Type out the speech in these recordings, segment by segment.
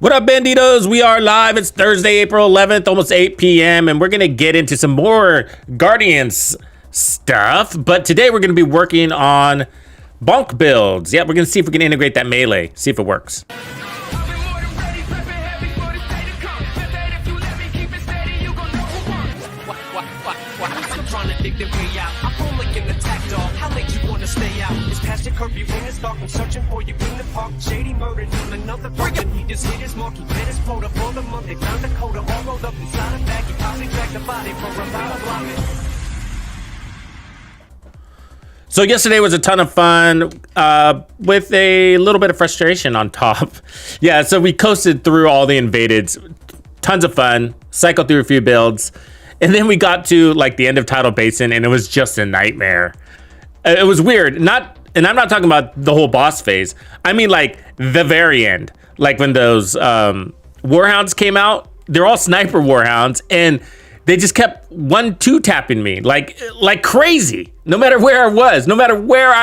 What up, Banditos? We are live. It's Thursday, April 11th, almost 8 p.m. And we're going to get into some more Guardians stuff. But today we're going to be working on bonk builds. Yeah, we're going to see if we can integrate that melee. See if it works. Curfew when it's dark, I'm searching for you in the park. Shady murder, another person. He just hit his mark, he met his quota for the month. They found a coda all rolled up inside a bag. He probably dragged the body for about a block. So yesterday was a ton of fun with a little bit of frustration on top. Yeah, so we coasted through all the invadeds. Tons of fun, cycled through a few builds. And then we got to like the end of Tidal Basin and it was just a nightmare. It was weird. And I'm not talking about the whole boss phase. I mean, like the very end, like when those warhounds came out. They're all sniper warhounds, and they just kept 1-2 tapping me like crazy. No matter where I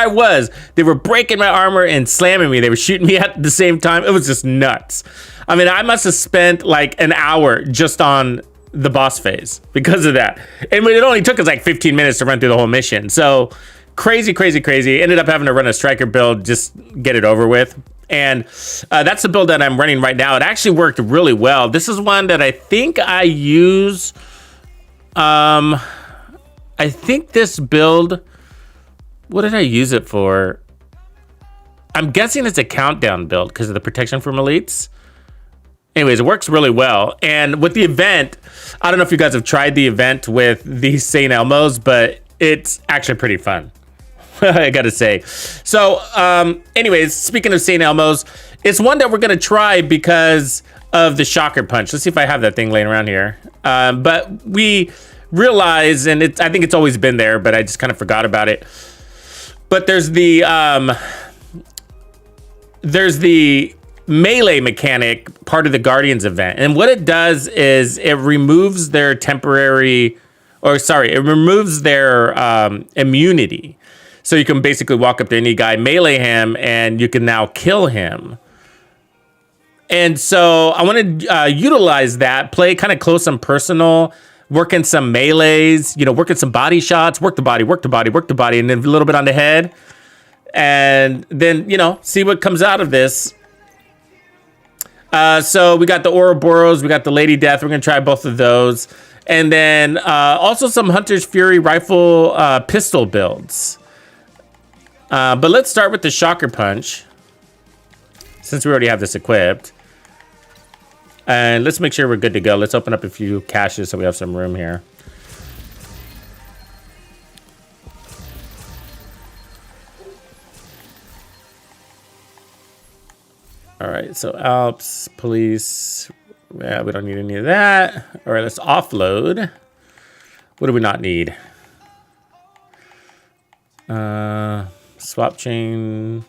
was, they were breaking my armor and slamming me. They were shooting me at the same time. It was just nuts. I mean, I must have spent like an hour just on the boss phase because of that. And it only took us like 15 minutes to run through the whole mission. So. Crazy. Ended up having to run a striker build, just get it over with. And that's the build that I'm running right now. It actually worked really well. This is one that I think I use. I think this build, what did I use it for? I'm guessing it's a countdown build because of the protection from elites. Anyways, it works really well. And with the event, I don't know if you guys have tried the event with these St. Elmos, but it's actually pretty fun. I gotta say. So anyways, speaking of St. Elmo's, it's one that we're gonna try because of the shocker punch. Let's see if I have that thing laying around here. But we realize, and I think it's always been there, but I just kind of forgot about it. But there's the melee mechanic part of the Guardians event. And what it does is it removes their it removes their immunity. So you can basically walk up to any guy, melee him, and you can now kill him. And so I want to utilize that, play kind of close and personal, work in some melees, work in some body shots, work the body, and then a little bit on the head. And then, see what comes out of this. So we got the Ouroboros, we got the Lady Death. We're going to try both of those. And then also some Hunter's Fury rifle pistol builds. But let's start with the Shocker Punch, since we already have this equipped. And let's make sure we're good to go. Let's open up a few caches so we have some room here. All right, so Alps, police. Yeah, we don't need any of that. All right, let's offload. What do we not need? Swap chain,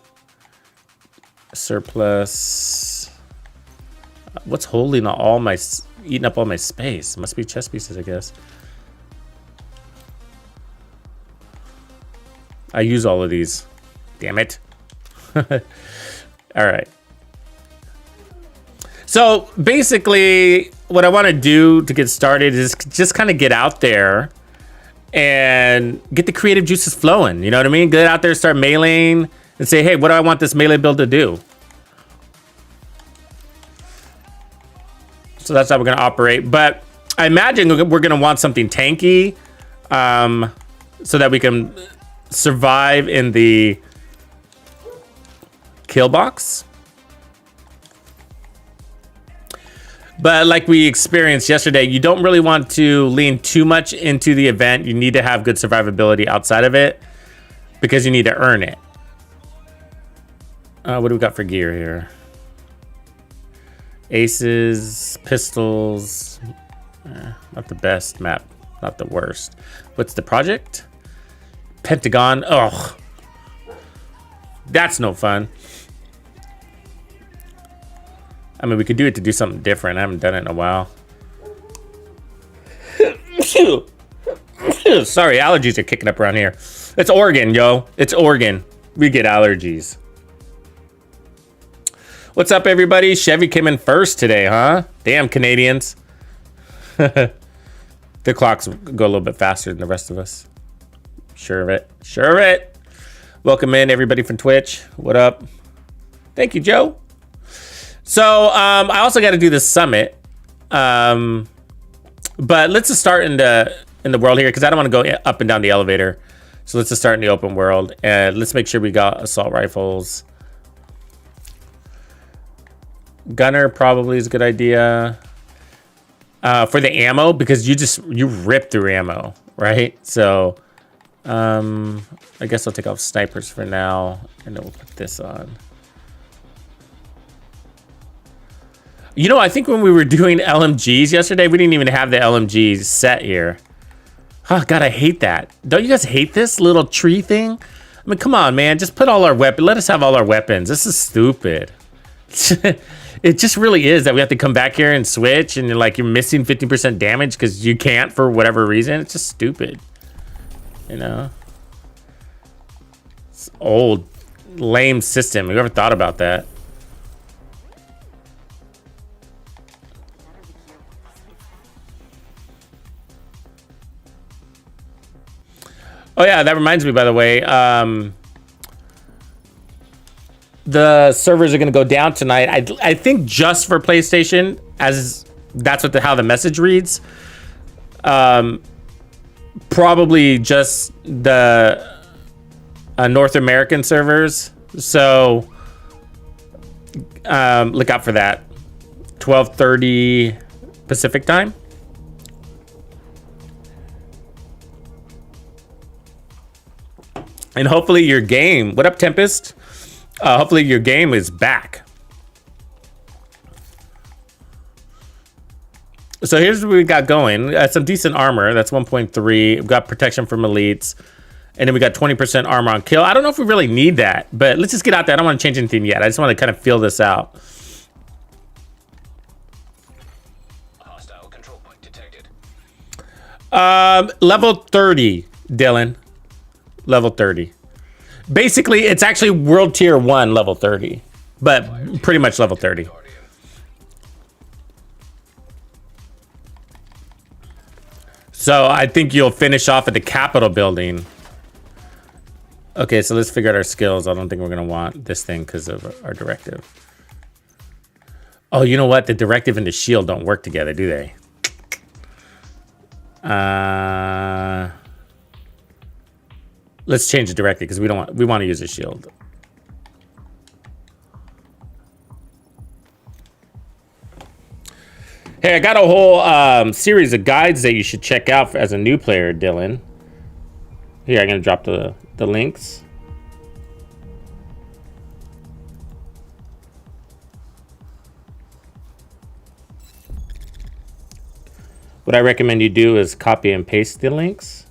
surplus. What's holding all my, eating up all my space? Must be chess pieces, I guess. I use all of these. Damn it. All right. So basically, what I want to do to get started is just kind of get out there and get the creative juices flowing. You know what I mean? Get out there, start meleeing, and say, hey, what do I want this melee build to do? So that's how we're going to operate. But I imagine we're going to want something tanky so that we can survive in the kill box. But like we experienced yesterday, you don't really want to lean too much into the event. You need to have good survivability outside of it because you need to earn it. What do we got for gear here? Aces, pistols. Not the best map, not the worst. What's the project? Pentagon. Oh, that's no fun. I mean, we could do it to do something different. I haven't done it in a while. Sorry, allergies are kicking up around here. It's Oregon, yo. It's Oregon. We get allergies. What's up, everybody? Chevy came in first today, huh? Damn, Canadians. The clocks go a little bit faster than the rest of us. Sure of it. Sure of it. Welcome in, everybody from Twitch. What up? Thank you, Joe. So, I also got to do the summit. But let's just start in the world here, because I don't want to go up and down the elevator. So let's just start in the open world. And let's make sure we got assault rifles. Gunner probably is a good idea. For the ammo, because you rip through ammo, right? So, I guess I'll take off snipers for now, and then we'll put this on. You know, I think when we were doing LMGs yesterday, we didn't even have the LMGs set here. Oh, God, I hate that. Don't you guys hate this little tree thing? I mean, come on, man. Just put all our weapons. Let us have all our weapons. This is stupid. It just really is that we have to come back here and switch, and you're missing 50% damage because you can't for whatever reason. It's just stupid. You know? It's old, lame system. Who ever thought about that? Oh yeah, that reminds me, by the way, the servers are going to go down tonight. I think just for PlayStation, as that's how the message reads. Probably just the North American servers. So look out for that. 12:30 Pacific time. And hopefully your game, what up, Tempest? Hopefully your game is back. So here's what we got going. Some decent armor. That's 1.3. We've got protection from elites. And then we got 20% armor on kill. I don't know if we really need that, but let's just get out there. I don't want to change anything yet. I just want to kind of feel this out. Hostile control point detected. Level 30, Dylan. Level 30. Basically, it's actually World Tier 1 level 30. But pretty much level 30. So I think you'll finish off at the Capitol building. Okay, so let's figure out our skills. I don't think we're going to want this thing because of our directive. Oh, you know what? The directive and the shield don't work together, do they? Let's change the directive because we want to use a shield. Hey, I got a whole series of guides that you should check out as a new player, Dylan. Here, I'm gonna drop the links. What I recommend you do is copy and paste the links,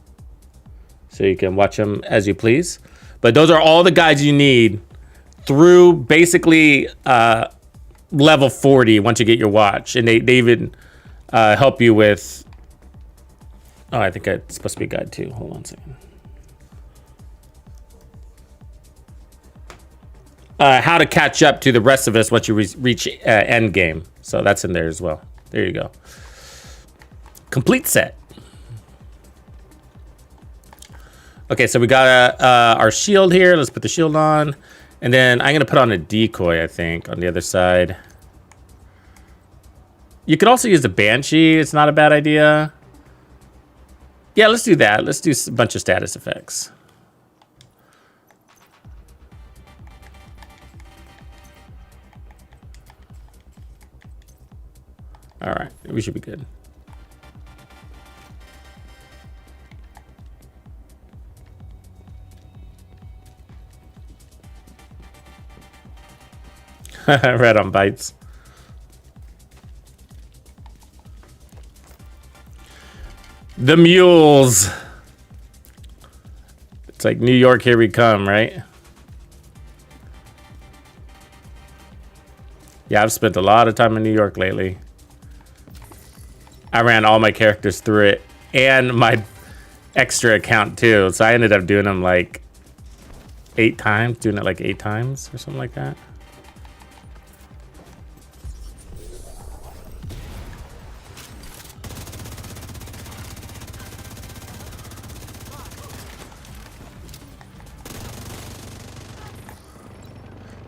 so you can watch them as you please. But those are all the guides you need through basically level 40 once you get your watch. And they even help you with... Oh, I think it's supposed to be a guide too. Hold on a second. How to catch up to the rest of us once you reach Endgame. So that's in there as well. There you go. Complete set. Okay, so we got our shield here. Let's put the shield on. And then I'm going to put on a decoy, I think, on the other side. You could also use the Banshee. It's not a bad idea. Yeah, let's do that. Let's do a bunch of status effects. All right, we should be good. Red on bites. The mules. It's like New York, here we come, right? Yeah, I've spent a lot of time in New York lately. I ran all my characters through it and my extra account too. So I ended up doing them like 8 times, doing it like 8 times or something like that.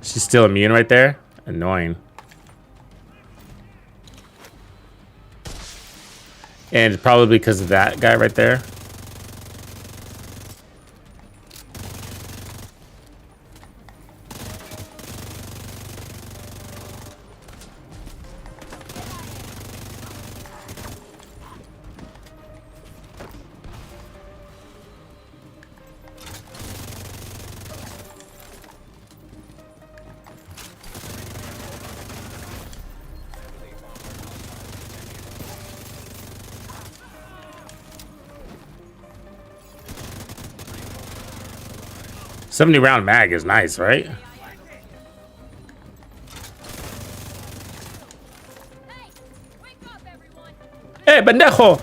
She's still immune right there. Annoying. And probably because of that guy right there. $70-round mag is nice, right? Hey, pendejo!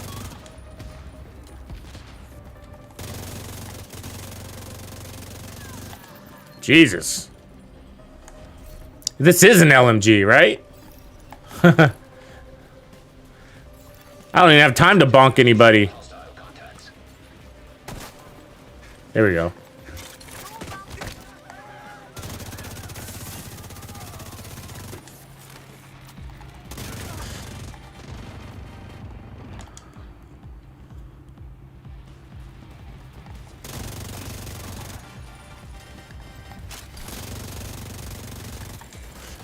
Jesus. This is an LMG, right? I don't even have time to bonk anybody. There we go.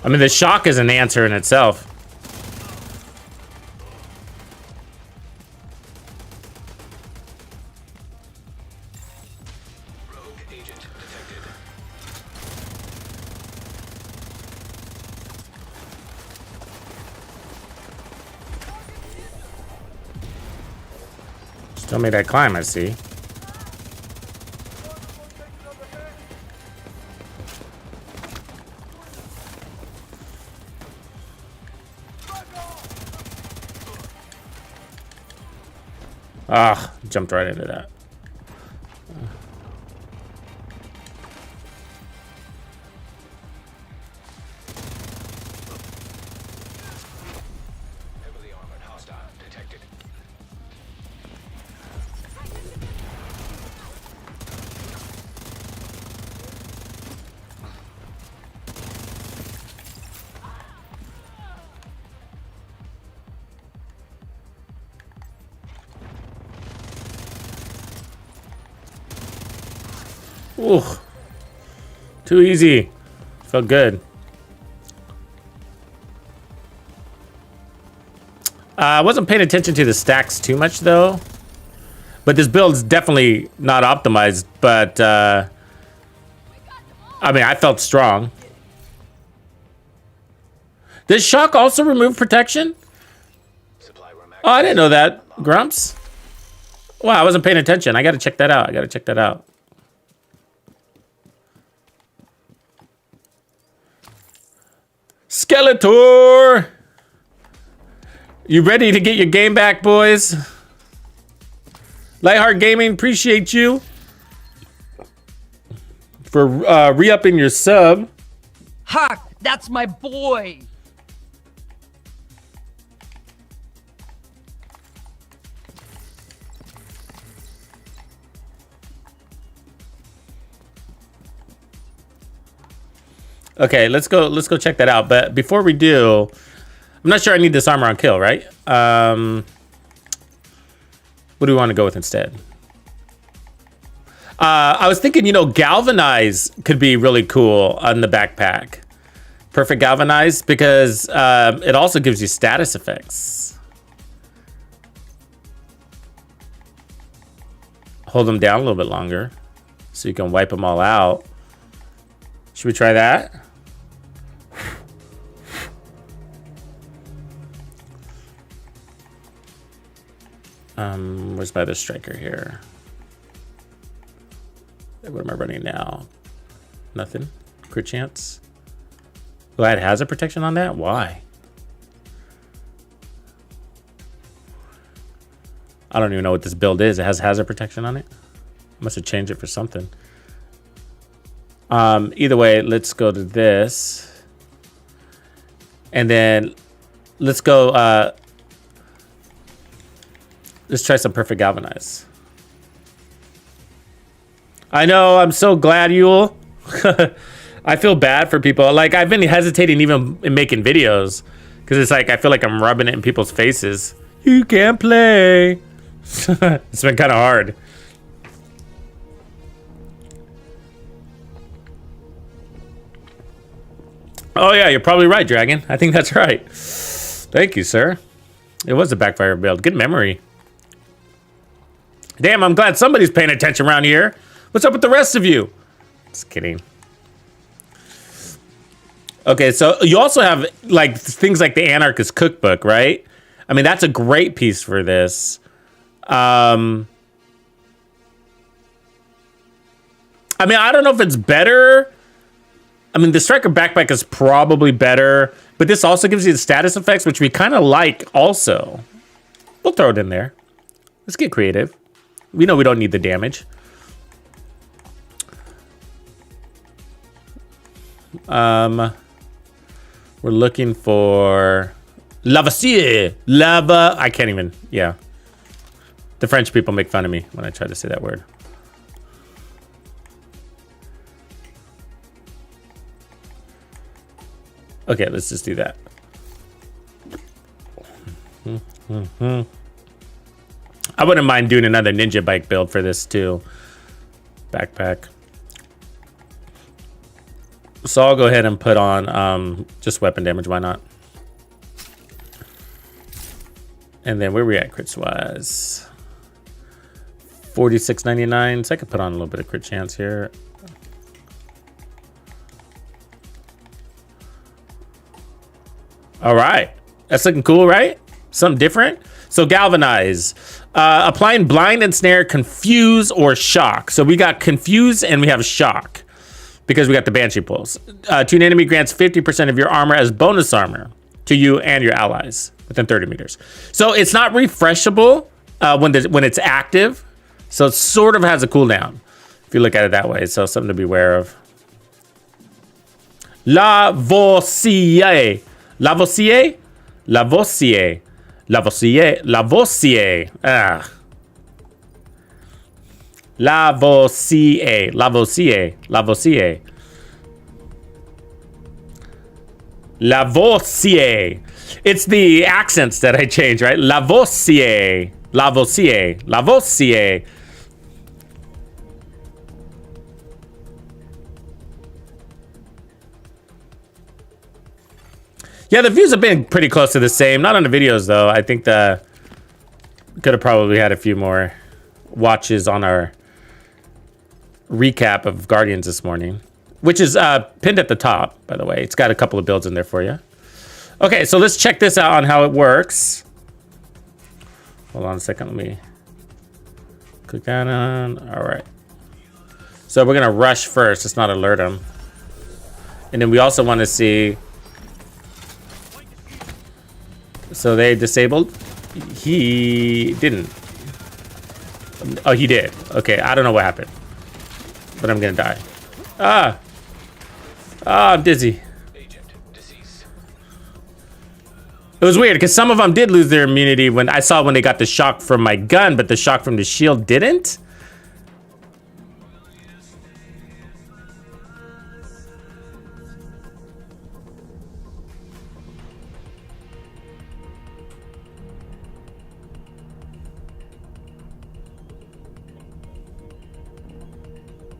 I mean, the shock is an answer in itself. Rogue agent detected. Still made that climb, I see. Ah, jumped right into that. Heavily armored hostile detected. Ooh, too easy. Felt good. I wasn't paying attention to the stacks too much though. But this build's definitely not optimized, but I mean, I felt strong. Does shock also remove protection? Supply room Oh, I didn't know that, Grumps. Wow, I wasn't paying attention. I gotta check that out. I gotta check that out. Skeletor! You ready to get your game back, boys? Lightheart Gaming, appreciate you for re-upping your sub. Ha! That's my boy! Okay, let's go check that out. But before we do, I'm not sure I need this armor on kill, right? What do we want to go with instead? I was thinking, you know, galvanize could be really cool on the backpack. Perfect galvanize, because it also gives you status effects. Hold them down a little bit longer so you can wipe them all out. Should we try that? Where's my other striker here? What am I running now? Nothing. Crit chance. Oh, I had hazard protection on that? Why? I don't even know what this build is. It has hazard protection on it. Must have changed it for something. Either way, let's go to this. And then let's go, let's try some perfect galvanize. I know, I'm so glad, Yule. I feel bad for people. Like, I've been hesitating even in making videos because it's like I feel like I'm rubbing it in people's faces. You can't play. It's been kind of hard. Oh yeah, you're probably right, Dragon. I think that's right. Thank you, sir. It was a backfire build. Good memory. Damn, I'm glad somebody's paying attention around here. What's up with the rest of you? Just kidding. Okay, so you also have like things like the Anarchist Cookbook, right? I mean, that's a great piece for this. I mean, I don't know if it's better. I mean, the Striker backpack is probably better, but this also gives you the status effects, which we kind of like also. We'll throw it in there. Let's get creative. We know we don't need the damage. We're looking for Lavacier. Lava. I can't even. Yeah. The French people make fun of me when I try to say that word. Okay, let's just do that. I wouldn't mind doing another ninja bike build for this too. Backpack. So I'll go ahead and put on just weapon damage. Why not? And then where we at crits wise? 46.99. So I could put on a little bit of crit chance here. All right, that's looking cool, right? Something different. So galvanize, applying blind, ensnare, confuse, or shock. So we got confuse and we have shock because we got the Banshee pulse. To an enemy grants 50% of your armor as bonus armor to you and your allies within 30 meters. So it's not refreshable when it's active. So it sort of has a cooldown if you look at it that way. So something to be aware of. Lavoisier. Lavoisier? Lavoisier. Lavoisier. Lavoisier. Ah. Lavoisier. Lavoisier. Lavoisier. Lavoisier. It's the accents that I change, right? Lavoisier. Lavoisier. Lavoisier. Yeah, the views have been pretty close to the same. Not on the videos, though. I think the could have probably had a few more watches on our recap of Guardians this morning, which is pinned at the top, by the way. It's got a couple of builds in there for you. Okay, so let's check this out on how it works. Hold on a second. Let me click that on. All right. So we're going to rush first. Let's not alert them. And then we also want to see... So they disabled. He didn't. Oh, he did. Okay, I don't know what happened, but I'm gonna die. Ah, I'm dizzy. Agent deceased. It was weird because some of them did lose their immunity when I saw when they got the shock from my gun, but the shock from the shield didn't.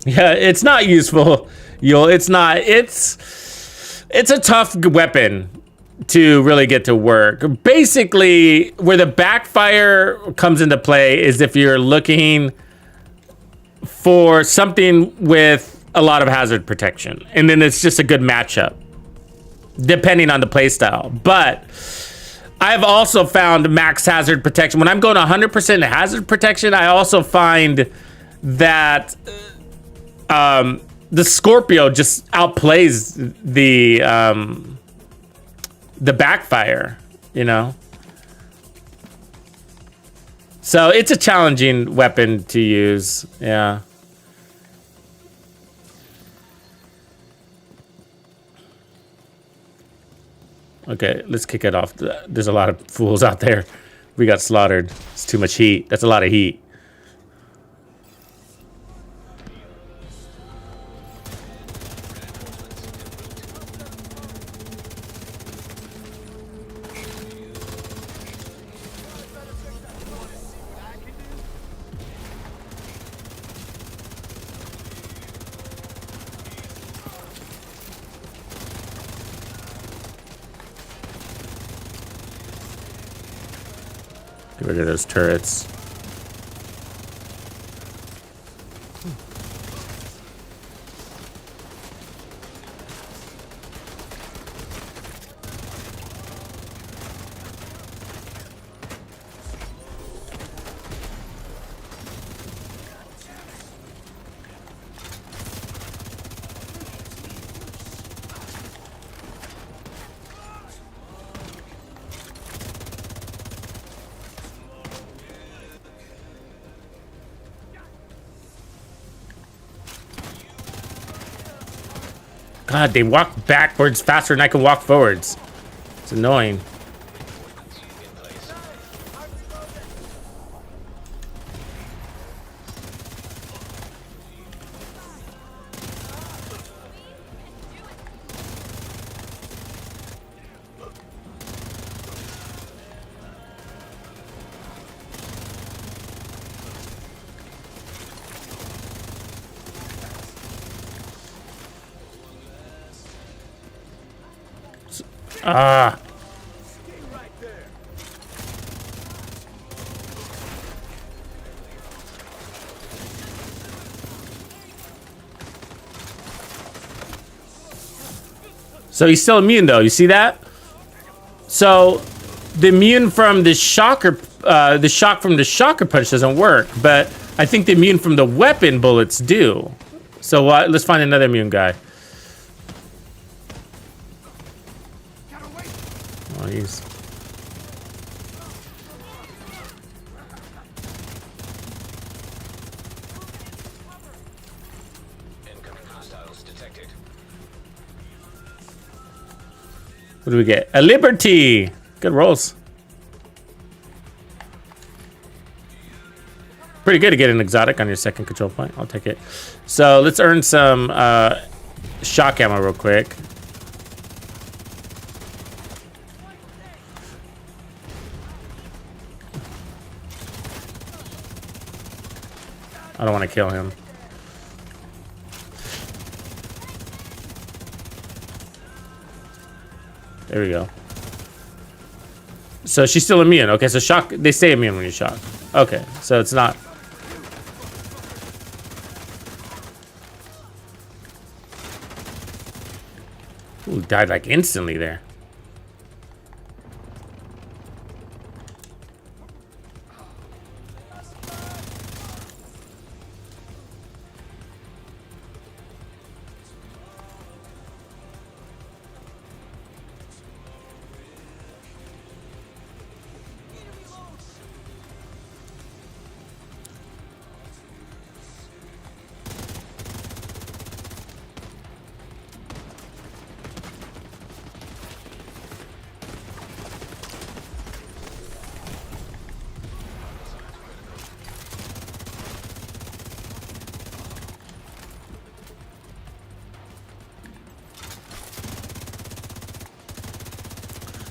Yeah, it's not useful. It's not. It's a tough weapon to really get to work. Basically, where the backfire comes into play is if you're looking for something with a lot of hazard protection, and then it's just a good matchup, depending on the playstyle. But I've also found max hazard protection. When I'm going 100% hazard protection, I also find that the Scorpio just outplays the backfire, you know? So it's a challenging weapon to use, yeah. Okay, let's kick it off. There's a lot of fools out there. We got slaughtered. It's too much heat. That's a lot of heat. Get rid of those turrets. God, they walk backwards faster than I can walk forwards. It's annoying. Ah. So he's still immune though, you see that? So the immune from the shocker, the shock from the shocker punch doesn't work, but I think the immune from the weapon bullets do. So let's find another immune guy. Oh, he's... Incoming hostiles detected. What do we get? A Liberty! Good rolls. Pretty good to get an exotic on your second control point. I'll take it. So let's earn some shock ammo real quick. I don't want to kill him. There we go. So she's still immune. Okay, so shock, they stay immune when you shock. Okay, so it's not. Ooh, died like instantly there.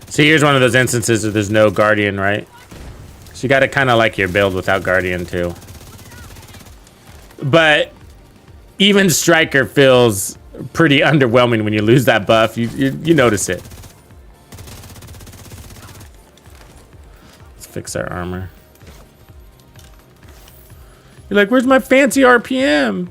So here's one of those instances where there's no Guardian, right? So you gotta kind of like your build without Guardian too. But even Striker feels pretty underwhelming when you lose that buff. You notice it. Let's fix our armor. You're like, where's my fancy RPM?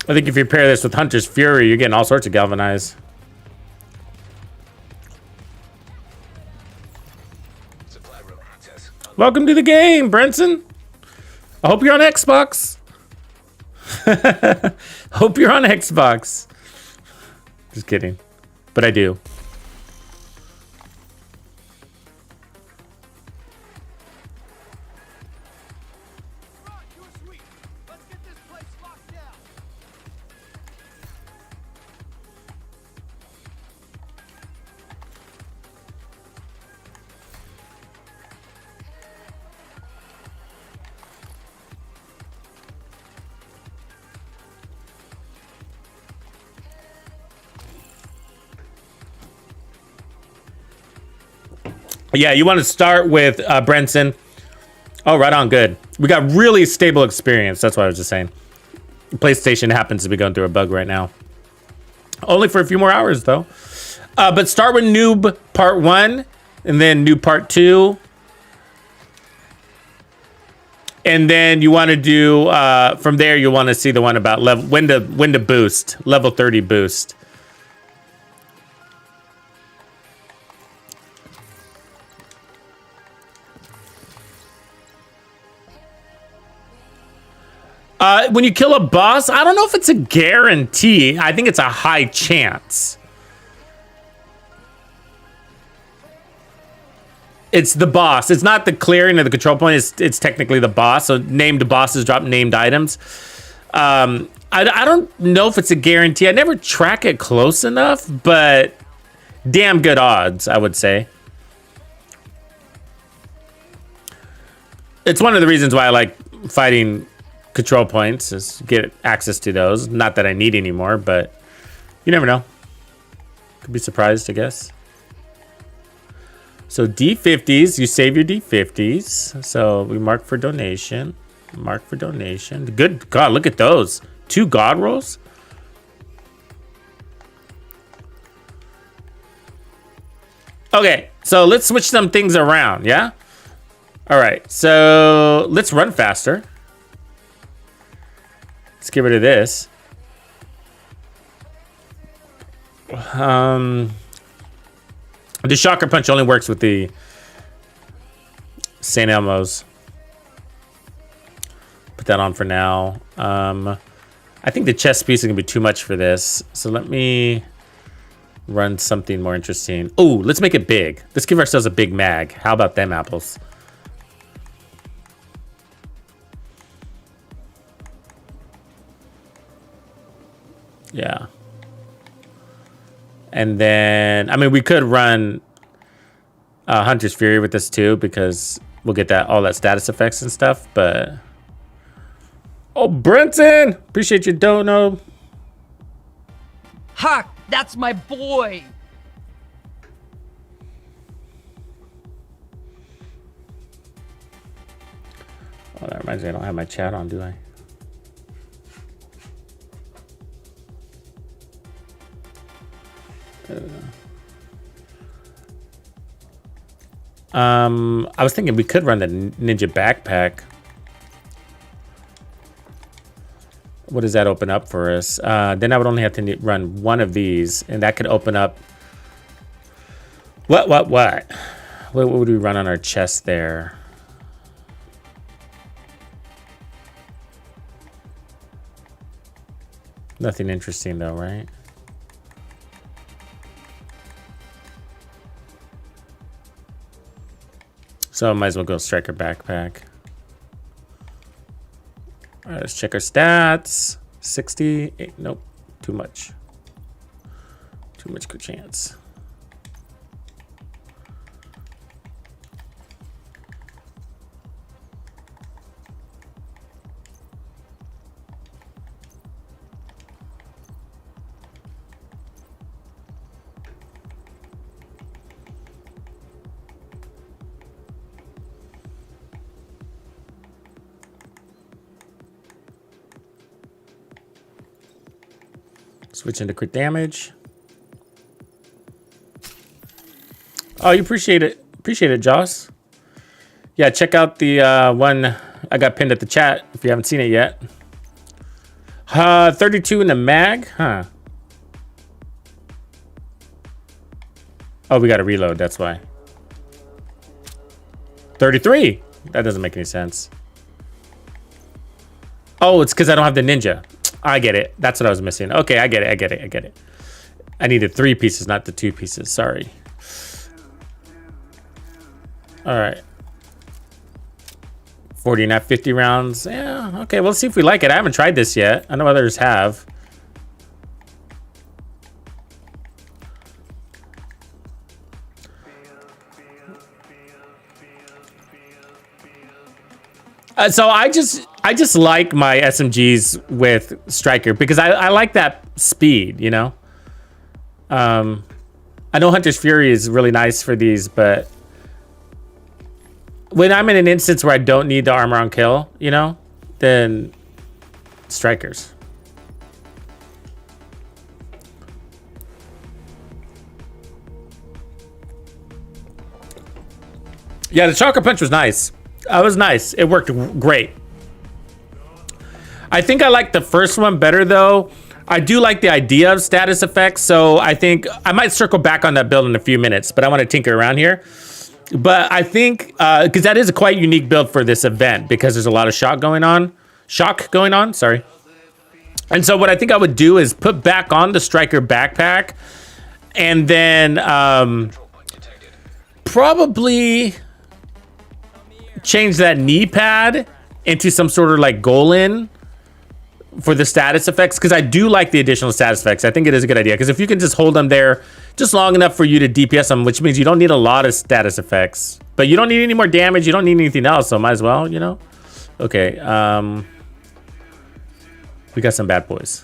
I think if you pair this with Hunter's Fury, you're getting all sorts of galvanized. Supply room access. Welcome to the game, Brenson. I hope you're on Xbox. Hope you're on Xbox. Just kidding. But I do. Yeah, you want to start with Brenson. Oh, right on, good. We got really stable experience. That's what I was just saying. PlayStation happens to be going through a bug right now. Only for a few more hours, though. But start with Noob Part 1, and then Noob Part 2. And then you want to do, from there, you want to see the one about level when to boost, level 30 boost. When you kill a boss, I don't know if it's a guarantee. I think it's a high chance. It's the boss. It's not the clearing of the control point. It's technically the boss. So named bosses drop named items. I don't know if it's a guarantee. I never track it close enough, but damn good odds, I would say. It's one of the reasons why I like fighting control points, is get access to those. Not that I need anymore, but you never know. Could be surprised, I guess. So D50s, you save your D50s. So we mark for donation. Mark for donation. Good God, look at those. 2 God rolls. Okay, so let's switch some things around, yeah? All right, so let's run faster. Let's get rid of this. The shocker punch only works with the St. Elmo's. Put that on for now. I think the chest piece is gonna be too much for this. So let me run something more interesting. Oh, let's make it big. Let's give ourselves a big mag. How about them apples? Yeah. And then, I mean, we could run Hunter's Fury with this too, because we'll get that all that status effects and stuff, but... Oh, Brenton! Appreciate your dono. Ha! That's my boy! Oh, that reminds me, I don't have my chat on, do I? I was thinking we could run the ninja backpack. What does that open up for us? Then I would only have to run one of these, and that could open up. What would we run on our chest there? Nothing interesting though, right? So I might as well go striker backpack. All right, let's check our stats. 68, nope, too much. Too much good chance. Switch into crit damage. Oh, you appreciate it. Appreciate it, Joss. Yeah, check out the one I got pinned at the chat if you haven't seen it yet. 32 in the mag, huh? Oh, we got to reload. That's why. 33. That doesn't make any sense. Oh, it's because I don't have the ninja. I get it. That's what I was missing. Okay, I get it. I get it. I get it. I needed 3 pieces, not the 2 pieces. Sorry. All right. 40, not 50 rounds. Yeah, okay. We'll see if we like it. I haven't tried this yet. I know others have. So I just like my SMGs with Striker because I like that speed, you know. I know Hunter's Fury is really nice for these, but when I'm in an instance where I don't need the armor on kill, you know, then Strikers. Yeah, the Chakra Punch was nice. That was nice. It worked great. I think I like the first one better though. I do like the idea of status effects, so I think I might circle back on that build in a few minutes, but I want to tinker around here. But I think, because that is a quite unique build for this event, because there's a lot of shock going on, sorry. And so what I think I would do is put back on the Striker backpack, and then probably change that knee pad into some sort of like goal-in for the status effects, because I do like the additional status effects. I think it is a good idea, because if you can just hold them there just long enough for you to DPS them, which means you don't need a lot of status effects, but you don't need any more damage, you don't need anything else, so might as well, you know. Okay, we got some bad boys.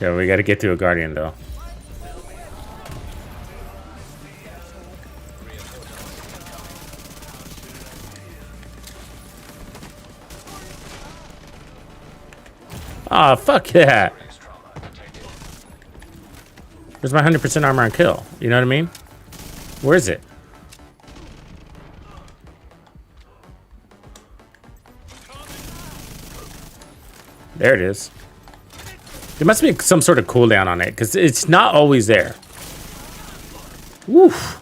Yeah, we gotta get to a Guardian though. Ah, fuck that. Where's my 100% armor on kill? You know what I mean? Where is it? There it is. There must be some sort of cooldown on it, because it's not always there. Woof.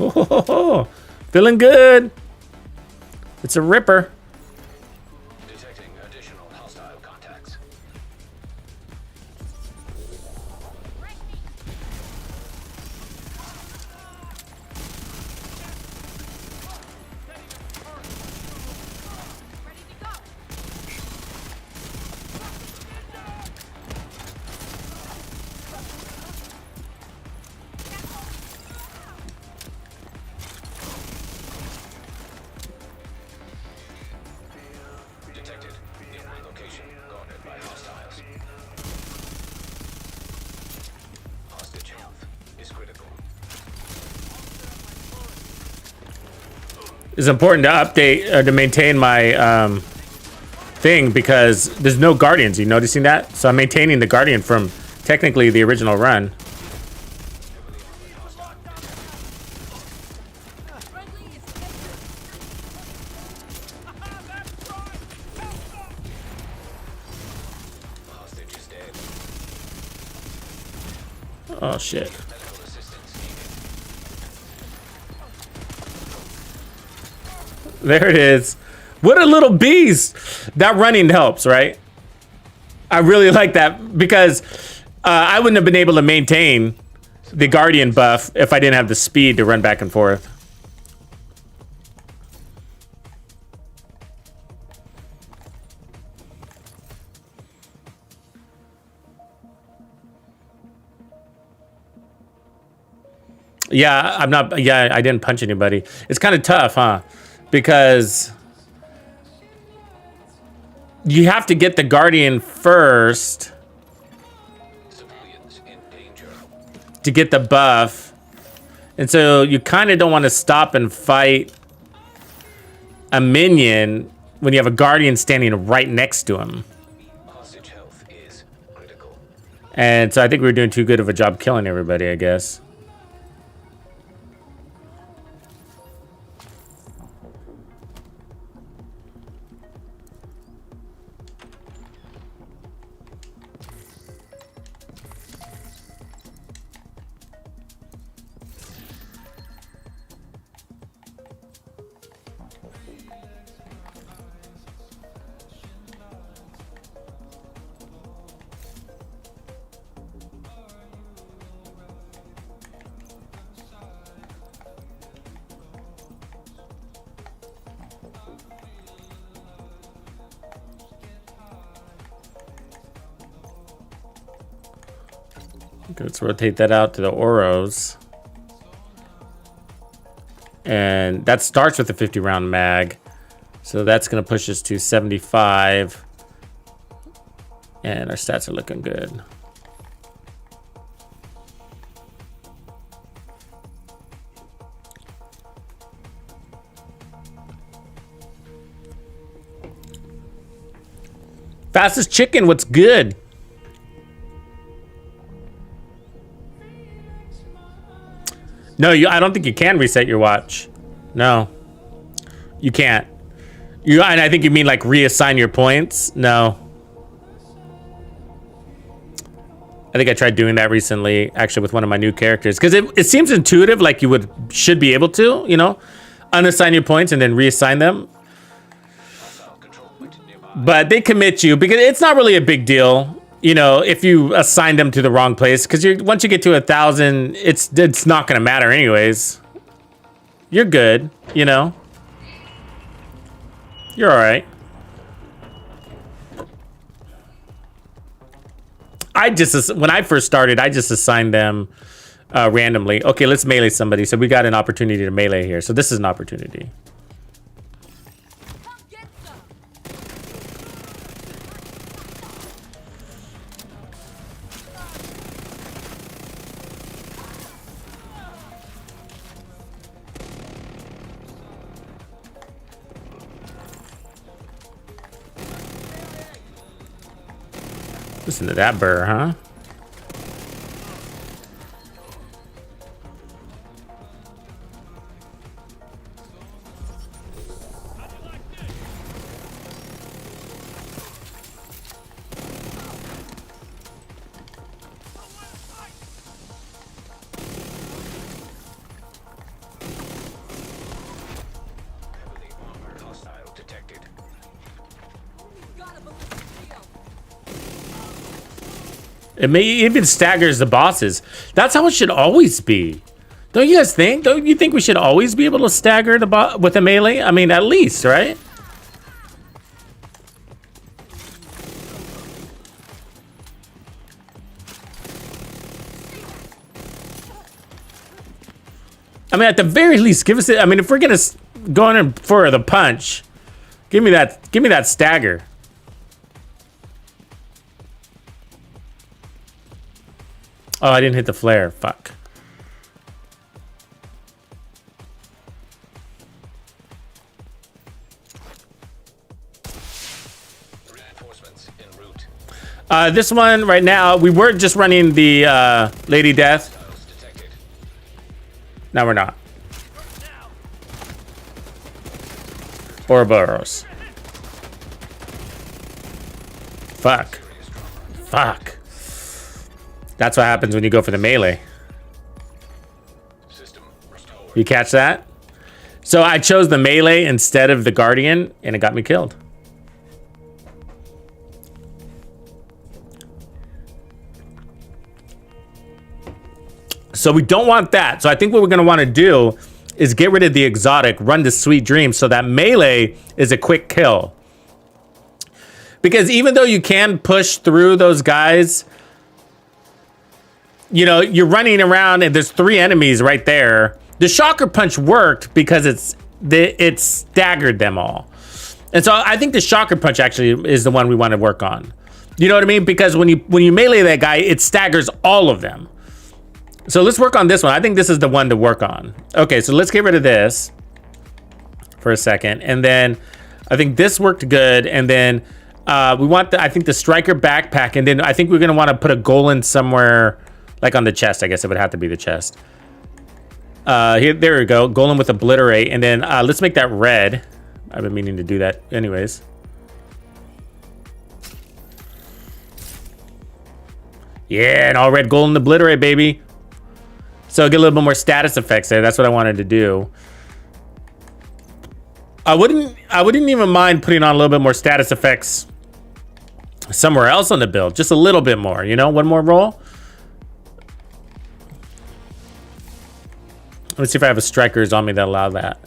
Oh, feeling good. It's a ripper. Detecting additional hostile contacts. Detected. Nearby location guarded by hostiles. Hostage health is critical. It's important to update to maintain my thing, because there's no Guardians. You noticing that? So I'm maintaining the Guardian from technically the original run. Hostage is dead. Oh shit. Medical assistance needed. There it is. What a little beast. That running helps, right? I really like that because I wouldn't have been able to maintain the Guardian buff if I didn't have the speed to run back and forth. Yeah, I'm not. Yeah, I didn't punch anybody. It's kind of tough, huh? Because you have to get the Guardian first Civilians in danger. to get the buff. And so you kind of don't want to stop and fight a minion when you have a Guardian standing right next to him. Hostage health is critical. And so I think we were doing too good of a job killing everybody, I guess. Okay, let's rotate that out to the Oros. And that starts with a 50 round mag. So that's going to push us to 75. And our stats are looking good. Fastest chicken, what's good? No, I don't think you can reset your watch. No, you can't. And I think you mean like reassign your points. No. I think I tried doing that recently, actually, with one of my new characters, because it seems intuitive, like you should be able to, you know, unassign your points and then reassign them. But they commit you because it's not really a big deal, you know, if you assign them to the wrong place, because once you get to 1,000, it's not going to matter anyways. You're good, you know. You're all right. When I first started, I just assigned them randomly. Okay, let's melee somebody. So we got an opportunity to melee here. So this is an opportunity. Listen to that burr, huh? Heavily armored hostile detected. It may even staggers the bosses. That's how it should always be. Don't you guys think? Don't you think we should always be able to stagger the boss with a melee? I mean, at least, right? I mean, at the very least, give us it. I mean, if we're gonna go in for the punch, give me that stagger. Oh, I didn't hit the flare. Fuck. Reinforcements en route. This one right now, we were just running the Lady Death. Hostiles detected. Now we're not. Ouroboros. Fuck. Fuck. That's what happens when you go for the melee. System restored. You catch that? So I chose the melee instead of the guardian, and it got me killed. So we don't want that. So I think what we're gonna wanna do is get rid of the exotic, run the sweet dream, so that melee is a quick kill. Because even though you can push through those guys, you know, you're running around and there's 3 enemies right there. The shocker punch worked because it staggered them all. And so I think the shocker punch actually is the one we want to work on. You know what I mean? Because when you melee that guy, it staggers all of them. So let's work on this one. I think this is the one to work on. Okay, so let's get rid of this for a second. And then I think this worked good. And then we want I think the striker backpack. And then I think we're going to want to put a golem somewhere, like on the chest. I guess it would have to be the chest. Here, there we go. Golem with obliterate. And then let's make that red. I've been meaning to do that anyways. Yeah, an all red golem obliterate, baby. So get a little bit more status effects there. That's what I wanted to do. I wouldn't even mind putting on a little bit more status effects somewhere else on the build. Just a little bit more, you know? One more roll. Let's see if I have a strikers on me that allow that.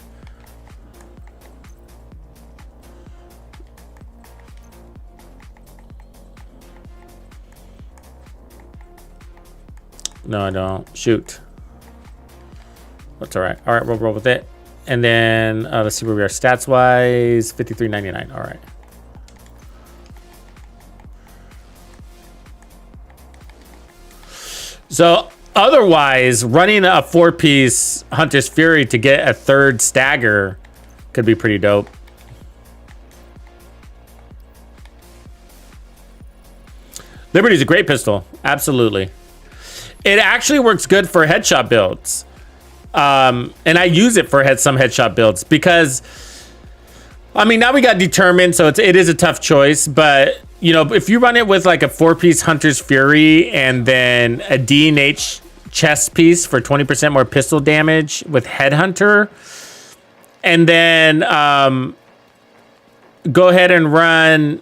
No, I don't. Shoot. That's all right. All right, we'll roll with it. And then let's see where we are stats wise. 53.99. All right. So otherwise, running a 4-piece Hunter's Fury to get a 3rd stagger could be pretty dope. Liberty's a great pistol. Absolutely. It actually works good for headshot builds. And I use it for some headshot builds because, I mean, now we got determined, so it is a tough choice. But, you know, if you run it with like a 4-piece Hunter's Fury and then a D&H chest piece for 20% more pistol damage with Headhunter, and then go ahead and run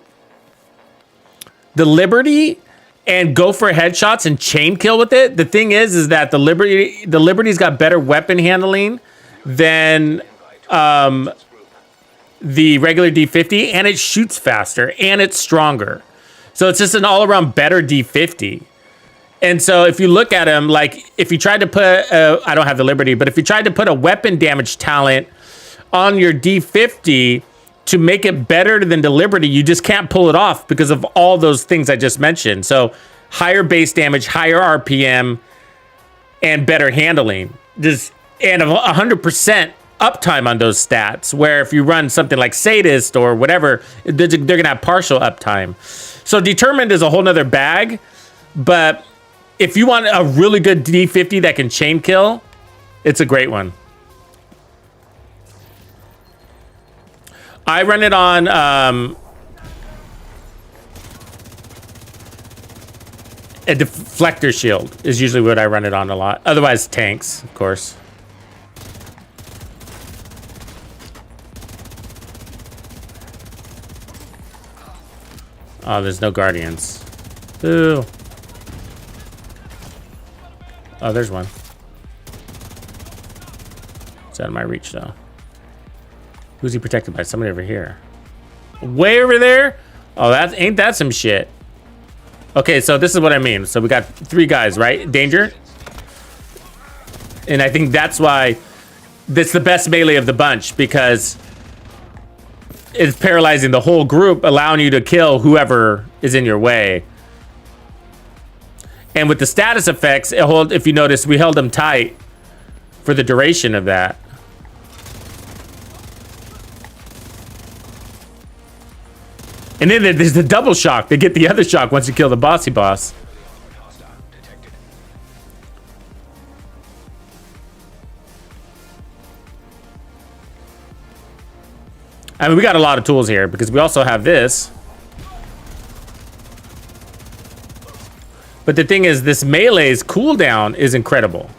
the Liberty and go for headshots and chain kill with it. The thing is that the Liberty's got better weapon handling than the regular D50, and it shoots faster and it's stronger. So it's just an all-around better D50. And so if you look at him, like if you tried to put, I don't have the Liberty, but if you tried to put a weapon damage talent on your D50 to make it better than the Liberty, you just can't pull it off because of all those things I just mentioned. So higher base damage, higher RPM, and better handling. And 100% uptime on those stats, where if you run something like Sadist or whatever, they're gonna have partial uptime. So Determined is a whole nother bag, but if you want a really good D50 that can chain kill, it's a great one. I run it on a deflector shield is usually what I run it on a lot. Otherwise, tanks, of course. Oh, there's no guardians. Ooh. Oh, there's one. It's out of my reach, though. Who's he protected by? Somebody over here. Way over there? Oh, ain't that some shit? Okay, so this is what I mean. So we got 3 guys, right? Danger. And I think that's why this is the best melee of the bunch, because it's paralyzing the whole group, allowing you to kill whoever is in your way. And with the status effects, if you notice, we held them tight for the duration of that. And then there's the double shock. They get the other shock once you kill the bossy boss. I mean, we got a lot of tools here because we also have this. But the thing is, this melee's cooldown is incredible.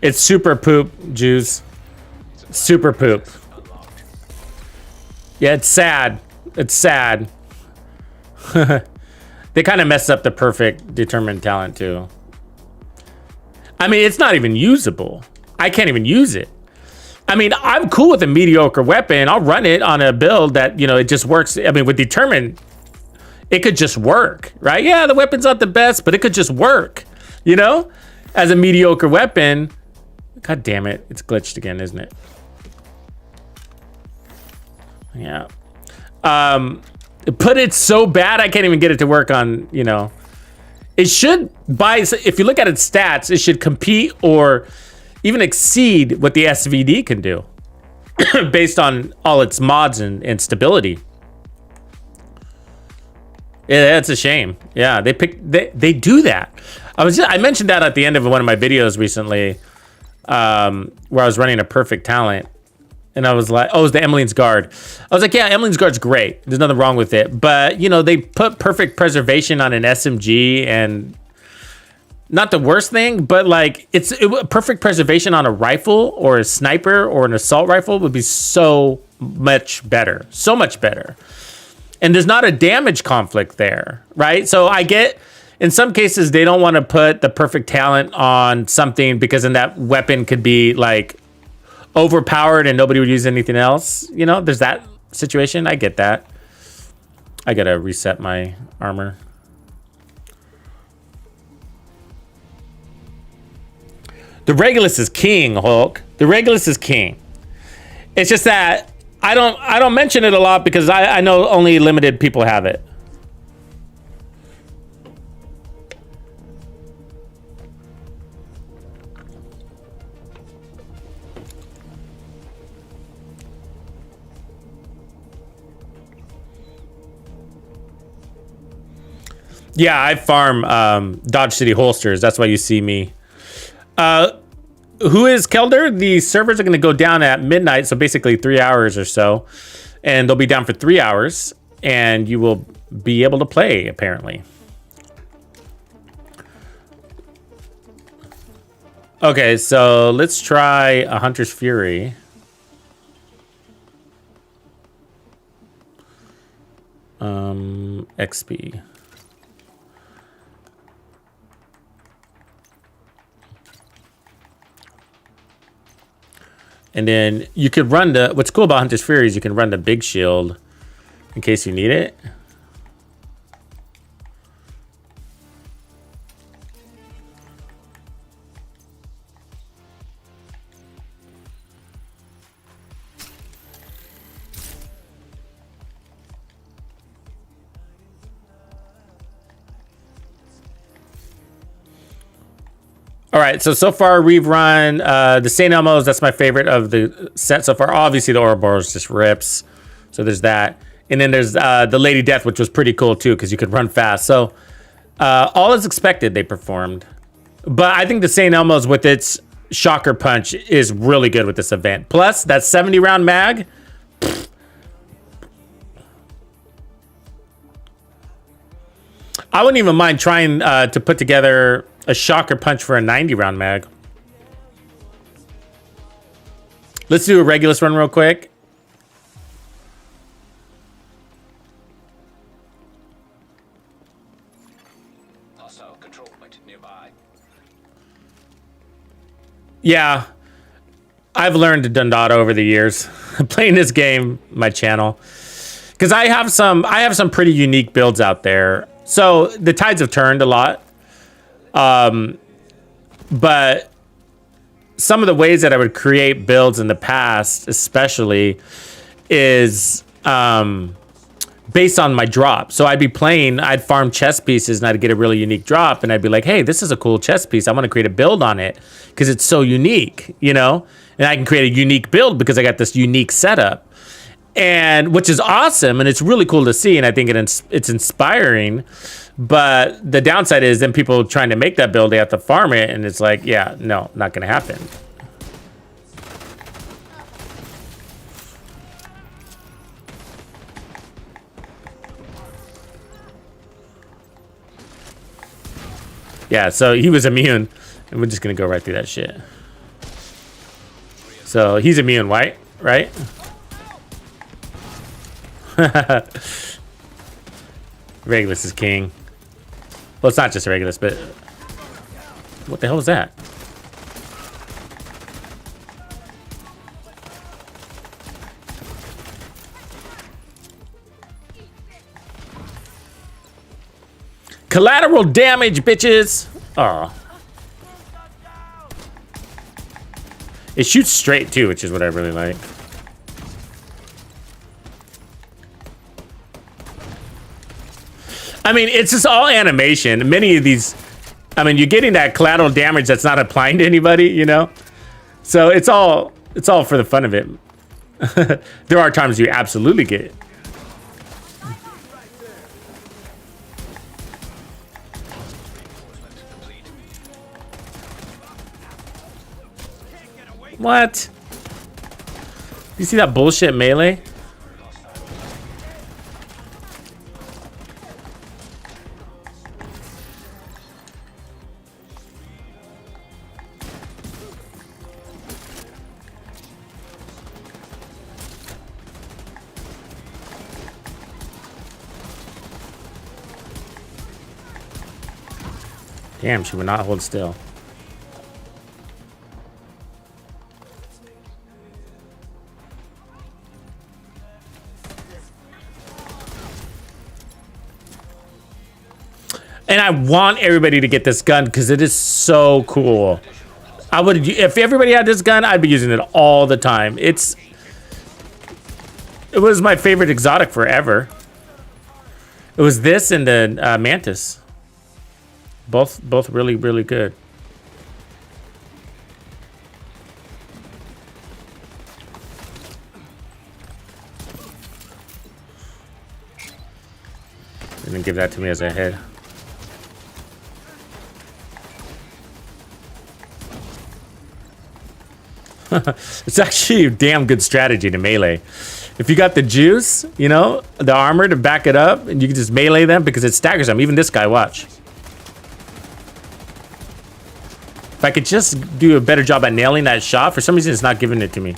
It's super poop, Jews. Super poop. Yeah, it's sad. It's sad. They kind of messed up the perfect determined talent too. I mean, it's not even usable. I can't even use it. I mean, I'm cool with a mediocre weapon. I'll run it on a build that, you know, it just works. I mean, with determined, it could just work, right? Yeah, the weapon's not the best, but it could just work, you know, as a mediocre weapon. God damn it. It's glitched again, isn't it? Yeah. But it's so bad, I can't even get it to work on, you know. It should, if you look at its stats, it should compete or even exceed what the SVD can do based on all its mods and stability. Yeah, that's a shame. Yeah, they do that. I mentioned that at the end of one of my videos recently, where I was running a perfect talent. And I was like, oh, it's the Emmeline's Guard. I was like, yeah, Emmeline's Guard's great. There's nothing wrong with it. But, you know, they put perfect preservation on an SMG and not the worst thing, but like perfect preservation on a rifle or a sniper or an assault rifle would be so much better. So much better. And there's not a damage conflict there, right? So I get, in some cases, they don't want to put the perfect talent on something because then that weapon could be like overpowered and nobody would use anything else. You know, there's that situation. I get that. I gotta reset my armor. The Regulus is king, Hulk. The Regulus is king. It's just that I don't mention it a lot because I know only limited people have it. Yeah, I farm Dodge City holsters. That's why you see me. Who is Kelder? The servers are going to go down at midnight, so basically 3 hours or so. And they'll be down for 3 hours, and you will be able to play, apparently. Okay, so let's try a Hunter's Fury. XP. And then you could run the, what's cool about Hunter's Fury is you can run the big shield in case you need it. All right, so far we've run the St. Elmo's. That's my favorite of the set so far. Obviously, the Ouroboros just rips. So there's that. And then there's the Lady Death, which was pretty cool, too, because you could run fast. So all as expected, they performed. But I think the St. Elmo's with its Shocker Punch is really good with this event. Plus, that 70-round mag. I wouldn't even mind trying to put together a Shocker Punch for a 90-round mag. Let's do a Regulus run real quick. Hostile control point nearby. Yeah, I've learned Dundada over the years playing this game, my channel, because I have some pretty unique builds out there. So the tides have turned a lot. But some of the ways that I would create builds in the past, especially, is based on my drop. So I'd farm chess pieces and I'd get a really unique drop and I'd be like, hey, this is a cool chess piece. I want to create a build on it because it's so unique, you know? And I can create a unique build because I got this unique setup. And which is awesome and it's really cool to see and I think it's inspiring. But the downside is then people trying to make that build, they have to farm it and it's like, yeah, no, not gonna happen. Yeah, so he was immune and we're just gonna go right through that shit. So he's immune, right? Regulus is king. Well, it's not just Regulus, but what the hell was that? Collateral damage, bitches. Oh. It shoots straight too, which is what I really like. I mean, it's just all animation. Many of these, I mean, you're getting that collateral damage that's not applying to anybody, you know? So it's all for the fun of it. There are times you absolutely get it. What? You see that bullshit melee? Damn, she would not hold still. And I want everybody to get this gun because it is so cool. I would, if everybody had this gun, I'd be using it all the time. It was my favorite exotic forever. It was this and the Mantis. Both really, really good. And then give that to me as a head. It's actually a damn good strategy to melee. If you got the juice, you know, the armor to back it up, and you can just melee them because it staggers them. Even this guy, watch. If I could just do a better job at nailing that shot, for some reason it's not giving it to me.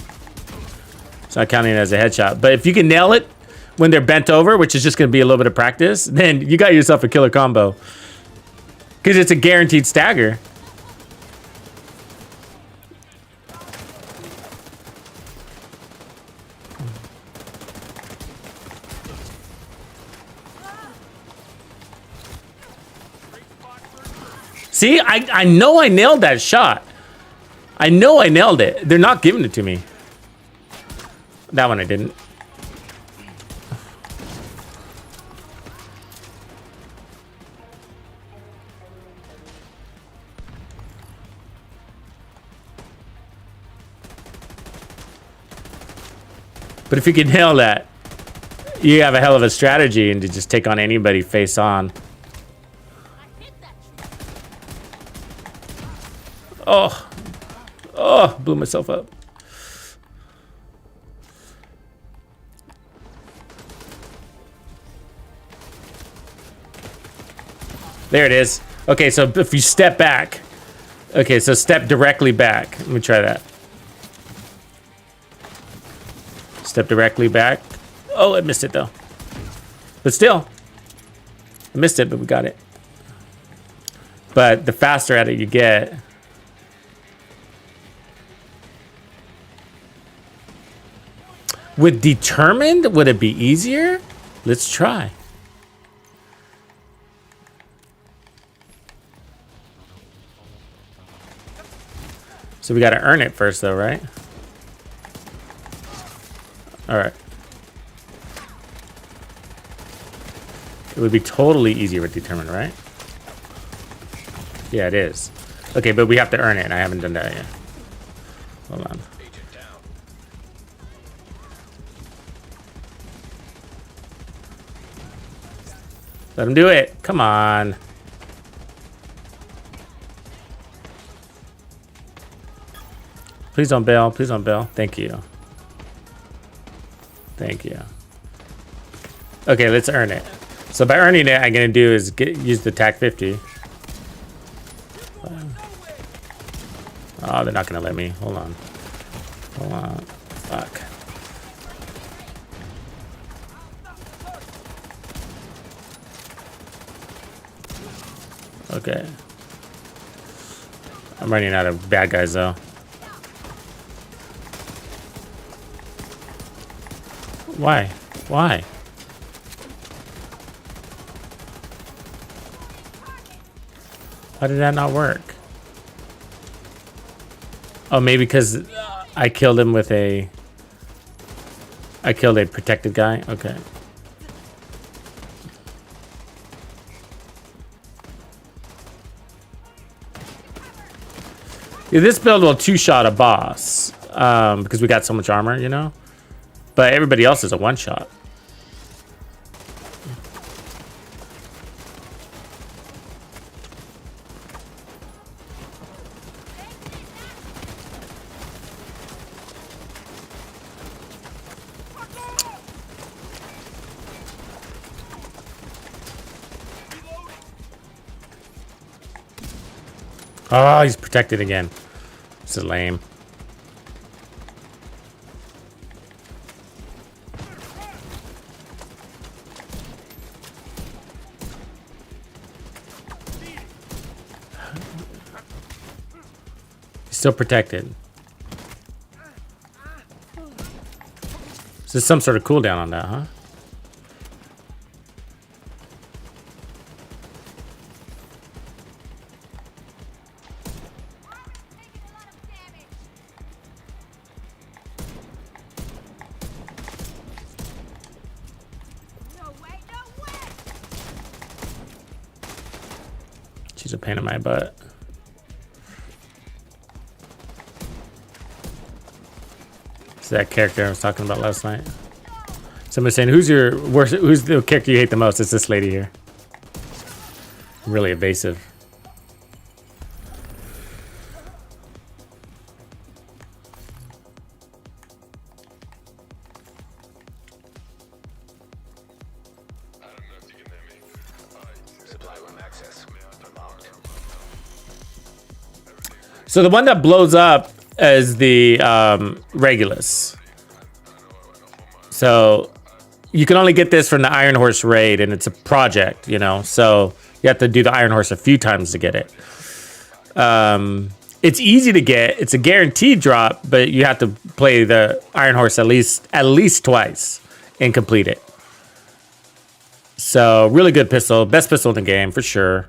It's not counting it as a headshot. But if you can nail it when they're bent over, which is just going to be a little bit of practice, then you got yourself a killer combo. Because it's a guaranteed stagger. See, I know I nailed that shot. I know I nailed it. They're not giving it to me. That one I didn't. But if you can nail that, you have a hell of a strategy and to just take on anybody face on. Oh, blew myself up. There it is. Okay, so if you step back. Okay, so step directly back. Let me try that. Step directly back. Oh, I missed it though. But still. I missed it, but we got it. But the faster at it you get. With determined, would it be easier? Let's try. So we got to earn it first though, right? All right. It would be totally easier with determined, right? Yeah, it is. Okay, but we have to earn it, and I haven't done that yet. Hold on. Let him do it. Come on. Please don't bail. Please don't bail. Thank you. Thank you. Okay, let's earn it. So by earning it, I'm going to do is use the TAC 50. Oh, they're not going to let me. Hold on. Hold on. Fuck. Okay. I'm running out of bad guys though. Why? Why? How did that not work? Oh, maybe because I killed him with a... I killed a protected guy? Okay. Yeah, this build will two-shot a boss. Because we got so much armor, you know? But everybody else is a one-shot. Oh, he's protected again. This is lame. He's still protected. So there's some sort of cooldown on that, huh? She's a pain in my butt. It's that character I was talking about last night. Somebody's saying, who's the character you hate the most? It's this lady here. Really evasive. So the one that blows up is the Regulus. So you can only get this from the Iron Horse raid, and it's a project, you know. So you have to do the Iron Horse a few times to get it. It's easy to get. It's a guaranteed drop, but you have to play the Iron Horse at least twice and complete it. So really good pistol, best pistol in the game for sure.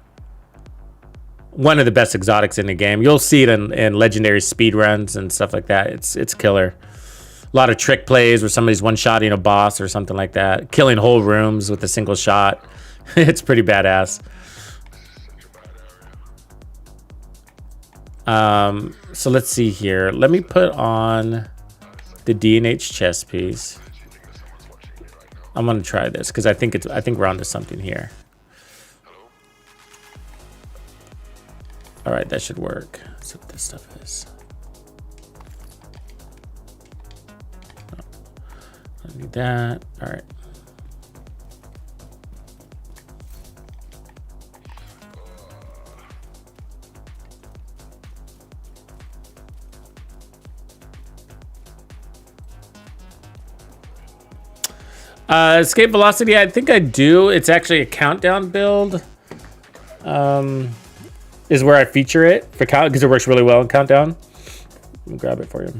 One of the best exotics in the game. You'll see it in legendary speed runs and stuff like that. It's killer. A lot of trick plays where somebody's one-shotting a boss or something like that. Killing whole rooms with a single shot. It's pretty badass. So let's see here. Let me put on the D&H chest piece. I'm gonna try this because I think we're onto something here. All right, that should work. That's what this stuff is. I need that. All right. Escape velocity, I think I do. It's actually a countdown build. Is where I feature it for count because it works really well in countdown. Let me grab it for you.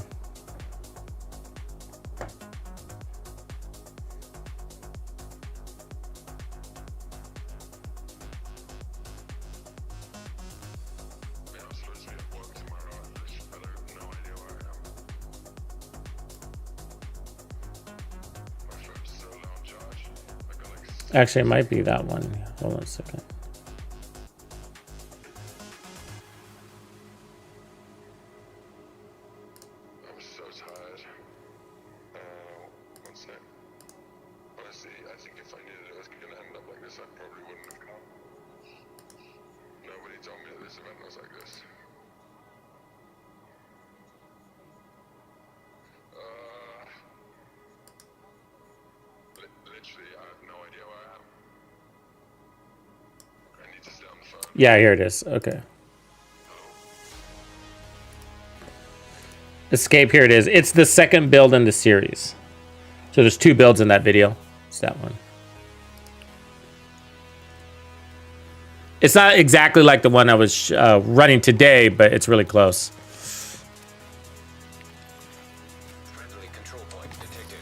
Actually, it might be that one. Hold on a second. Yeah, here it is. Okay. Escape, here it is. It's the second build in the series. So there's 2 builds in that video. It's that one. It's not exactly like the one I was running today, but it's really close. Friendly control point detected.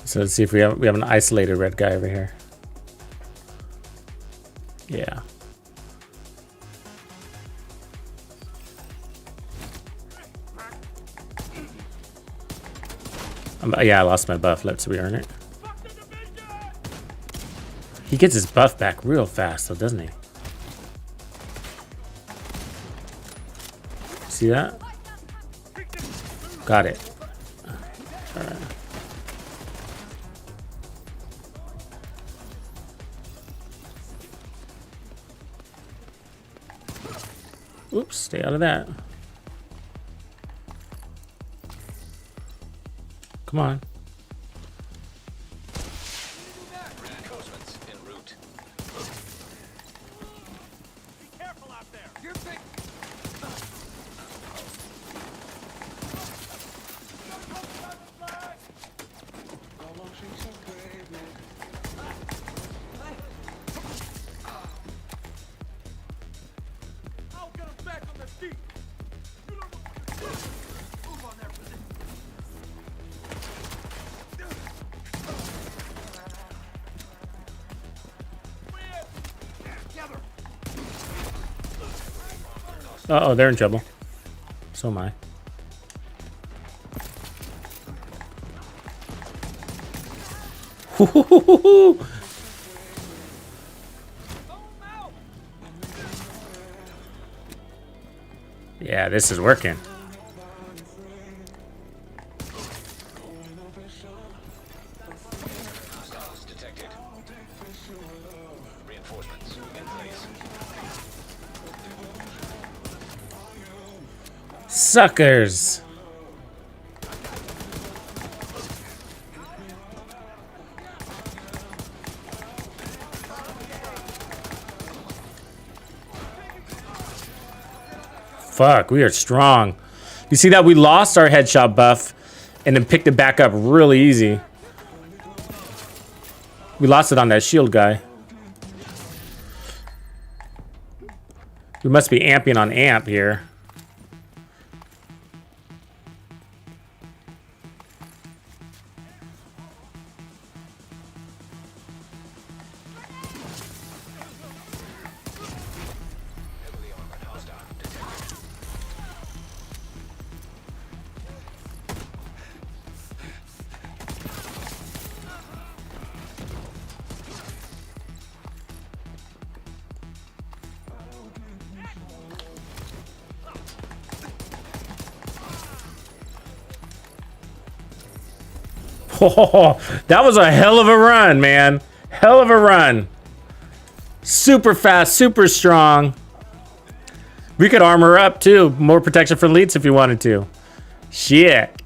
So let's see if we have an isolated red guy over here. Yeah. Yeah, I lost my buff. Let's re-earn it. He gets his buff back real fast, though, doesn't he? See that? Got it. All right. Oops, stay out of that. Come on. Reinforcements en route. Be careful out there. You're big. I'll get him back on their feet. You don't know what to do. Move on their position. Uh-oh, they're in trouble. So am I. Yeah, this is working. Hostiles detected. Reinforcements in place. Suckers. Fuck, we are strong. You see that? We lost our headshot buff and then picked it back up really easy. We lost it on that shield guy. We must be amping on amp here. Heavily armored hostile detected. Oh, that was a hell of a run, man. Hell of a run. Super fast, super strong. We could armor up too. More protection for elites if you wanted to. Shit.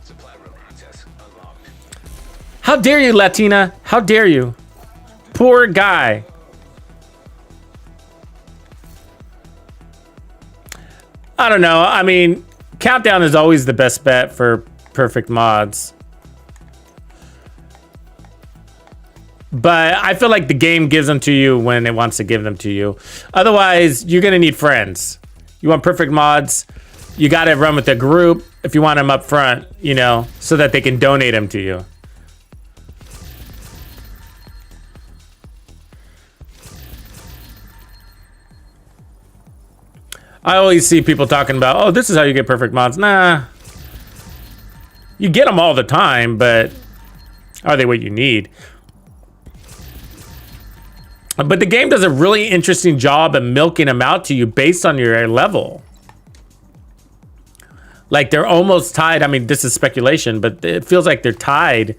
Supply room access unlocked. How dare you, Latina? How dare you? Poor guy. I don't know. I mean, Countdown is always the best bet for perfect mods. But I feel like the game gives them to you when it wants to give them to you. Otherwise, you're going to need friends. You want perfect mods, you got to run with a group if you want them up front, you know, so that they can donate them to you. I always see people talking about, oh, this is how you get perfect mods. Nah. You get them all the time, but are they what you need? But the game does a really interesting job of milking them out to you based on your level. Like they're almost tied. I mean, this is speculation, but it feels like they're tied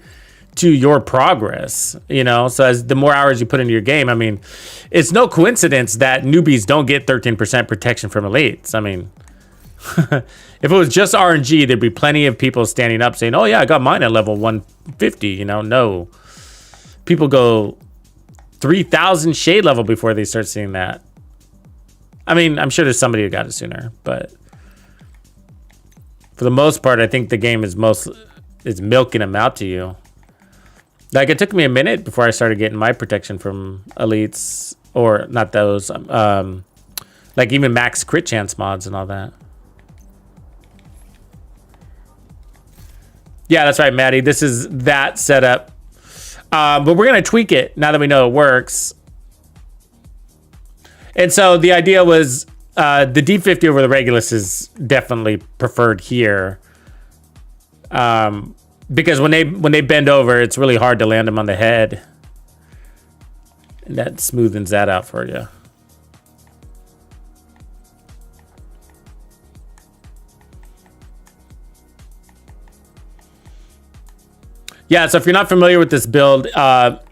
to your progress, you know? So as the more hours you put into your game, I mean, it's no coincidence that newbies don't get 13% protection from elites. I mean, if it was just RNG, there'd be plenty of people standing up saying, oh yeah, I got mine at level 150, you know? No. People go 3,000 shade level before they start seeing that. I mean, I'm sure there's somebody who got it sooner, but for the most part, I think the game is milking them out to you. Like, it took me a minute before I started getting my protection from elites, or not those, like even max crit chance mods and all that. Yeah, that's right, Maddie. This is that setup. But we're going to tweak it now that we know it works. And so the idea was the D50 over the Regulus is definitely preferred here. Because when they bend over, it's really hard to land them on the head. And that smoothens that out for you. Yeah, so if you're not familiar with this build,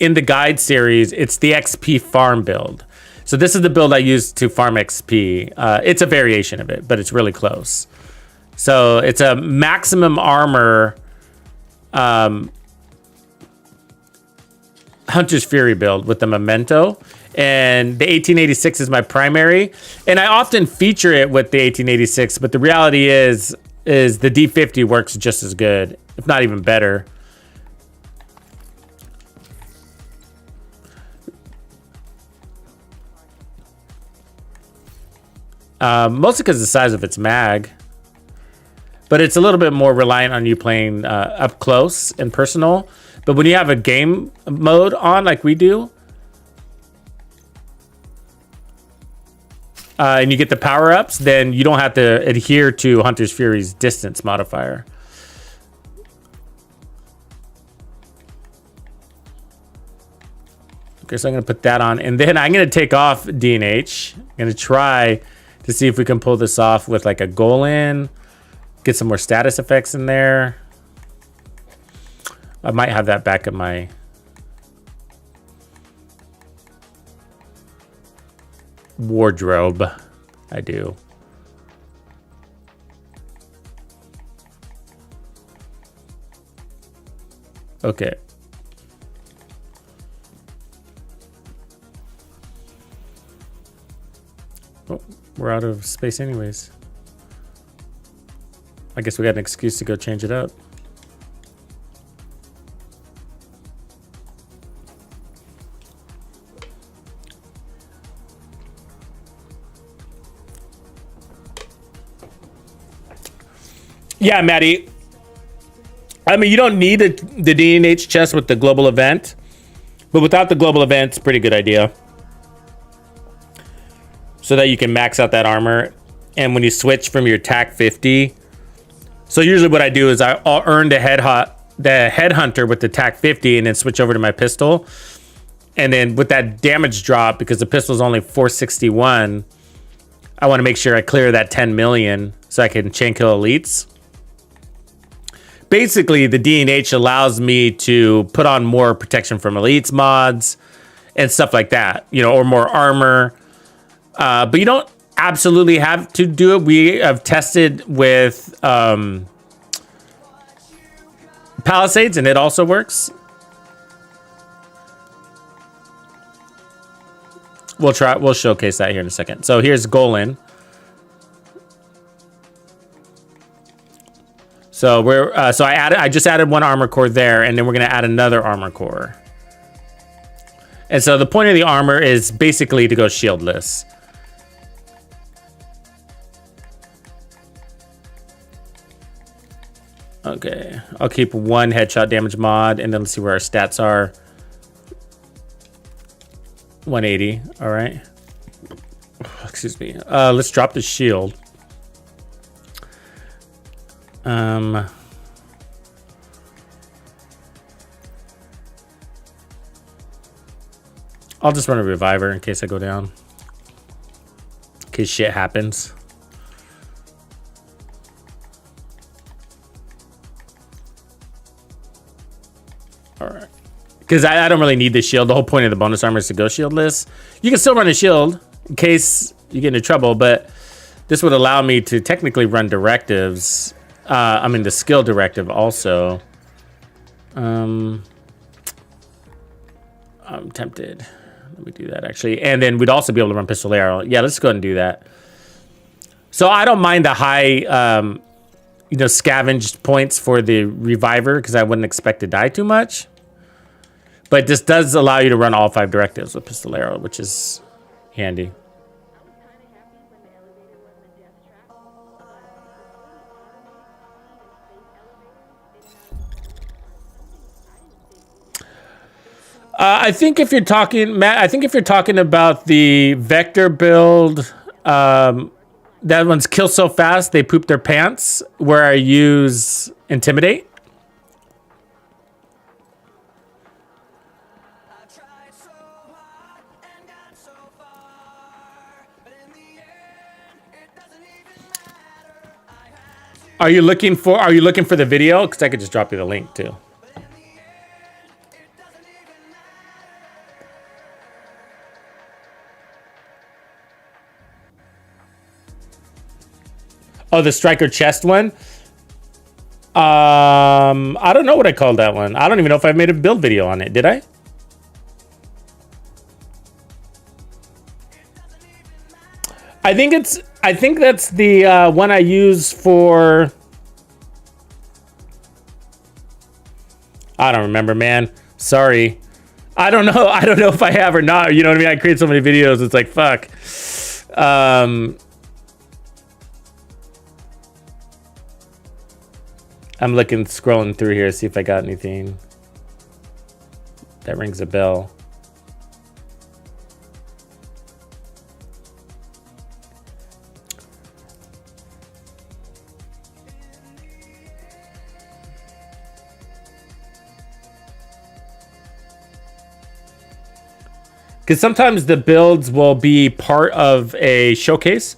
in the guide series, it's the XP farm build. So this is the build I use to farm XP. It's a variation of it, but it's really close. So it's a maximum armor Hunter's Fury build with the Memento. And the 1886 is my primary. And I often feature it with the 1886, but the reality is the D50 works just as good, if not even better. Mostly because of the size of its mag, but it's a little bit more reliant on you playing up close and personal. But when you have a game mode on like we do, and you get the power-ups, then you don't have to adhere to Hunter's Fury's distance modifier. Okay, so I'm going to put that on, and then I'm going to take off D&H. I'm going to try to see if we can pull this off with like a Golan, get some more status effects in there. I might have that back in my wardrobe. I do. Okay. Oh, we're out of space anyways. I guess we got an excuse to go change it up. Yeah, Maddie. I mean, you don't need the D&H chest with the global event, but without the global event, it's a pretty good idea. So that you can max out that armor. And when you switch from your TAC 50, so usually what I do is I'll earn the headhunter with the TAC 50 and then switch over to my pistol. And then with that damage drop, because the pistol is only 461, I want to make sure I clear that 10 million so I can chain kill elites. Basically, the D&H allows me to put on more protection from elites mods and stuff like that, you know, or more armor. But you don't absolutely have to do it. We have tested with Palisades, and it also works. We'll showcase that here in a second. So here's Golan. So I just added one armor core there, and then we're gonna add another armor core. And so the point of the armor is basically to go shieldless. Okay, I'll keep one headshot damage mod, and then let's see where our stats are. 180. All right. Excuse me. Let's drop the shield. I'll just run a reviver in case I go down. In case shit happens. All right. Because I don't really need the shield. The whole point of the bonus armor is to go shieldless. You can still run a shield in case you get into trouble, but this would allow me to technically run directives. I mean, the skill directive also. I'm tempted. Let me do that, actually. And then we'd also be able to run Pistolero. Yeah, let's go ahead and do that. So I don't mind the high, scavenged points for the reviver because I wouldn't expect to die too much. But this does allow you to run all 5 directives with Pistolero, which is handy. I think if you're talking, Matt, I think if you're talking about the vector build, that one's kill so fast they poop their pants, where I use intimidate. Are you looking for the video? Because I could just drop you the link too. Oh, the striker chest one. I don't know what I called that one. I don't even know if I made a build video on it. Did I? I think that's the one I use for. I don't remember, man. Sorry. I don't know. I don't know if I have or not. You know what I mean? I create so many videos. It's like, fuck. I'm scrolling through here, see if I got anything that rings a bell. Because sometimes the builds will be part of a showcase.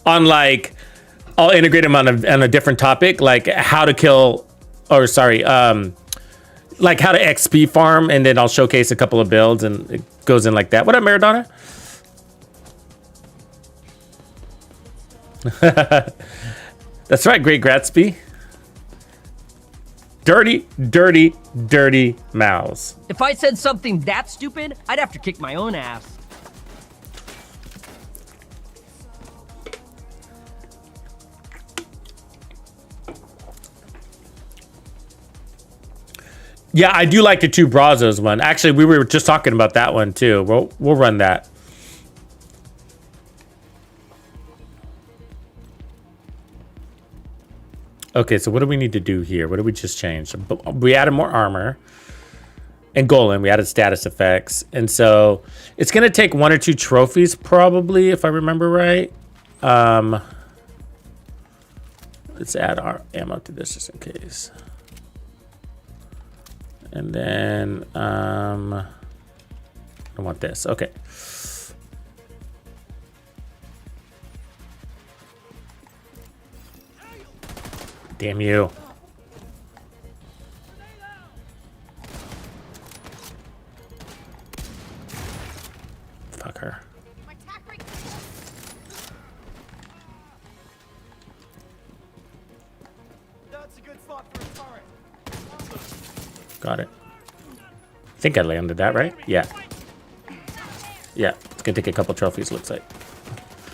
On like, I'll integrate them on a different topic, like how to kill, or sorry, like how to XP farm, and then I'll showcase a couple of builds, and it goes in like that. What up, Maradona? That's right, Great Gratsby. Dirty, dirty, dirty mouths. If I said something that stupid, I'd have to kick my own ass. Yeah, I do like the 2 Brazos one. Actually, we were just talking about that one too. We'll run that. Okay, so what do we need to do here? What did we just change? We added more armor. And Golan, we added status effects. And so it's going to take 1 or 2 trophies probably, if I remember right. Let's add our ammo to this just in case. And then, I want this. Okay. Damn you. Fuck her. That's a good spot for a turret. Got it. think I landed that, right? Yeah. Yeah, it's gonna take a couple trophies, looks like.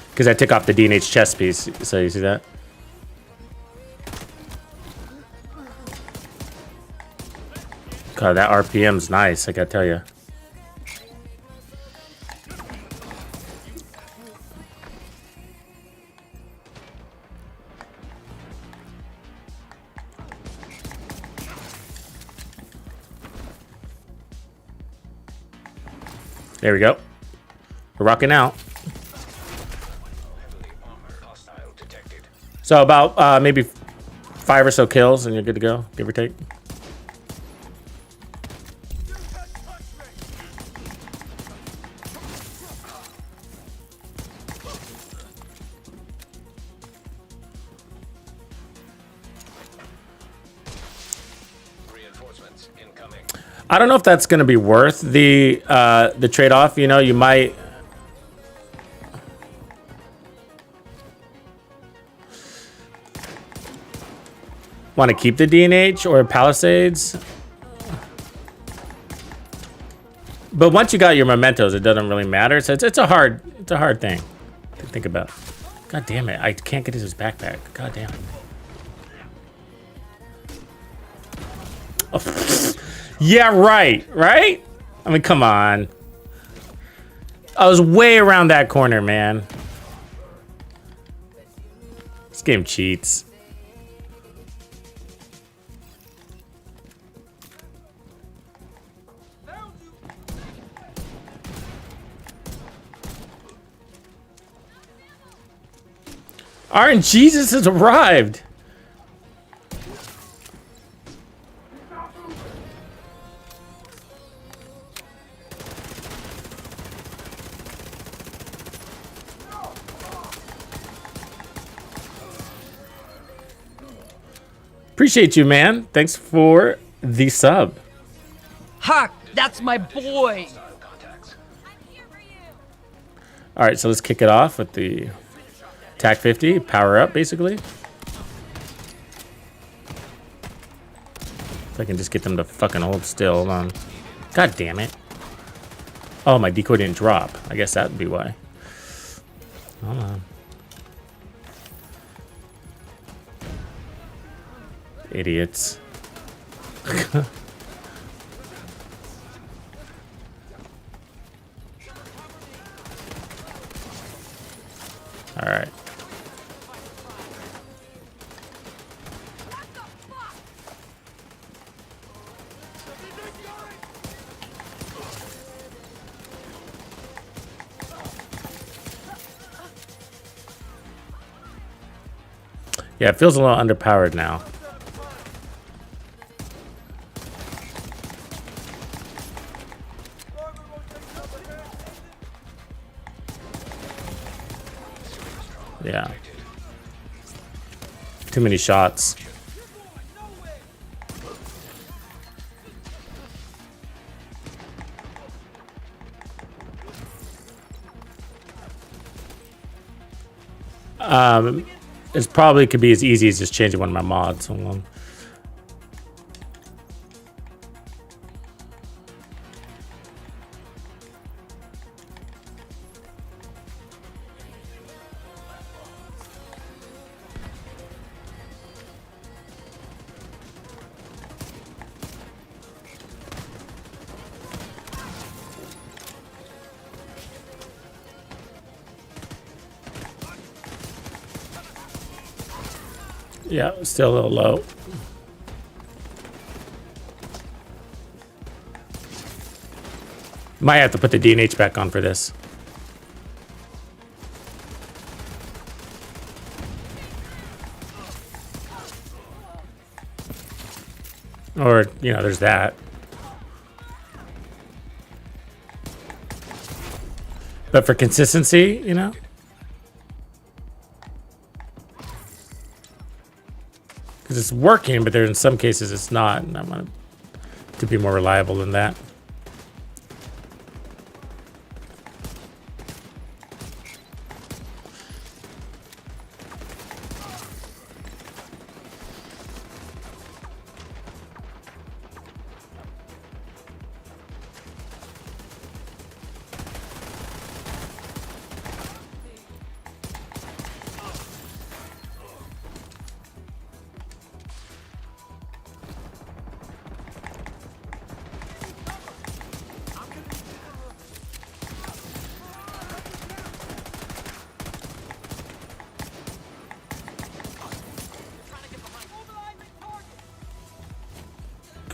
Because I took off the D&H chest piece, so you see that? God, that RPM's nice, I gotta tell you. There we go. We're rocking out. Hostile detected. So about maybe 5 or so kills and you're good to go, give or take. Reinforcements incoming. I don't know if that's going to be worth the trade-off. You know, you might want to keep the D&H or Palisades. But once you got your mementos, it doesn't really matter. So it's a hard thing to think about. God damn it. I can't get into his backpack. God damn it. Oh. Yeah, right? I mean, come on. I was way around that corner, man. This game cheats. RNGesus has arrived. Appreciate you, man. Thanks for the sub. Ha! That's my boy! Contacts. All right, so let's kick it off with the TAC 50, power up, basically. If I can just get them to fucking hold still. Hold on. God damn it. Oh, my decoy didn't drop. I guess that would be why. Hold on. Idiots. All right. Yeah, it feels a little underpowered now. Yeah. Too many shots. It's probably could be as easy as just changing one of my mods. Hold on. Yeah, still a little low. Might have to put the D&H back on for this. Or, you know, there's that. But for consistency, you know? Because it's working, but there in some cases it's not. And I want it to be more reliable than that.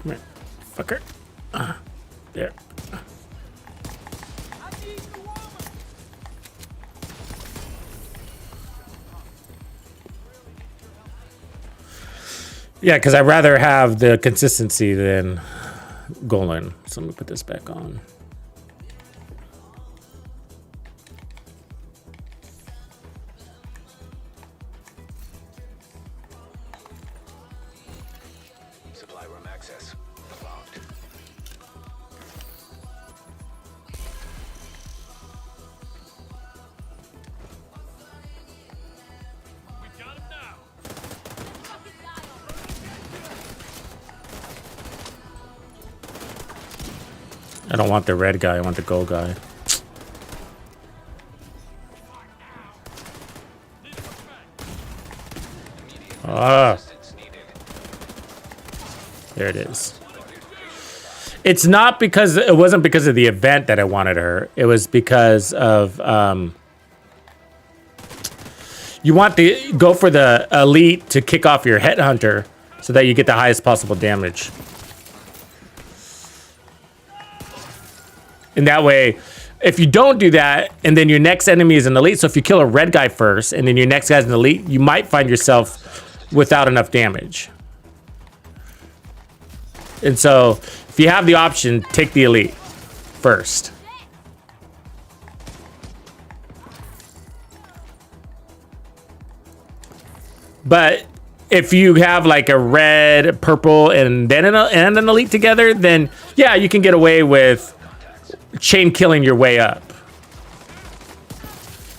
Come here, fucker. There. Yeah, because I'd rather have the consistency than Golan. So let me put this back on. Supply room access blocked. I don't want the red guy. I want the gold guy. Ah. There it is. It's not because it wasn't because of the event that I wanted her. It was because of you want to go for the elite to kick off your headhunter so that you get the highest possible damage. And that way, if you don't do that, and then your next enemy is an elite, so if you kill a red guy first, and then your next guy's an elite, you might find yourself without enough damage. And so, if you have the option, take the elite first. But if you have like a red, purple, and then an elite together, then yeah, you can get away with chain killing your way up.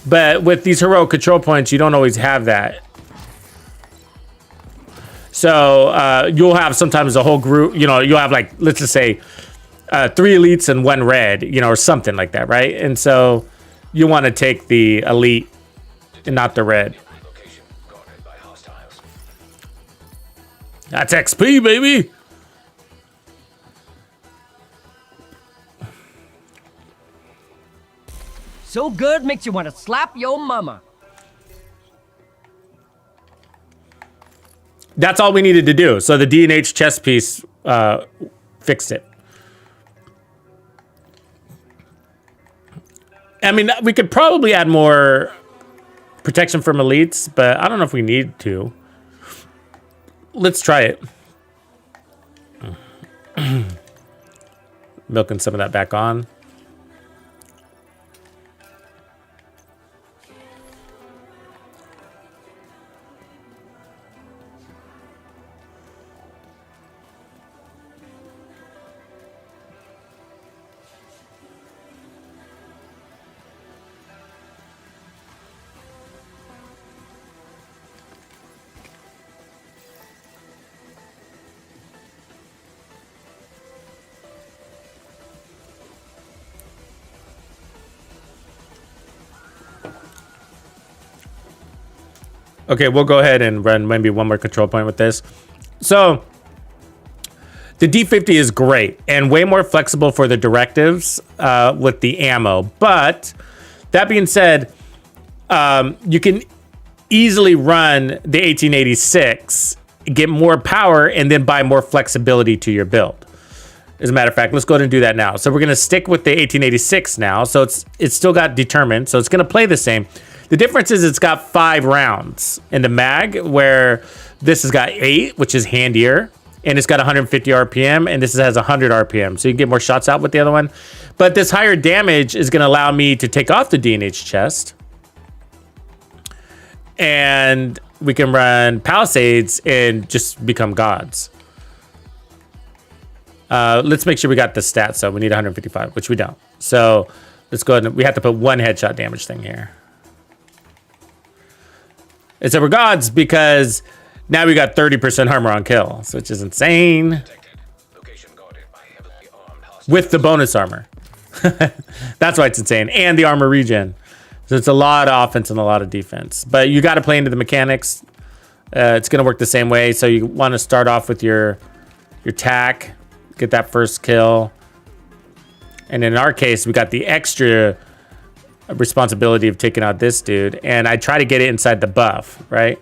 But with these heroic control points, you don't always have that. So you'll have sometimes a whole group, you know, you'll have like, let's just say 3 elites and 1 red, you know, or something like that, right? And so you want to take the elite and not the red. Location guarded by hostiles. That's XP, baby. So good makes you want to slap your mama. That's all we needed to do. So the D&H chest piece fixed it. I mean, we could probably add more protection from elites, but I don't know if we need to. Let's try it. Milking some of that back on. Okay, we'll go ahead and run maybe one more control point with this. So the D50 is great and way more flexible for the directives with the ammo. But that being said, you can easily run the 1886, get more power, and then buy more flexibility to your build. As a matter of fact, let's go ahead and do that now. So we're going to stick with the 1886 now. So it's still got determined. So it's going to play the same. The difference is it's got 5 rounds in the mag, where this has got 8, which is handier, and it's got 150 RPM, and this has 100 RPM, so you can get more shots out with the other one. But this higher damage is going to allow me to take off the D&H chest, and we can run Palisades and just become gods. Let's make sure we got the stats, so we need 155, which we don't. So let's go ahead and we have to put 1 headshot damage thing here. And so we're gods because now we got 30% armor on kill, which is insane. Location guarded by heavily armed hostiles. With the bonus armor. That's why it's insane. And the armor regen. So it's a lot of offense and a lot of defense. But you got to play into the mechanics. It's going to work the same way. So you want to start off with your tack. Get that first kill. And in our case, we got the extra responsibility of taking out this dude, and I try to get it inside the buff, right?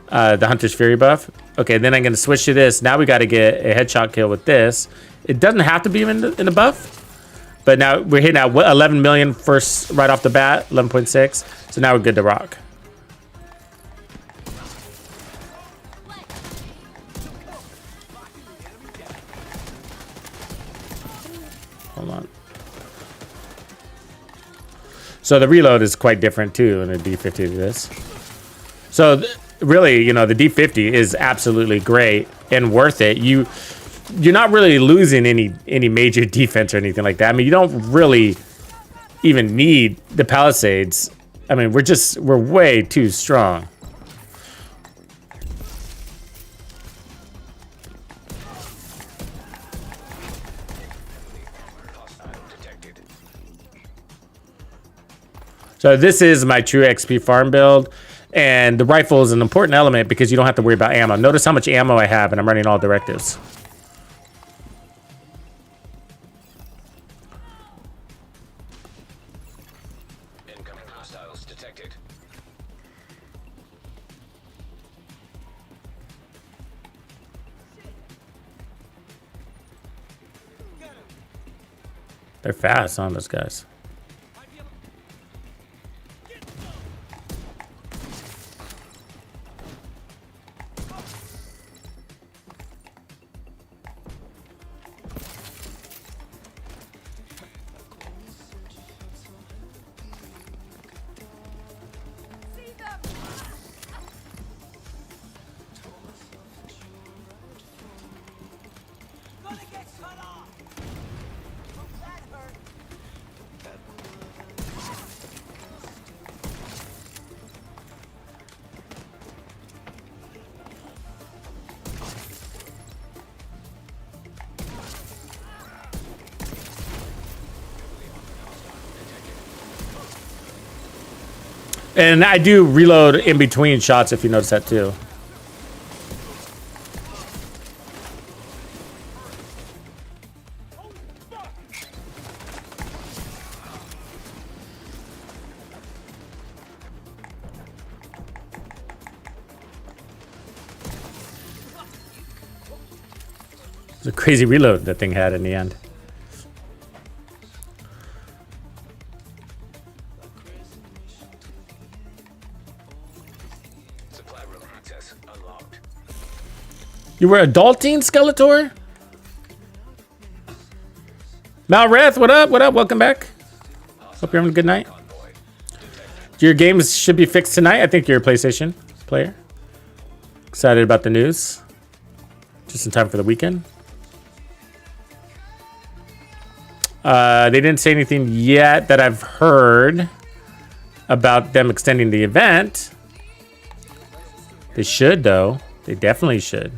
The Hunter's Fury buff. Okay, then I'm gonna switch to this. Now we got to get a headshot kill with this. It doesn't have to be in the buff, but now we're hitting at 11 million first right off the bat, 11.6. So now we're good to rock. Hold on. So the reload is quite different too in a D50 to this. So really, you know, the D50 is absolutely great and worth it. You're not really losing any major defense or anything like that. I mean, you don't really even need the Palisades. I mean, we're way too strong. So this is my true XP farm build, and the rifle is an important element because you don't have to worry about ammo. Notice how much ammo I have, and I'm running all directives. Incoming hostiles detected. They're fast on those guys. And I do reload in between shots if you notice that too. It's a crazy reload that thing had in the end. Supply room access unlocked. You were adulting, Skeletor? Malreth, what up? What up? Welcome back. Hope you're having a good night. Convoy. Your games should be fixed tonight. I think you're a PlayStation player. Excited about the news. Just in time for the weekend. They didn't say anything yet that I've heard about them extending the event. They should, though. They definitely should.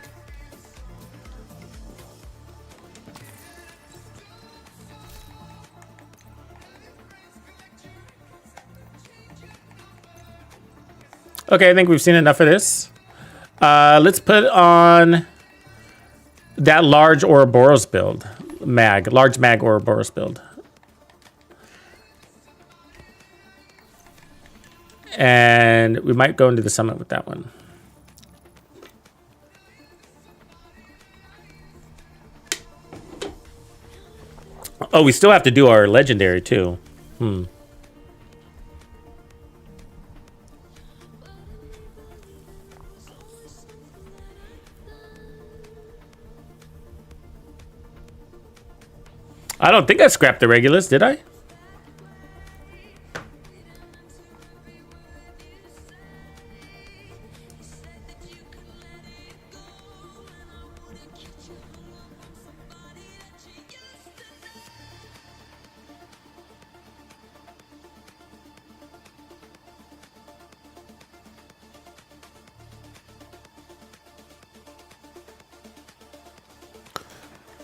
Okay, I think we've seen enough of this. Let's put on that large Ouroboros build. Large mag Ouroboros build. And we might go into the summit with that one. Oh, we still have to do our legendary too. I don't think I scrapped the Regulus, did I?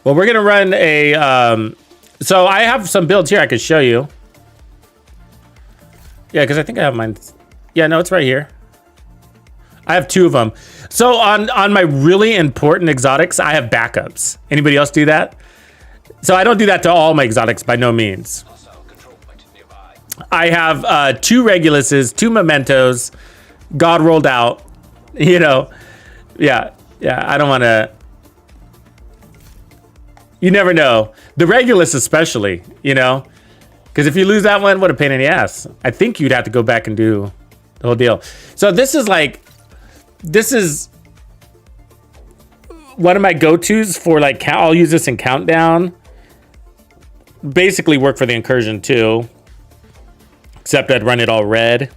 Well, we're gonna run a. So I have some builds here I could show you. Yeah, because I think I have mine. Yeah, no, it's right here. I have two of them. So on my really important exotics, I have backups. Anybody else do that? So I don't do that to all my exotics by no means. Hostile control point nearby. I have two Reguluses, two Mementos, God rolled out. You know, yeah. Yeah, I don't want to. You never know. The Regulus especially, you know? Because if you lose that one, what a pain in the ass. I think you'd have to go back and do the whole deal. So this is like, this is one of my go-tos for like, I'll use this in Countdown. Basically work for the Incursion too. Except I'd run it all red.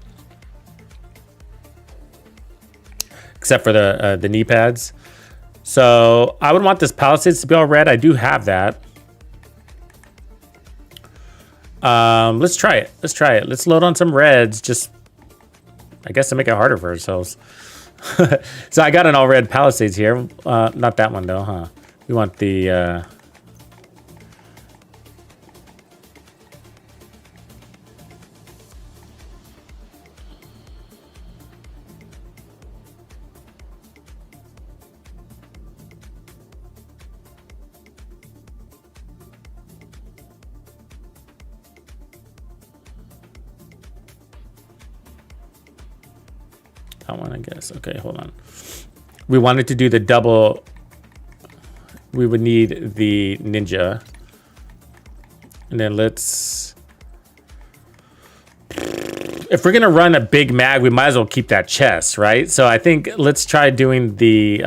Except for the knee pads. So I would want this Palisades to be all red. I do have that. Let's try it. Let's try it. Let's load on some reds. Just, I guess, to make it harder for ourselves. So I got an all red Palisades here. Not that one though, huh? We want the that one, I guess. Okay, hold on. We wanted to do the double. We would need the ninja. And then let's... If we're going to run a big mag, we might as well keep that chest, right? So I think let's try doing the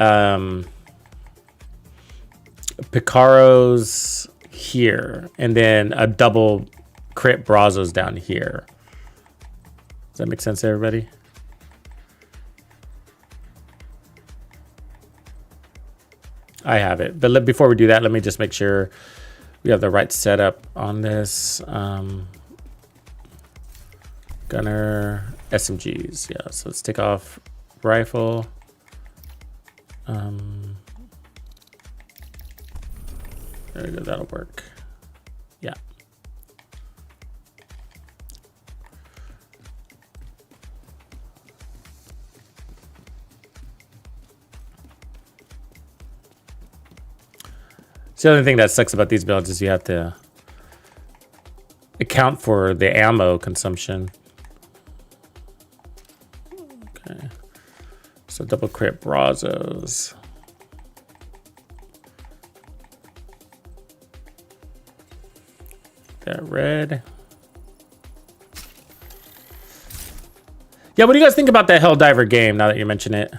Picaros here. And then a double crit Brazos down here. Does that make sense to everybody? I have it, but before we do that, let me just make sure we have the right setup on this. Gunner, SMGs, yeah. So let's take off rifle. There we go, that'll work. Yeah. The only thing that sucks about these builds is you have to account for the ammo consumption. Okay. So double crit Brazos. That red. Yeah, what do you guys think about that Helldiver game now that you mention it?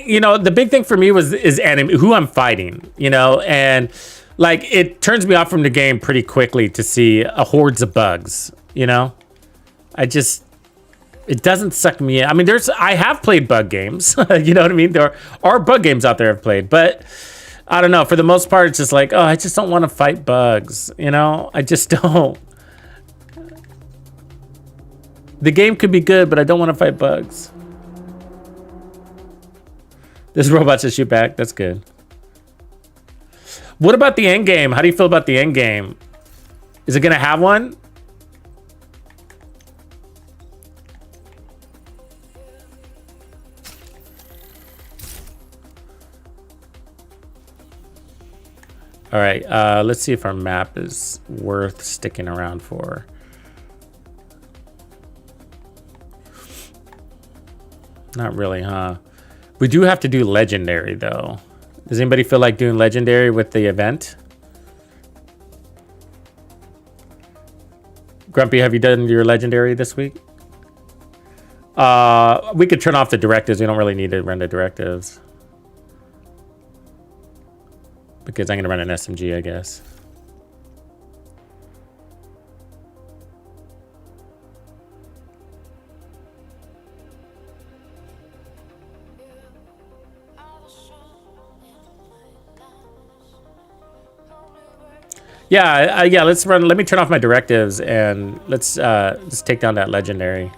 You know, the big thing for me is enemy, who I'm fighting, you know, and like it turns me off from the game pretty quickly to see a hordes of bugs, you know. It doesn't suck me in. I mean, I have played bug games, you know what I mean? There are bug games out there I've played, but I don't know. For the most part, it's just like, oh, I just don't want to fight bugs, you know. I just don't. The game could be good, but I don't want to fight bugs. This robot just shoot back. That's good. What about the end game? How do you feel about the end game? Is it gonna have one? All right. Let's see if our map is worth sticking around for. Not really, huh? We do have to do legendary though. Does anybody feel like doing legendary with the event? Grumpy, have you done your legendary this week? We could turn off the directives. We don't really need to run the directives. Because I'm gonna run an SMG, I guess. Yeah, let's run. Let me turn off my directives and let's take down that legendary.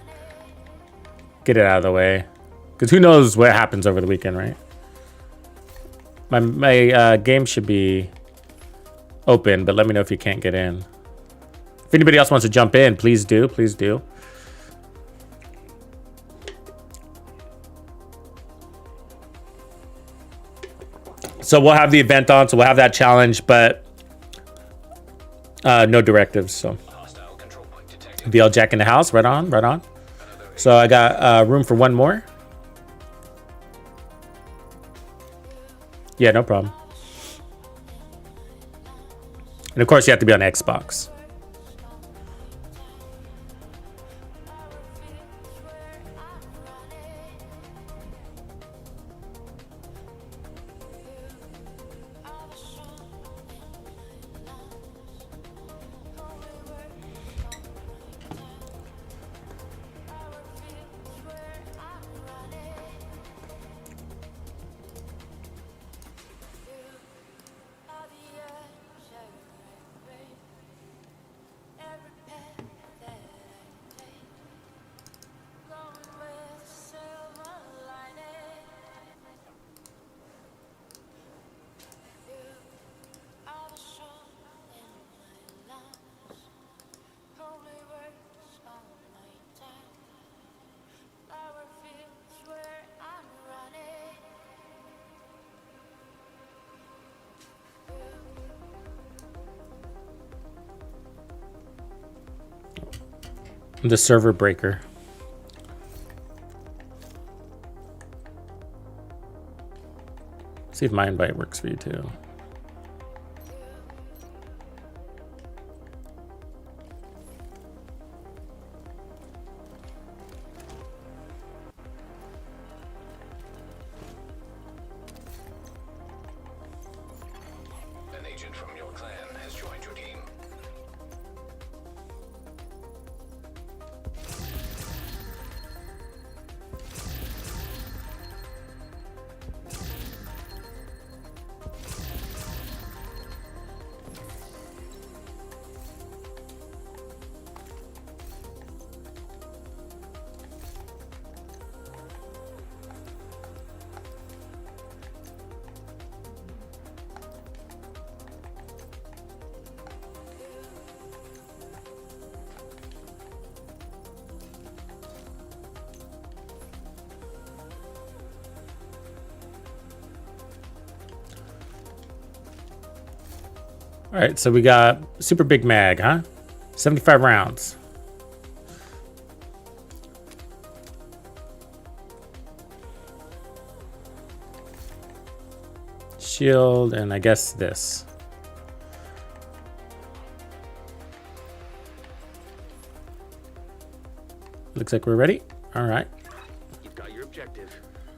Get it out of the way, because who knows what happens over the weekend, right? My game should be open, but let me know if you can't get in. If anybody else wants to jump in, please do. Please do. So we'll have the event on, so we'll have that challenge, but No directives, so. Hostile control point detected. VL Jack in the house. Right on, right on. So I got room for one more. Yeah, no problem. And of course, you have to be on Xbox. The server breaker. See if my invite works for you too. An agent from your clan has joined your team. All right, so we got super big mag, huh? 75 rounds. Shield, and I guess this. Looks like we're ready. All right. You've got your objective.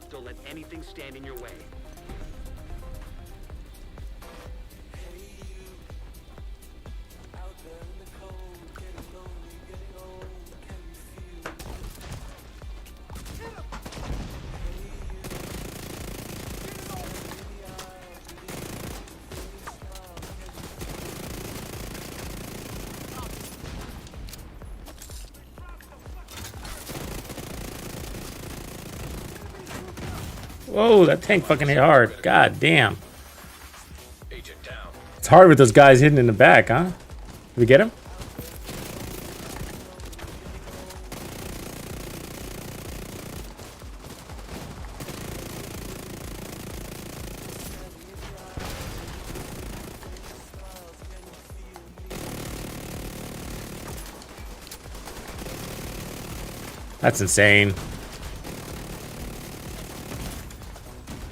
Don't let anything stand in your way. Whoa, that tank fucking hit hard. God damn. Agent down. It's hard with those guys hidden in the back, huh? Did we get him? That's insane.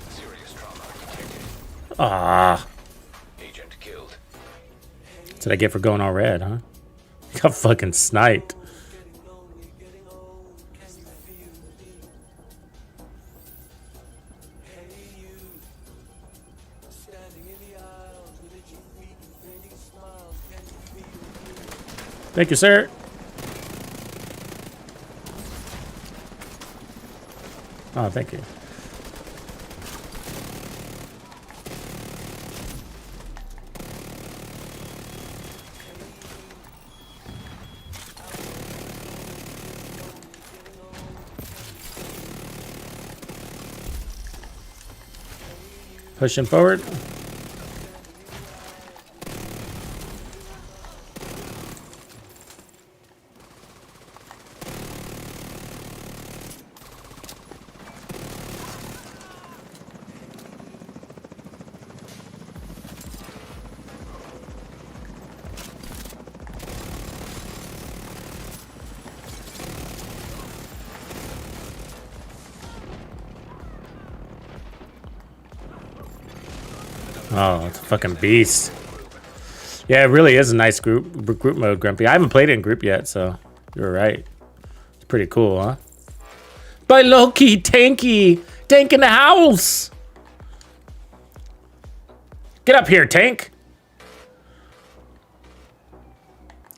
Serious trauma detected. Ah, Agent killed. that's what I get for going all red, huh? Got fucking sniped. Thank you, sir. Oh, thank you. Pushing forward. Oh, it's a fucking beast. Yeah, it really is a nice group mode, Grumpy. I haven't played it in group yet, so you're right. It's pretty cool, huh? By Loki, Tanky! Tank in the house! Get up here, Tank!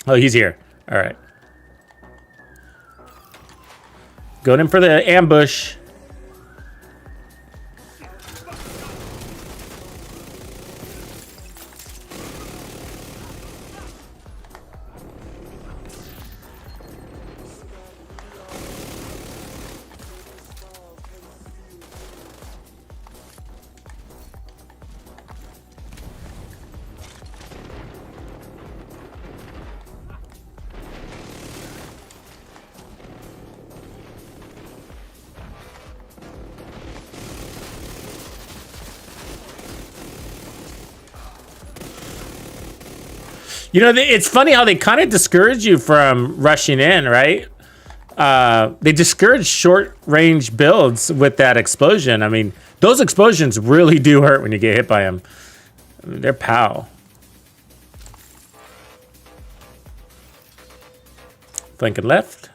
Oh, he's here. Alright. Going in for the ambush. You know, it's funny how they kind of discourage you from rushing in, right? They discourage short-range builds with that explosion. I mean, those explosions really do hurt when you get hit by them. I mean, they're pow. Flanking left.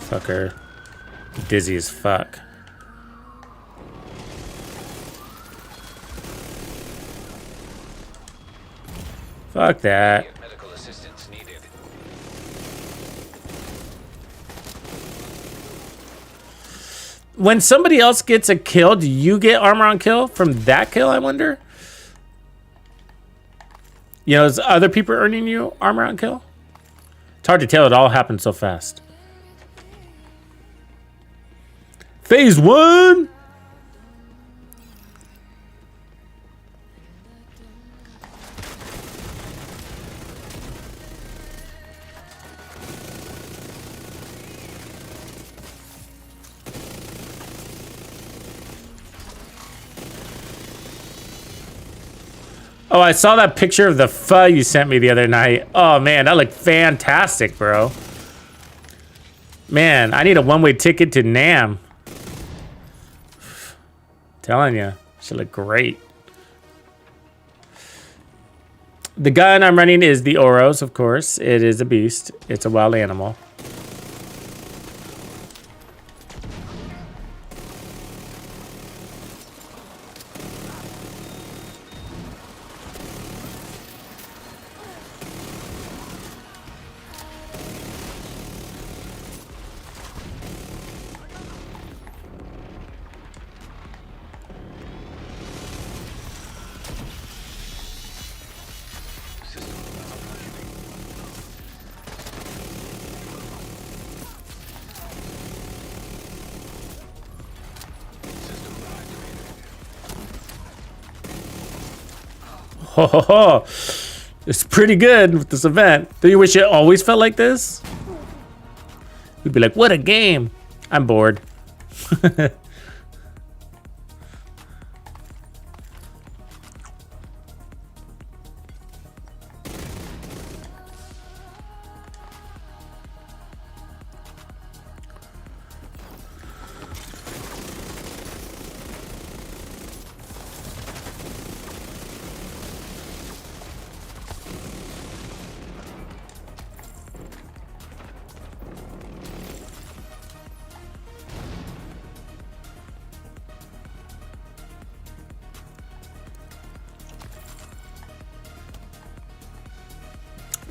Fucker. Dizzy as fuck. Fuck that. Medical assistance needed. When somebody else gets a kill, do you get armor on kill from that kill, I wonder? You know, is other people earning you armor on kill? It's hard to tell. It all happened so fast. Phase 1. Oh, I saw that picture of the pho you sent me the other night. Oh man, that looked fantastic, bro. Man, I need a one-way ticket to Nam. Telling you, should look great. The gun I'm running is the Oros, of course. It is a beast. It's a wild animal. Ho, ho, ho. It's pretty good with this event. Do you wish it always felt like this? We'd be like, what a game. I'm bored.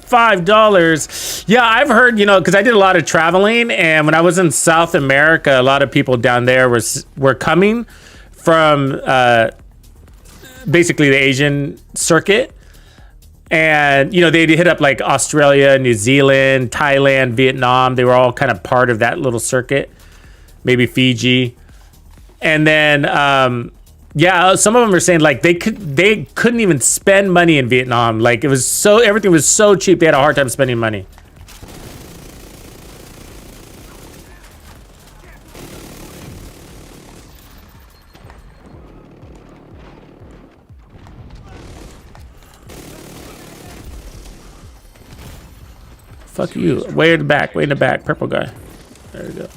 $5. Yeah, I've heard, you know, because I did a lot of traveling, and when I was in South America, a lot of people down there were coming from basically the Asian circuit. And, you know, they'd hit up like Australia, New Zealand, Thailand, Vietnam. They were all kind of part of that little circuit. Maybe Fiji. And then yeah, some of them are saying like they couldn't even spend money in Vietnam. Like it was so, everything was so cheap. They had a hard time spending money. Fuck you. Way in the back. Way in the back. Purple guy. There we go.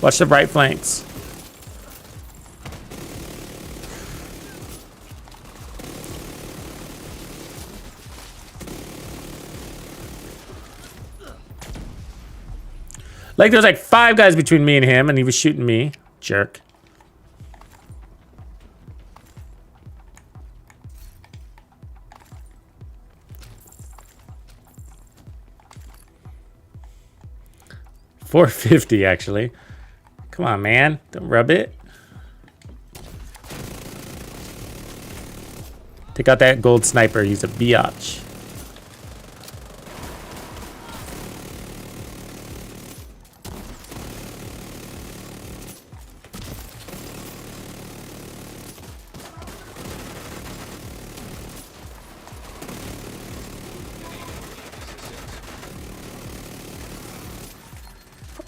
Watch the right flanks. Like, there's like 5 guys between me and him, and he was shooting me. Jerk. $450 actually. Come on, man. Don't rub it. Take out that gold sniper. He's a biatch.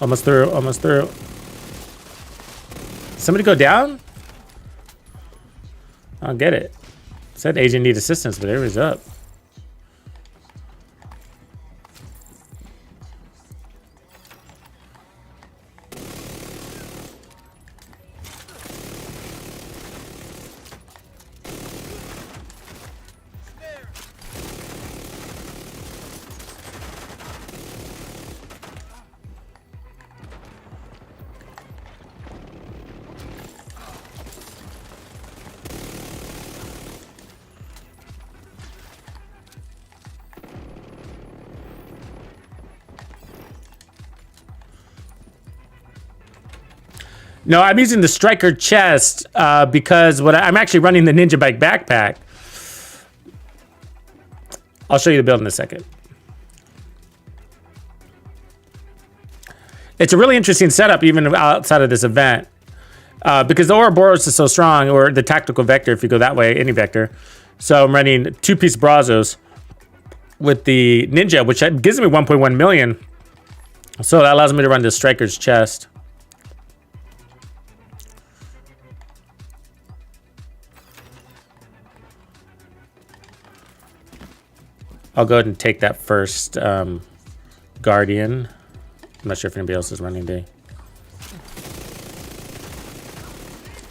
Almost through, almost through. Somebody go down? I'll get it. Said agent need assistance, but everybody's up. No, I'm using the striker chest because I'm actually running the ninja bike backpack. I'll show you the build in a second. It's a really interesting setup even outside of this event because the Ouroboros is so strong, or the tactical vector if you go that way, any vector. So I'm running 2-piece Brazos with the ninja, which gives me 1.1 million. So that allows me to run the striker's chest. I'll go ahead and take that first Guardian. I'm not sure if anybody else is running day.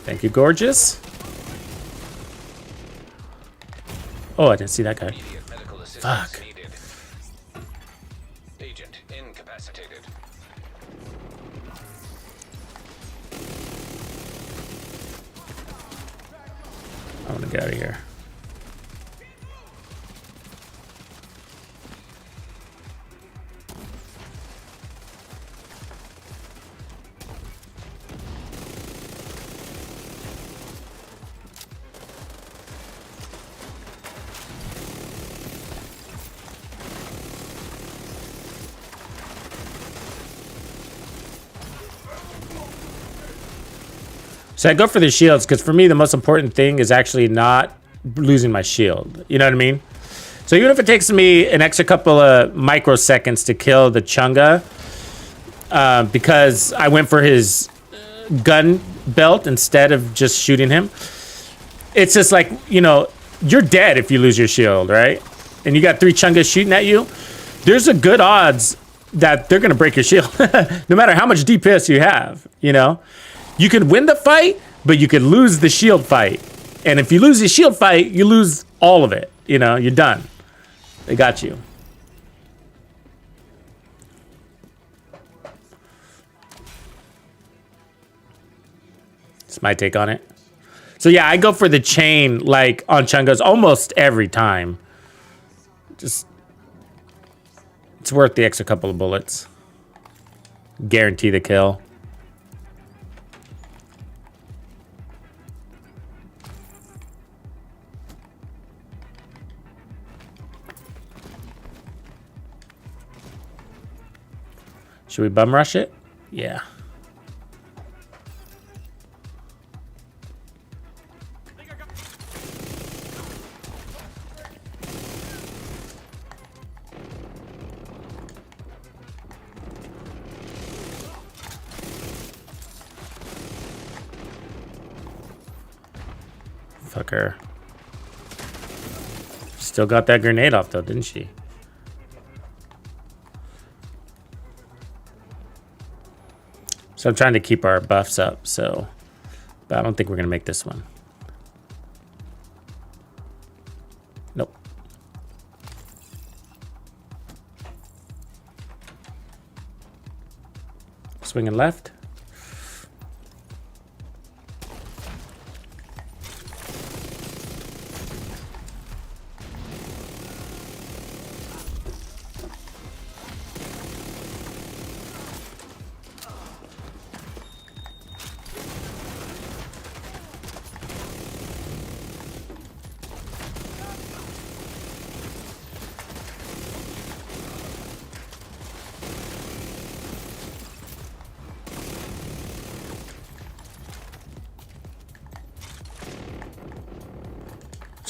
Thank you, gorgeous. Oh, I didn't see that guy. Immediate medical assistance Fuck. needed. Agent incapacitated. I'm gonna get out of here. So I go for the shields because for me the most important thing is actually not losing my shield. You know what I mean? So even if it takes me an extra couple of microseconds to kill the Chunga, because I went for his gun belt instead of just shooting him, it's just like, you know, you're dead if you lose your shield, right? And you got 3 Chungas shooting at you. There's a good odds that they're gonna break your shield, no matter how much DPS you have. You know, you could win the fight, but you could lose the shield fight. And if you lose the shield fight, you lose all of it. You know, you're done. They got you. It's my take on it. So yeah, I go for the chain like on Chungas almost every time. Just, it's worth the extra couple of bullets. Guarantee the kill. Should we bum rush it? Yeah. Fuck her. Still got that grenade off though, didn't she? So I'm trying to keep our buffs up, so... But I don't think we're going to make this one. Nope. Swinging left.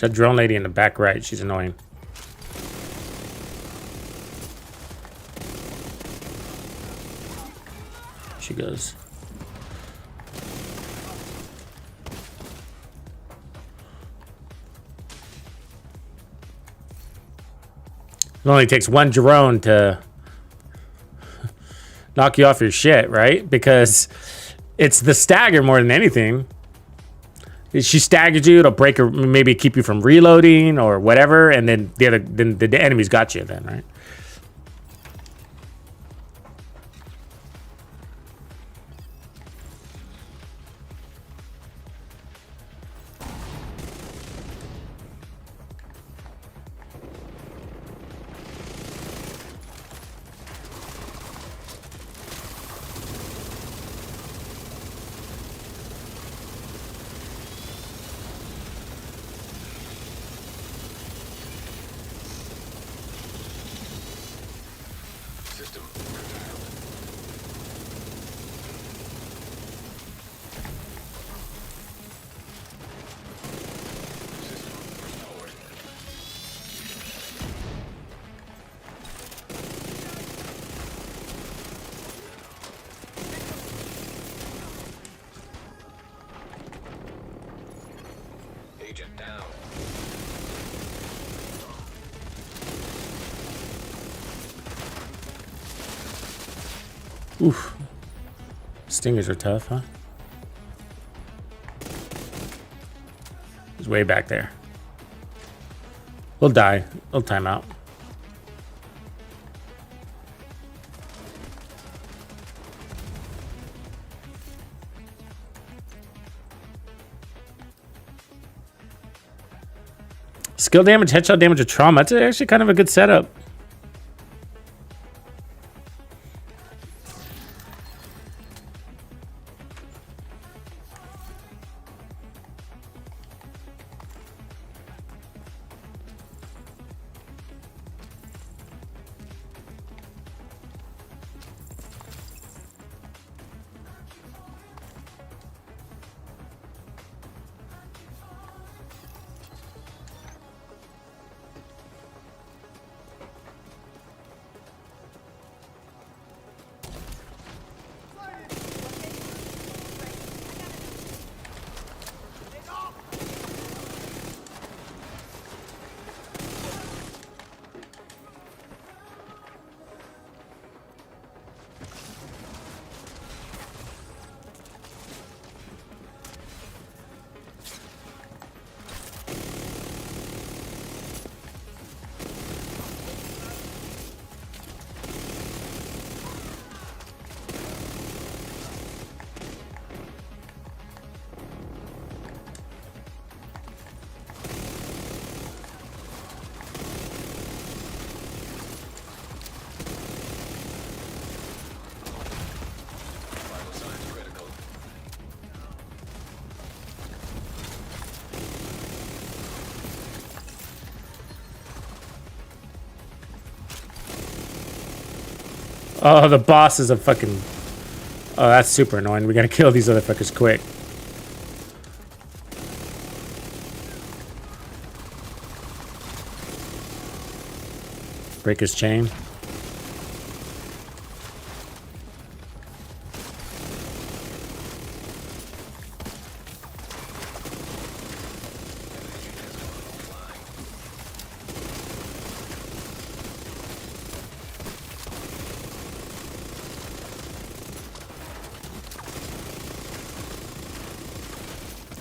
That drone lady in the back right, she's annoying. She goes. It only takes one drone to knock you off your shit, right? Because it's the stagger more than anything. She staggers you, it'll break or maybe keep you from reloading or whatever, and then the enemy's got you then, right? Agent down. Oof. Stingers are tough, huh? He's way back there. We'll die. We'll time out. Skill damage, headshot damage, or trauma. That's actually kind of a good setup. Vital signs critical. Oh, the boss is a fucking... Oh, that's super annoying. We gotta kill these other fuckers quick. Break his chain.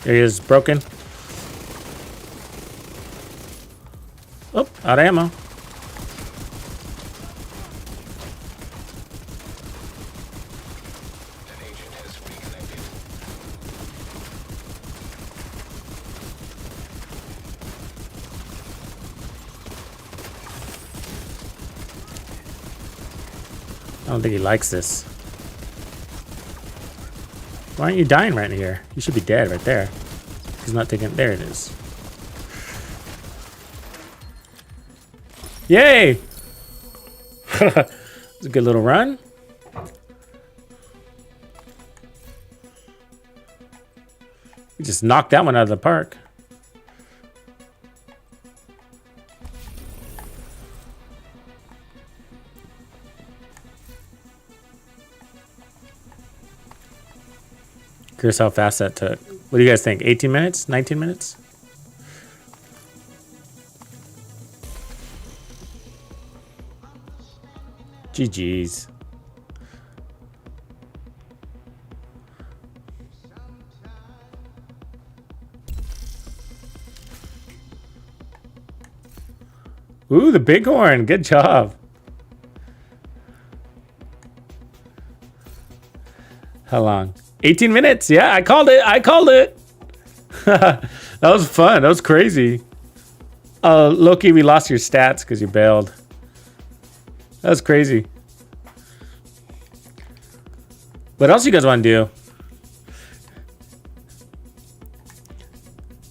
There he is, broken. Oh, out of ammo. An agent has reconnected. I don't think he likes this. Why aren't you dying right here? You should be dead right there. He's not taking. There it is. Yay! It's a good little run. We just knocked that one out of the park. Curious how fast that took. What do you guys think? 18 minutes? 19 minutes? GG's. Ooh, the bighorn. Good job. How long? 18 minutes. Yeah, I called it. I called it. That was fun. That was crazy. Loki, we lost your stats because you bailed. That was crazy. What else you guys want to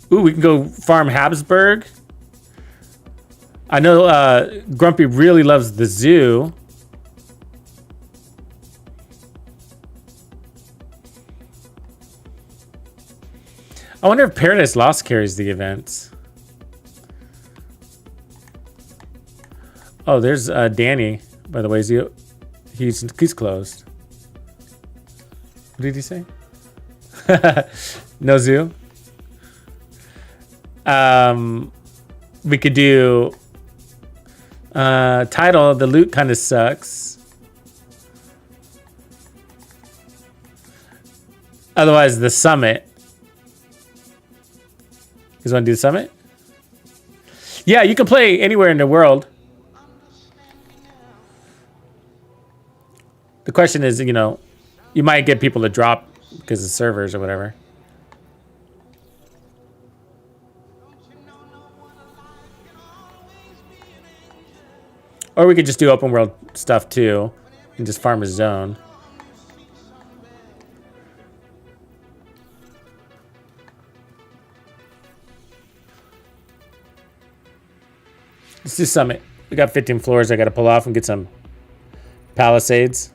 do? Ooh, we can go farm Habsburg. I know Grumpy really loves the zoo. I wonder if Paradise Lost carries the events. Oh, there's Danny, by the way. He's closed. What did he say? No zoo? We could do title. The loot kind of sucks. Otherwise, the summit. You guys want to do the summit? Yeah, you can play anywhere in the world. The question is, you know, you might get people to drop because of servers or whatever. Or we could just do open world stuff too and just farm a zone. Let's do summit. We got 15 floors I got to pull off and get some palisades.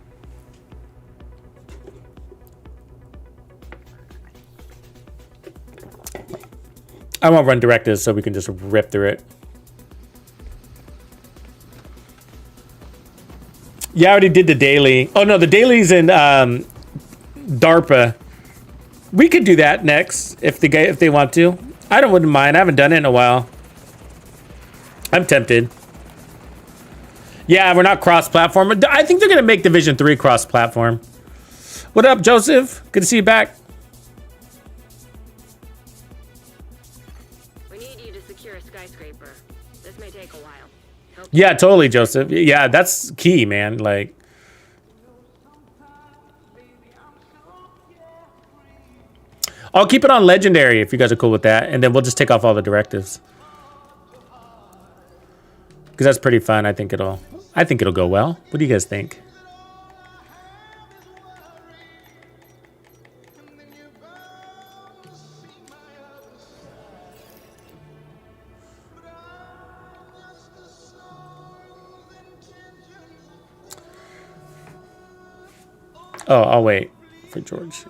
I won't run directives so we can just rip through it. Yeah, I already did the daily. Oh no, the daily's in DARPA. We could do that next if they want to. Wouldn't mind. I haven't done it in a while. I'm tempted. Yeah, we're not cross-platform. I think they're gonna make Division 3 cross-platform. What up, Joseph? Good to see you back. We need you to secure a skyscraper. This may take a while. Help. Yeah, totally, Joseph. Yeah, that's key, man. Like, I'll keep it on legendary if you guys are cool with that, and then we'll just take off all the directives. Because that's pretty fun. I think it'll go well. What do you guys think? Oh, I'll wait for George.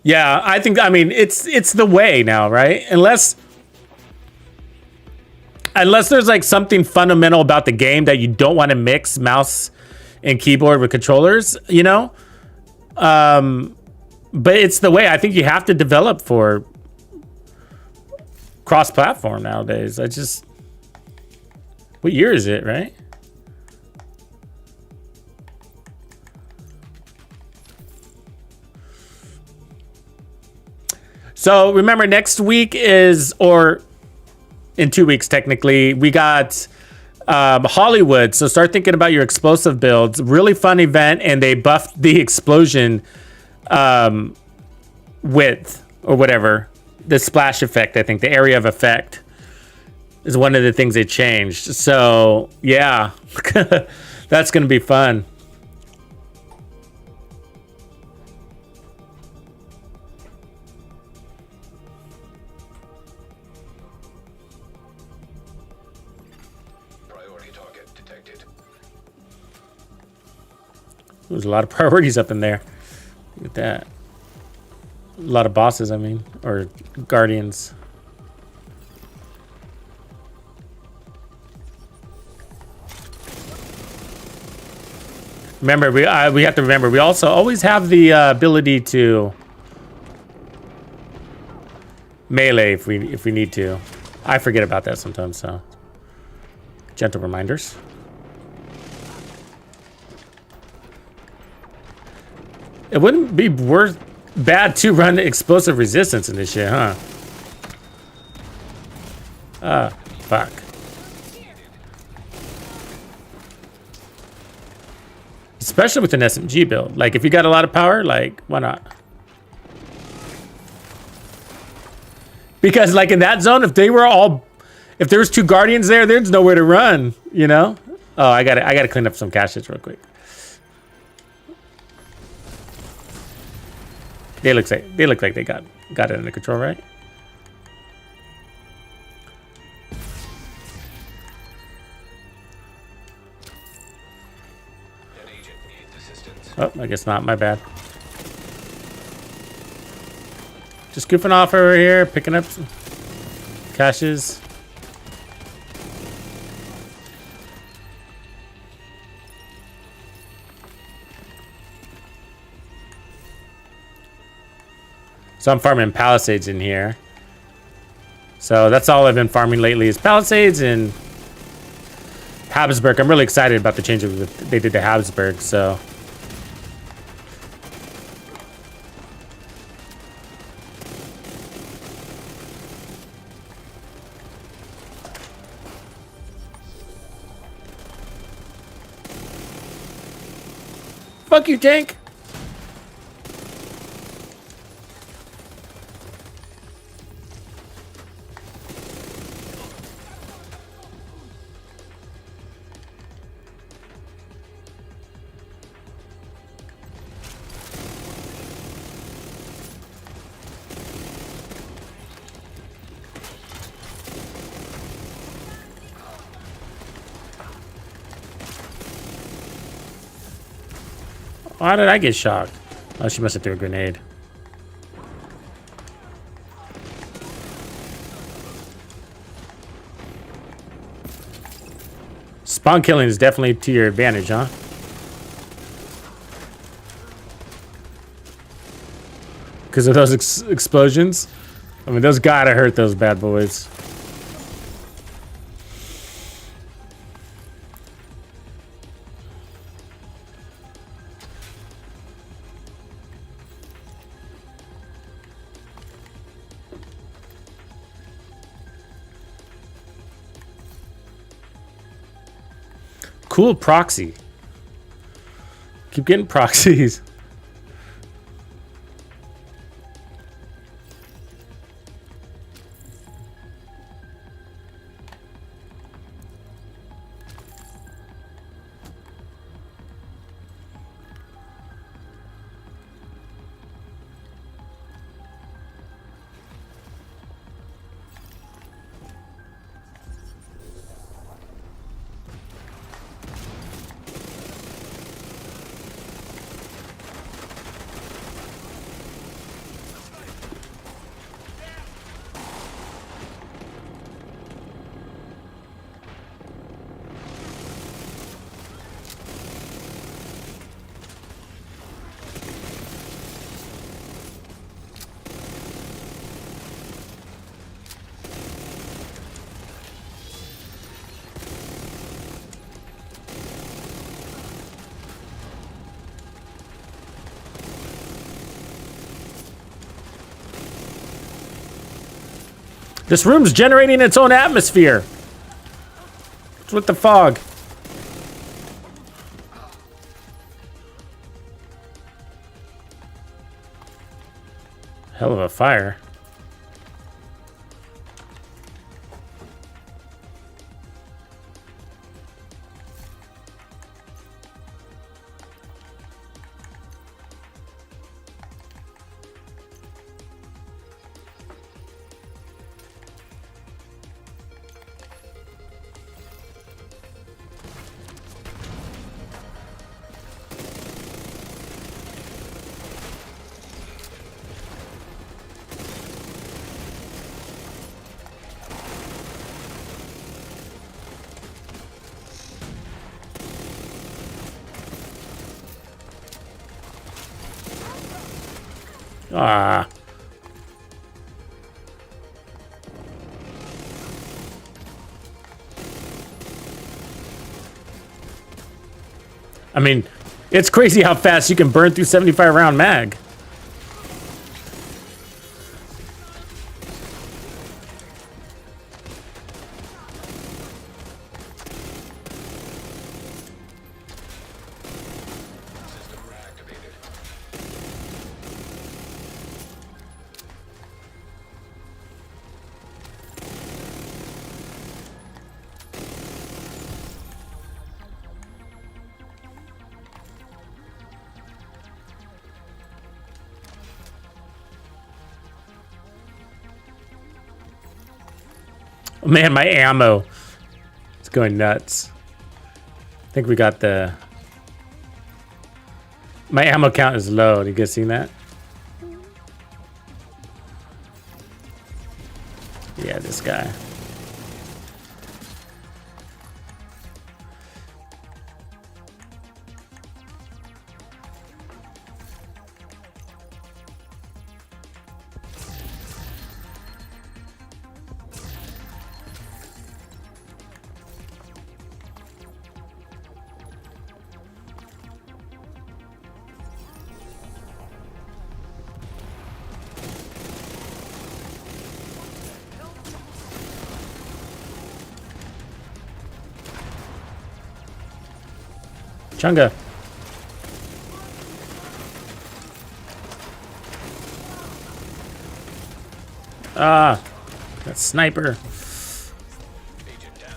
Yeah, I mean, it's the way now, right? Unless there's like something fundamental about the game that you don't want to mix mouse and keyboard with controllers, you know? But it's the way. I think you have to develop for cross-platform nowadays. What year is it, right? So remember, next week is, or in 2 weeks technically, we got Hollywood. So start thinking about your explosive builds. Really fun event, and they buffed the explosion width or whatever. The splash effect, I think, the area of effect is one of the things they changed. So yeah, that's gonna be fun. Priority target detected. There's a lot of priorities up in there. Look at that. A lot of bosses, I mean, or guardians. Remember, we have to remember, we also always have the ability to melee if we need to. I forget about that sometimes, so gentle reminders. It wouldn't be bad to run explosive resistance in this shit, huh? Fuck. Especially with an SMG build. Like, if you got a lot of power, like, why not? Because, like, in that zone, if there was 2 guardians there, there's nowhere to run, you know? Oh, I gotta clean up some caches real quick. They look like they got it under control, right? An agent needs assistance. Oh, I guess not. My bad. Just goofing off over here, picking up some caches. So I'm farming Palisades in here. So that's all I've been farming lately is Palisades and Habsburg. I'm really excited about the changes that they did to Habsburg, so. Fuck you, tank. Why did I get shocked? Oh, she must have threw a grenade. Spawn killing is definitely to your advantage, huh? Because of those explosions? I mean, those gotta hurt those bad boys. Cool proxy. Keep getting proxies. This room's generating its own atmosphere. What's with the fog? Hell of a fire. Ah. I mean, it's crazy how fast you can burn through 75 round mag. Man, my ammo. It's going nuts. I think we got the... My ammo count is low. You guys seen that? Yeah, this guy. Chunga. Ah, that sniper. Agent down.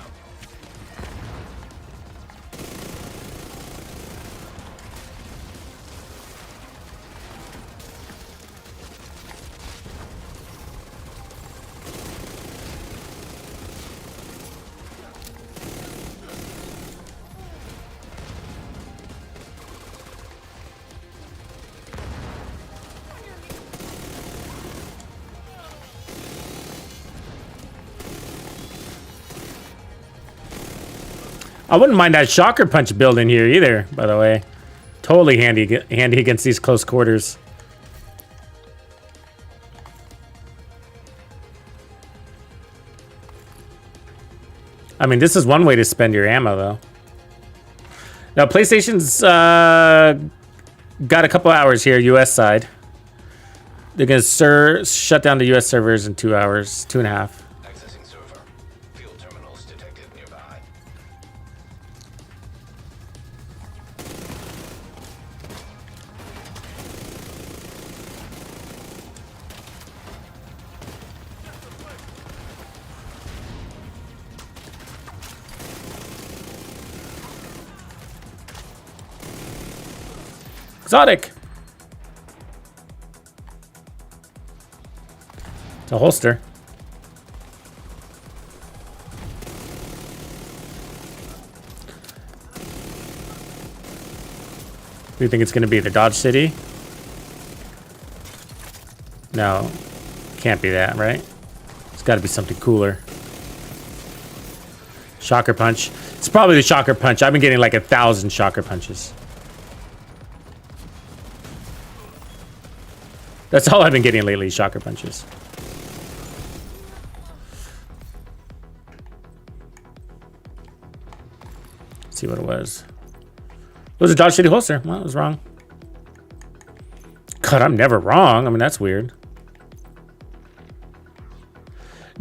I wouldn't mind that shocker punch build in here either, by the way. Totally handy against these close quarters. I mean, this is one way to spend your ammo, though. Now, PlayStation's got a couple hours here, US side. They're going to shut down the US servers in 2 hours, 2.5. Accessing server. Field terminals detected nearby. Exotic. It's a holster. Do you think it's going to be the Dodge City? No, can't be that, right? It's got to be something cooler. Shocker punch. It's probably the shocker punch. I've been getting like 1,000 shocker punches. That's all I've been getting lately, shocker punches. Let's see what it was. It was a Dodge City holster. Well, I was wrong. God, I'm never wrong. I mean, that's weird.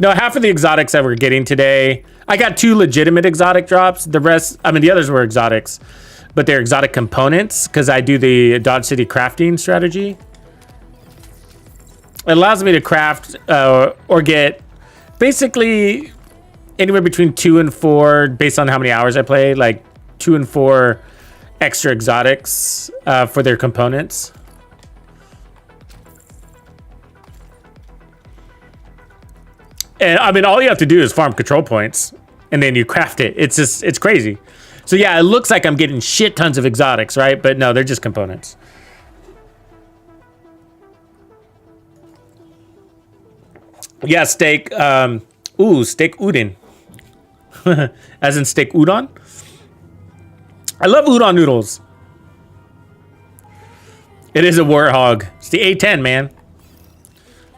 No, half of the exotics that we're getting today, I got 2 legitimate exotic drops. The rest, I mean, the others were exotics, but they're exotic components because I do the Dodge City crafting strategy. It allows me to craft or get basically anywhere between 2 and 4, based on how many hours I play, like 2 and 4 extra exotics for their components. And I mean, all you have to do is farm control points and then you craft it. It's just, it's crazy. So yeah, it looks like I'm getting shit tons of exotics, right? But no, they're just components. Yeah, steak. Steak udon. As in steak udon. I love udon noodles. It is a warthog. It's the A10, man.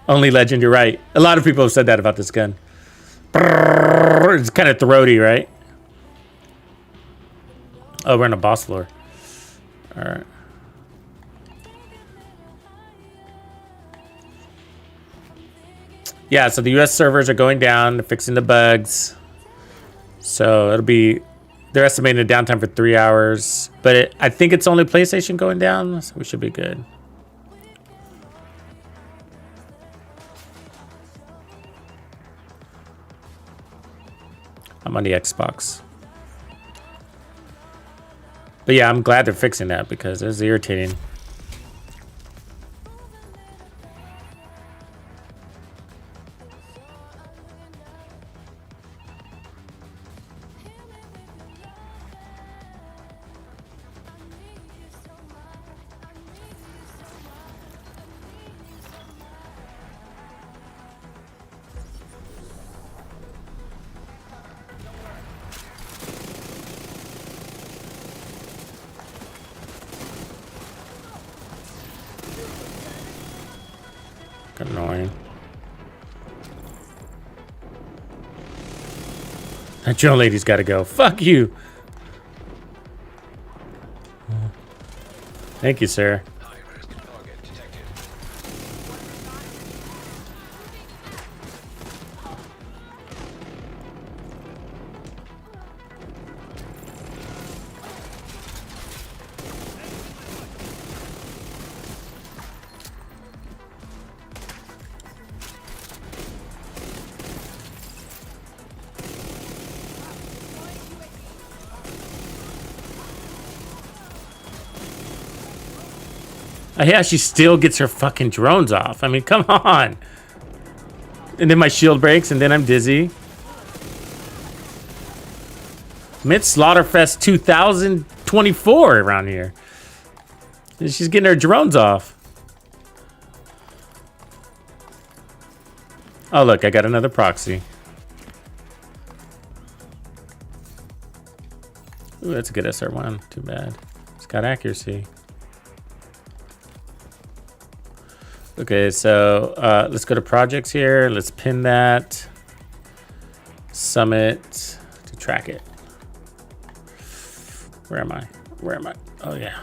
Only legend, you're right. A lot of people have said that about this gun. It's kind of throaty, right? Oh, we're on a boss floor. All right. Yeah, so the US servers are going down, fixing the bugs. So it'll be, they're estimating a downtime for 3 hours, but I think it's only PlayStation going down, so we should be good. I'm on the Xbox. But yeah, I'm glad they're fixing that because it was irritating. Annoying. That drone lady's got to go. Fuck you. Thank you, sir. High-risk target detected. Yeah, she still gets her fucking drones off. I mean, come on. And then my shield breaks, and then I'm dizzy. Mid Slaughterfest 2024 around here. And she's getting her drones off. Oh, look, I got another proxy. Ooh, that's a good SR1. Too bad. It's got accuracy. Okay, so let's go to projects here. Let's pin that. Summit to track it. Where am I? Where am I? Oh, yeah.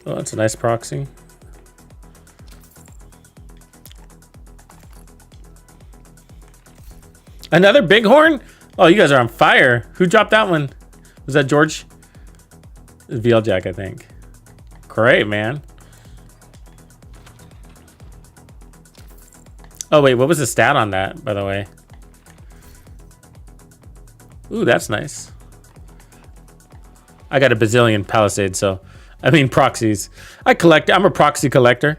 Oh, that's a nice proxy. Another bighorn? Oh, you guys are on fire. Who dropped that one? Was that George? VL Jack, I think. Great, man. Oh, wait, what was the stat on that, by the way? Ooh, that's nice. I got a bazillion Palisades, so... I mean, proxies. I'm a proxy collector.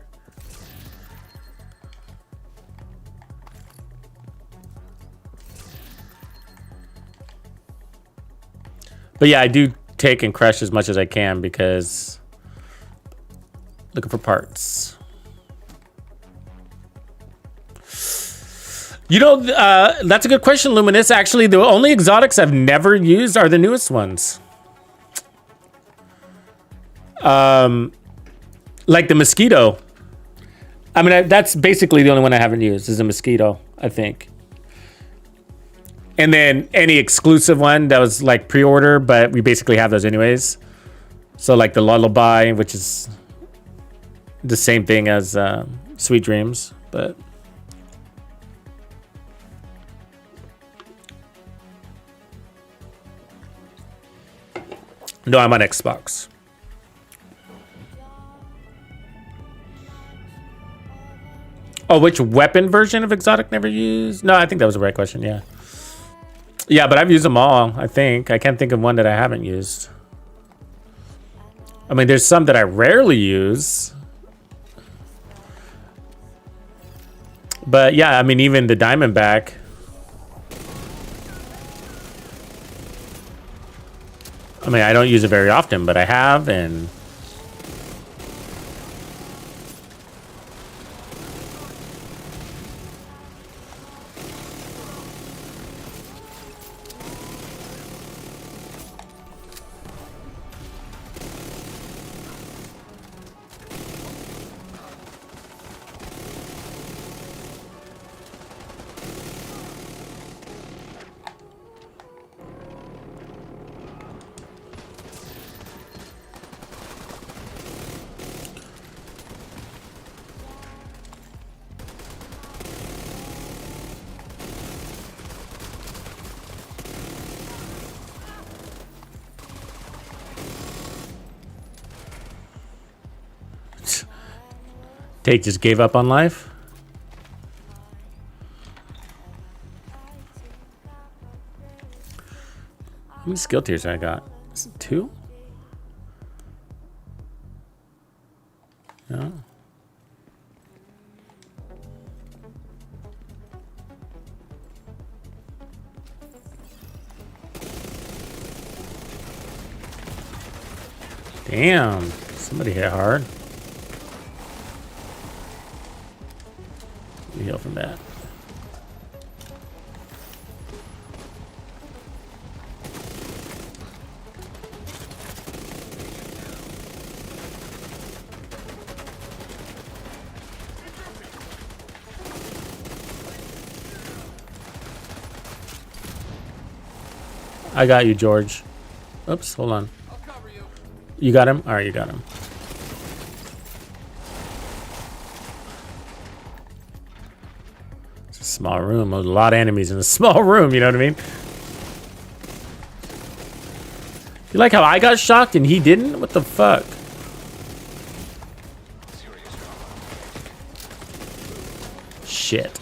But yeah, I do take and crush as much as I can because looking for parts. You know, that's a good question, Luminous. Actually, the only exotics I've never used are the newest ones. Like the mosquito. I mean, that's basically the only one I haven't used is a mosquito, I think. And then any exclusive one that was like pre-order, but we basically have those anyways. So like the lullaby, which is the same thing as Sweet Dreams, but no, I'm on Xbox. Oh, which weapon version of Exotic never used? No, I think that was the right question. Yeah. Yeah, but I've used them all, I think. I can't think of one that I haven't used. I mean, there's some that I rarely use. But yeah, I mean, even the Diamondback. I mean, I don't use it very often, but I have, and Tate just gave up on life. How many skill tiers I got? Is it 2? No. Damn, somebody hit hard. Heal from that. I got you, George. Oops, hold on. You got him? All right, you got him. It's a small room. There's a lot of enemies in a small room, you know what I mean? You like how I got shocked and he didn't? What the fuck? Shit.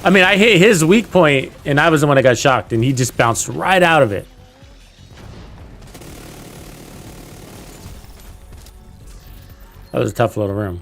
I mean, I hit his weak point, and I was the one that got shocked, and he just bounced right out of it. That was a tough little room.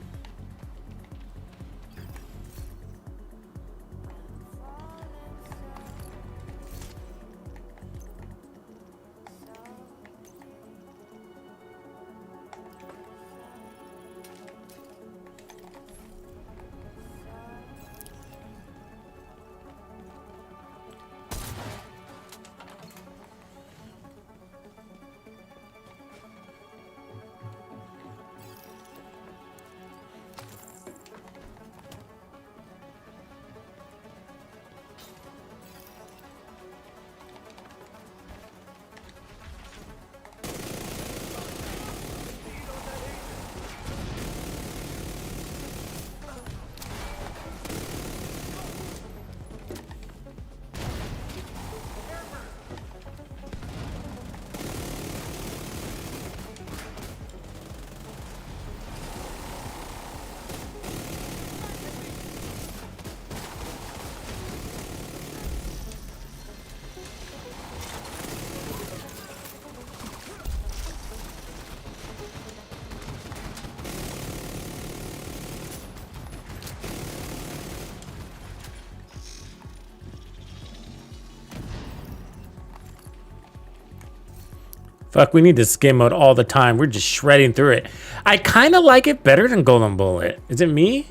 Fuck, we need this game mode all the time. We're just shredding through it. I kind of like it better than Golden Bullet. Is it me?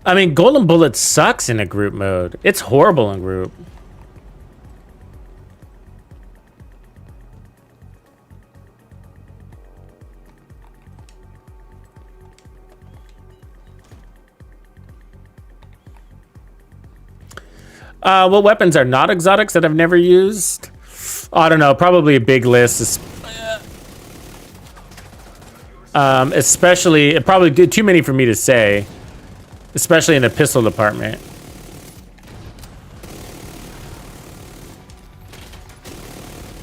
I mean, Golden Bullet sucks in a group mode. It's horrible in group. What weapons are not exotics that I've never used? I don't know. Probably a big list. Especially, it probably did too many for me to say. Especially in the pistol department.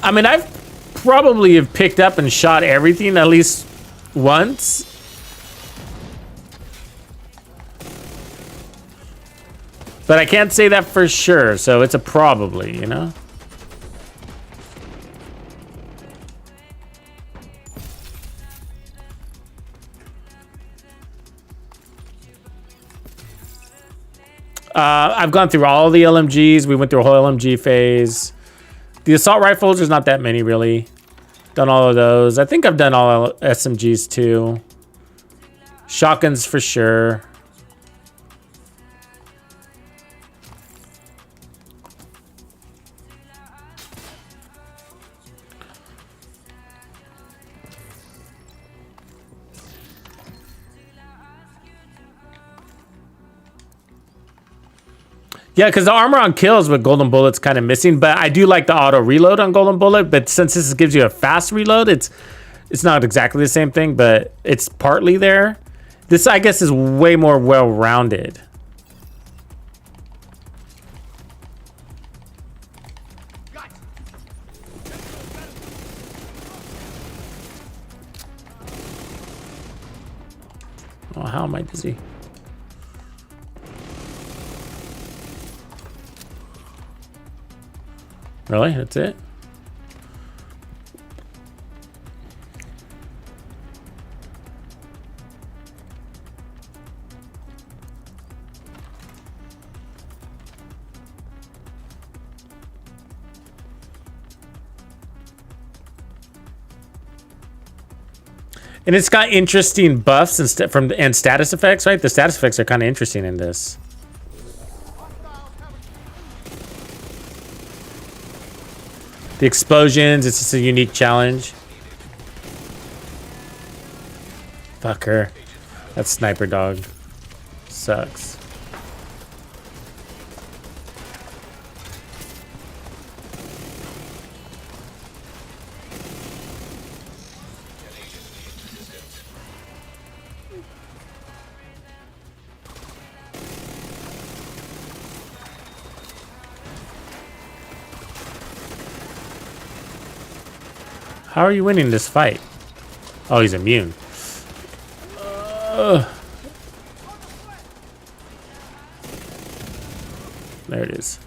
I mean, I've probably have picked up and shot everything at least once. But I can't say that for sure, so it's a probably, you know? I've gone through all the LMGs. We went through a whole LMG phase. The assault rifles, there's not that many really. Done all of those. I think I've done all SMGs too. Shotguns for sure. Yeah, because the armor on kills with Golden Bullet's kind of missing, but I do like the auto reload on Golden Bullet. But since this gives you a fast reload, it's not exactly the same thing, but it's partly there. This, I guess, is way more well-rounded. Oh, how am I dizzy? Really? That's it? And it's got interesting buffs and status effects, right? The status effects are kind of interesting in this. The explosions, it's just a unique challenge. Fuck her. That sniper dog sucks. How are you winning this fight? Oh, he's immune. There it is.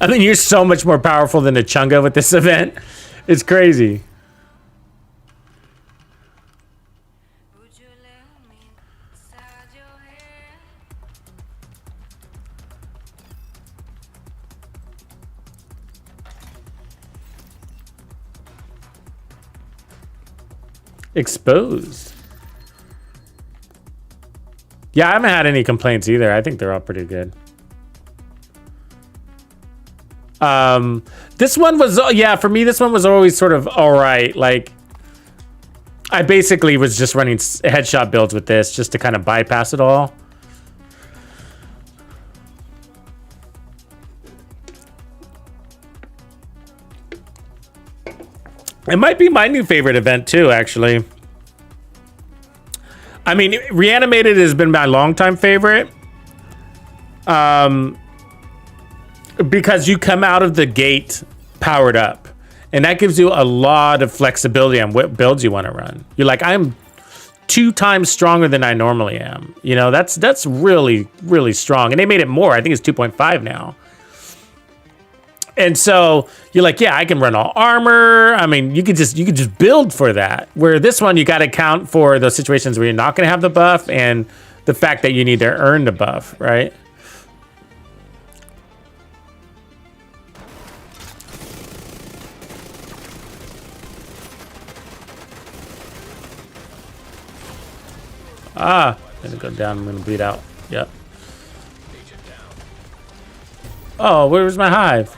I mean, you're so much more powerful than a Chunga with this event. It's crazy. Exposed. Yeah, I haven't had any complaints either. I think they're all pretty good. This one was, yeah, for me, this one was always sort of all right. Like, I basically was just running headshot builds with this just to kind of bypass it all. It might be my new favorite event too, actually. I mean, Reanimated has been my longtime favorite. Because you come out of the gate powered up. And that gives you a lot of flexibility on what builds you want to run. You're like, I'm 2 times stronger than I normally am. You know, that's really, really strong. And they made it more. I think it's 2.5 now. And so you're like, yeah, I can run all armor. I mean, you could just build for that. Where this one, you got to account for those situations where you're not going to have the buff and the fact that you need to earn the buff, right? Ah, I'm gonna go down. I'm gonna bleed out. Yep. Oh, where was my hive?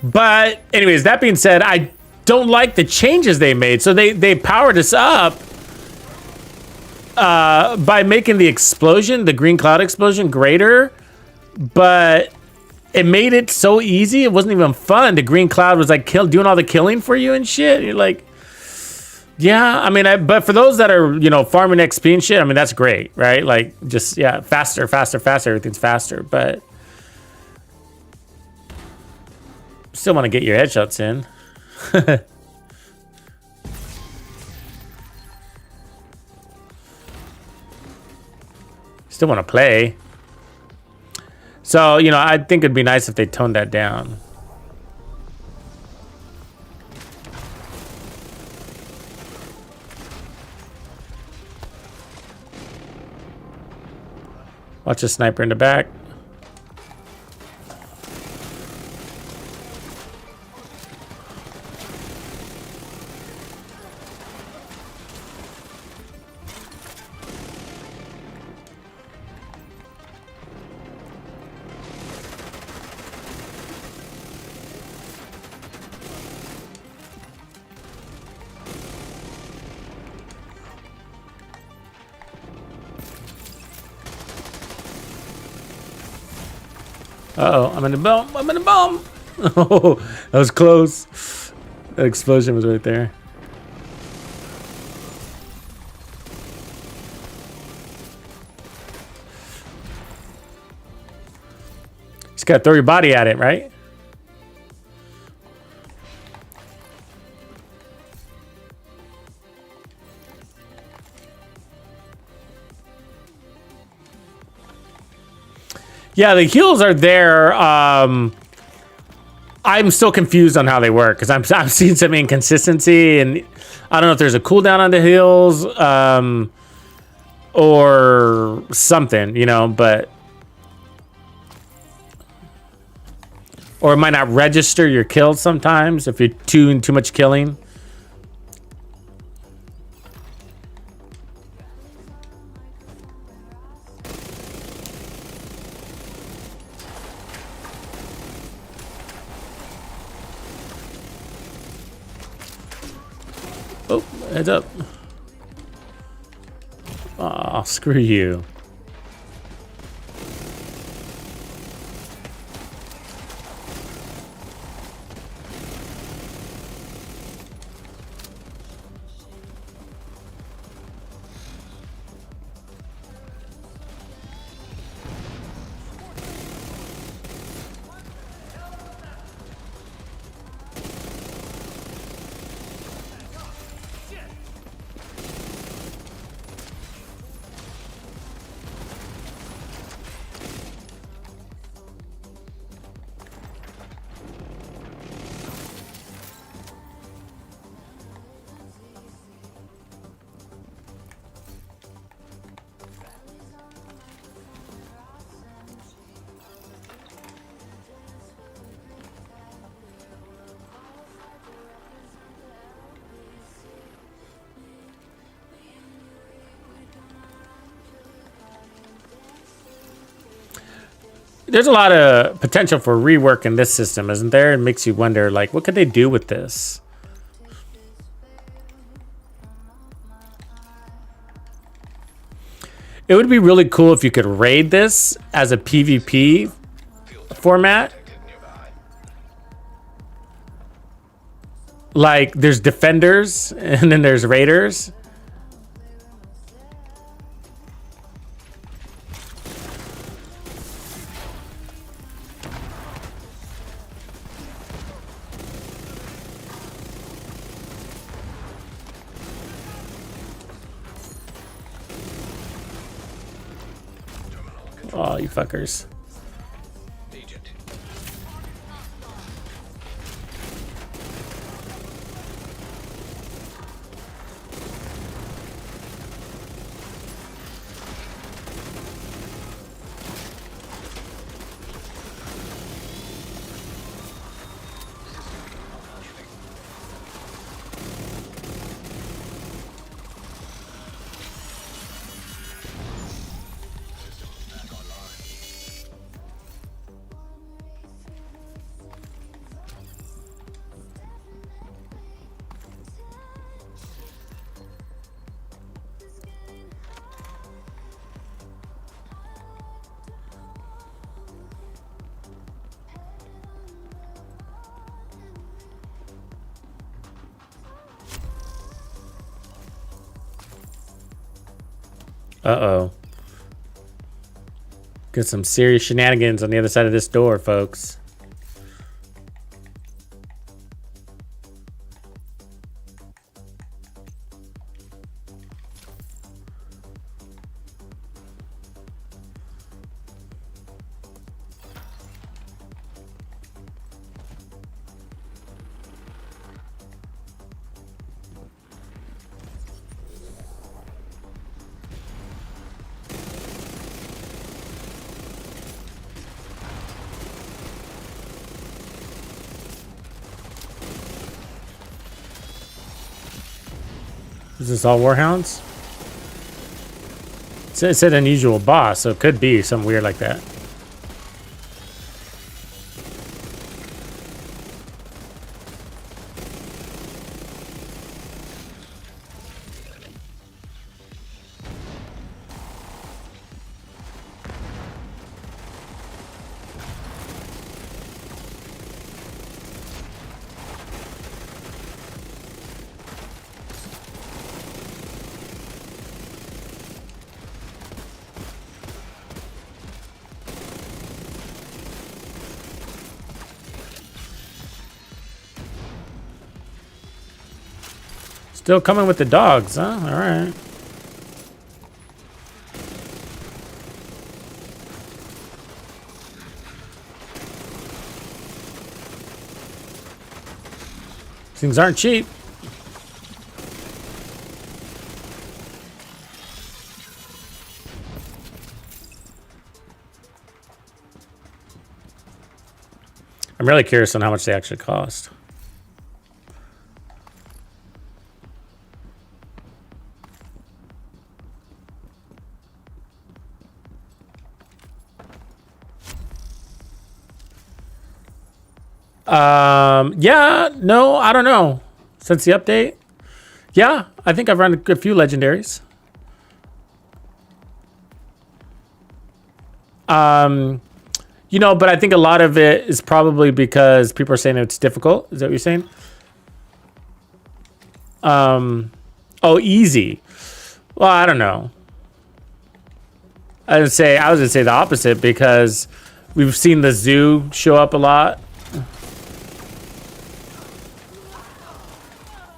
But anyways, that being said, I don't like the changes they made. So they powered us up by making the explosion, the green cloud explosion, greater. But it made it so easy. It wasn't even fun. The green cloud was like doing all the killing for you and shit. You're like, yeah. I mean, but for those that are, you know, farming XP and shit, I mean, that's great, right? Like, just yeah, faster. Everything's faster, but still want to get your headshots in. Still want to play. So, you know, I think it'd be nice if they toned that down. Watch a sniper in the back. Uh-oh, I'm in the bomb. I'm in the bomb. Oh, that was close. That explosion was right there. Just gotta throw your body at it, right? Yeah, the heals are there. I'm still confused on how they work because I'm seeing some inconsistency, and I don't know if there's a cooldown on the heals or something, you know, but or it might not register your kills sometimes if you're doing too much killing. Oh, heads up. Aw, screw you. There's a lot of potential for rework in this system, isn't there? It makes you wonder, like, what could they do with this? It would be really cool if you could raid this as a PvP format. Like, there's defenders and then there's raiders. Oh, you fuckers. Agent. Uh-oh. Got some serious shenanigans on the other side of this door, folks. Is this all Warhounds? It said unusual boss, so it could be something weird like that. Still coming with the dogs, huh? All right. Things aren't cheap. I'm really curious on how much they actually cost. Yeah, no, I don't know. Since the update, yeah, I think I've run a few legendaries. You know, but I think a lot of it is probably because people are saying it's difficult. Is that what you're saying? Oh, easy. Well, I don't know. I was gonna say the opposite because we've seen the zoo show up a lot.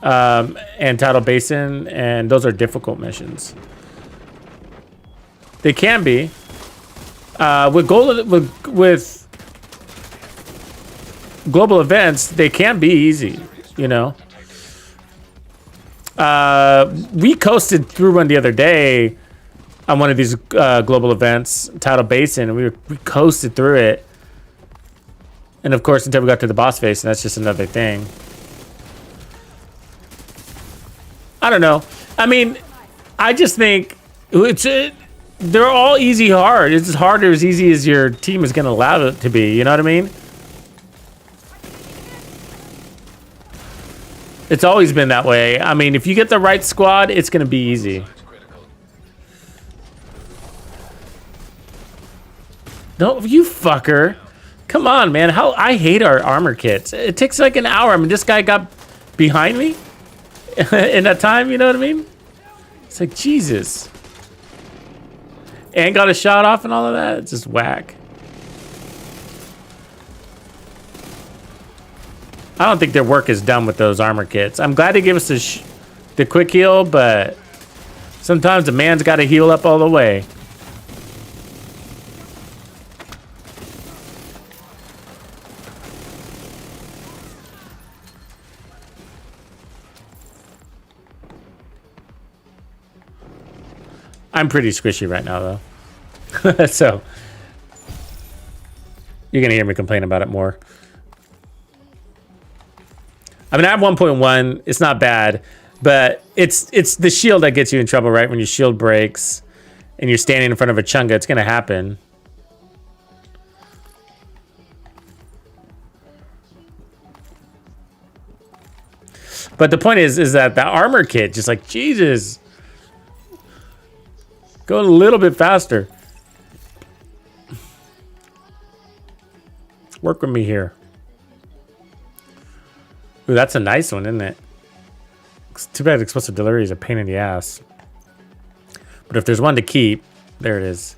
And Tidal Basin, and those are difficult missions. They can be. With global events, they can be easy, you know. We coasted through one the other day on one of these global events, Tidal Basin, and we coasted through it. And of course, until we got to the boss face, and that's just another thing. I don't know. I mean, I just think they're all easy hard. It's as hard or as easy as your team is going to allow it to be. You know what I mean? It's always been that way. I mean, if you get the right squad, it's going to be easy. No, you fucker. Come on, man. I hate our armor kits. It takes like an hour. I mean, this guy got behind me in that time, you know what I mean? It's like, Jesus. And got a shot off and all of that. It's just whack. I don't think their work is done with those armor kits. I'm glad they gave us the quick heal, but sometimes the man's got to heal up all the way. I'm pretty squishy right now, though. So you're gonna hear me complain about it more. I mean, I have 1.1. It's not bad, but it's the shield that gets you in trouble, right? When your shield breaks and you're standing in front of a chunga, it's gonna happen. But the point is that the armor kit, just like, Jesus. Go a little bit faster. Work with me here. Ooh, that's a nice one, isn't it? It's too bad explosive delivery is a pain in the ass. But if there's one to keep, there it is.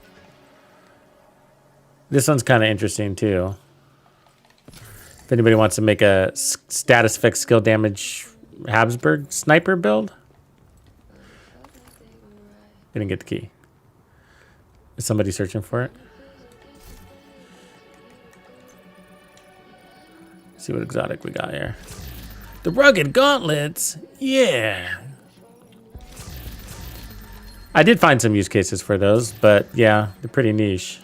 This one's kind of interesting too. If anybody wants to make a status effect skill damage Habsburg sniper build. Didn't get the key. Is somebody searching for it? See what exotic we got here. The rugged gauntlets. Yeah. I did find some use cases for those, but yeah, they're pretty niche.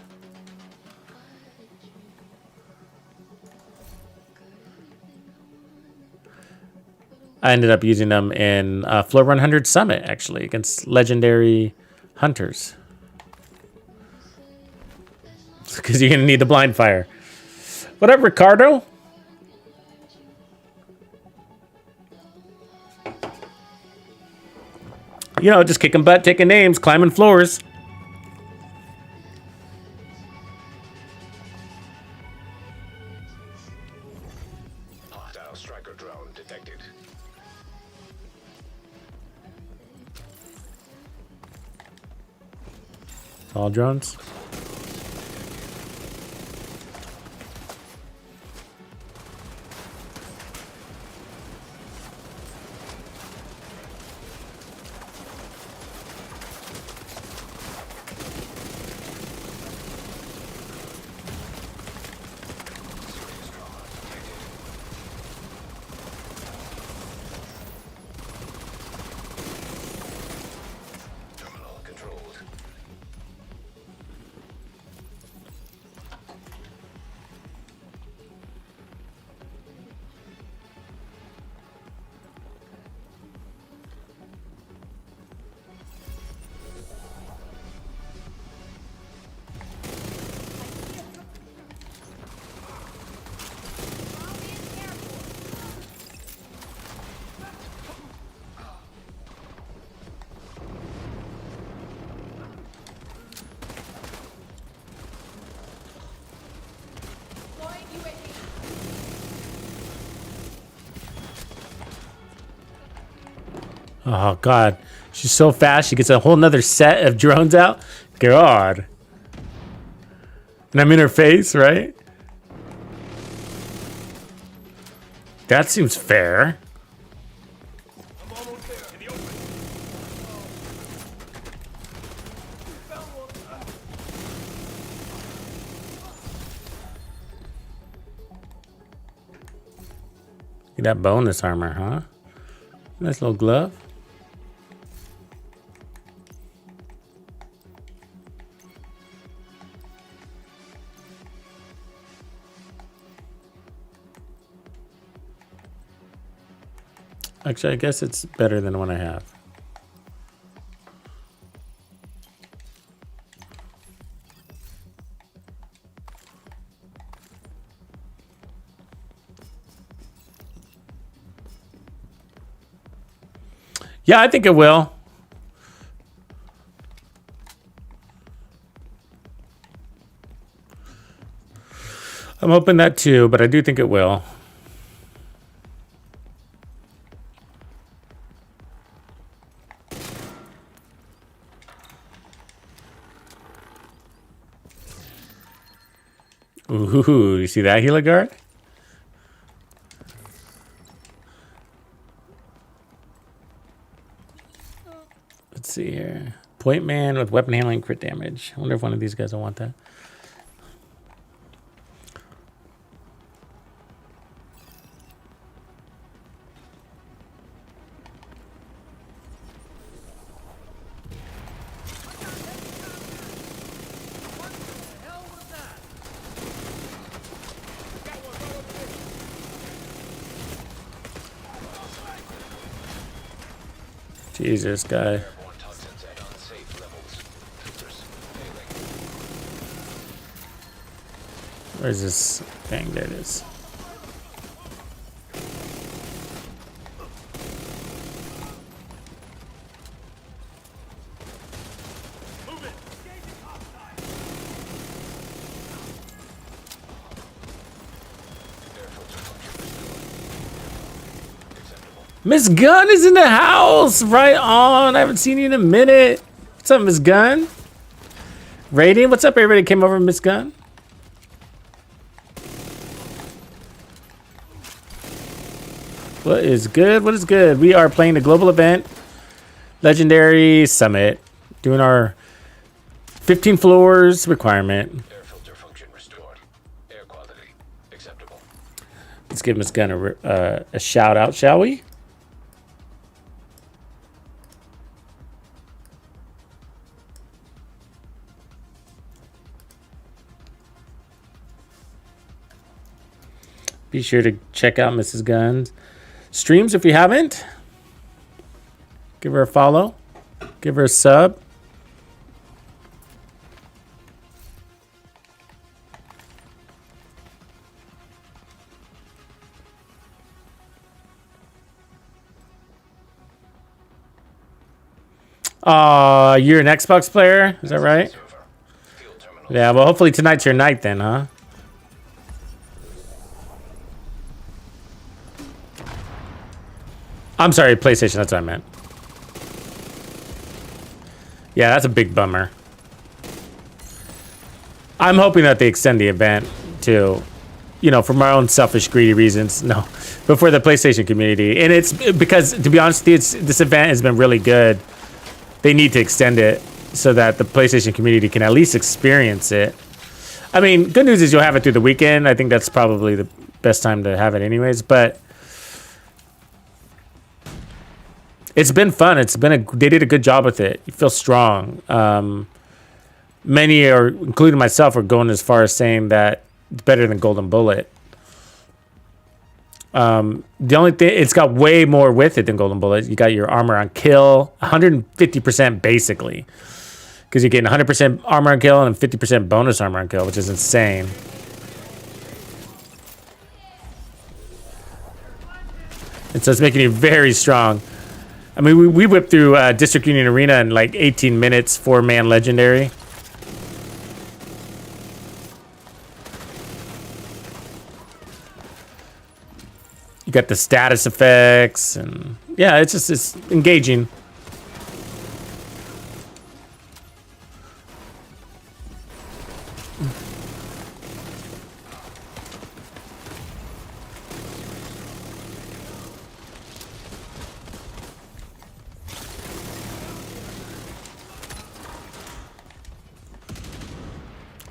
I ended up using them in Floor 100 Summit, actually, against legendary hunters. Because you're going to need the blind fire. What up, Ricardo? You know, just kicking butt, taking names, climbing floors. Hostile striker drone detected. All drones. Terminal controlled. Oh, God. She's so fast. She gets a whole nother set of drones out. God. And I'm in her face, right? That seems fair. Get that bonus armor, huh? Nice little glove. Actually, I guess it's better than the one I have. Yeah, I think it will. I'm hoping that too, but I do think it will. Ooh, you see that, Heligard? Let's see here. Point man with weapon handling crit damage. I wonder if one of these guys will want that. Jesus, guy. Airborne toxins at unsafe levels. Filters failing. Where's this thing? There it is. Miss Gunn is in the house. Right on. I haven't seen you in a minute. What's up, Miss Gunn? Rating, what's up, everybody came over, Miss Gunn? What is good? What is good? We are playing the global event, Legendary Summit, doing our 15 floors requirement. Air filter function restored. Air quality acceptable. Let's give Miss Gunn a shout out, shall we? Be sure to check out Mrs. Gunn's streams if you haven't. Give her a follow. Give her a sub. You're an Xbox player? Is that right? Server. Field terminal. Yeah, well, hopefully tonight's your night then, huh? I'm sorry, PlayStation, that's what I meant. Yeah, that's a big bummer. I'm hoping that they extend the event to, you know, for my own selfish, greedy reasons. No, but for the PlayStation community. And it's because, to be honest with you, this event has been really good. They need to extend it so that the PlayStation community can at least experience it. I mean, good news is you'll have it through the weekend. I think that's probably the best time to have it anyways, but it's been fun. They did a good job with it. You feel strong. Many are, including myself, are going as far as saying that it's better than Golden Bullet. The only thing, it's got way more with it than Golden Bullet. You got your armor on kill, 150% basically, because you're getting 100% armor on kill and 50% bonus armor on kill, which is insane. And so it's making you very strong. I mean, we whipped through District Union Arena in like 18 minutes, 4-man legendary. You got the status effects, and yeah, it's engaging.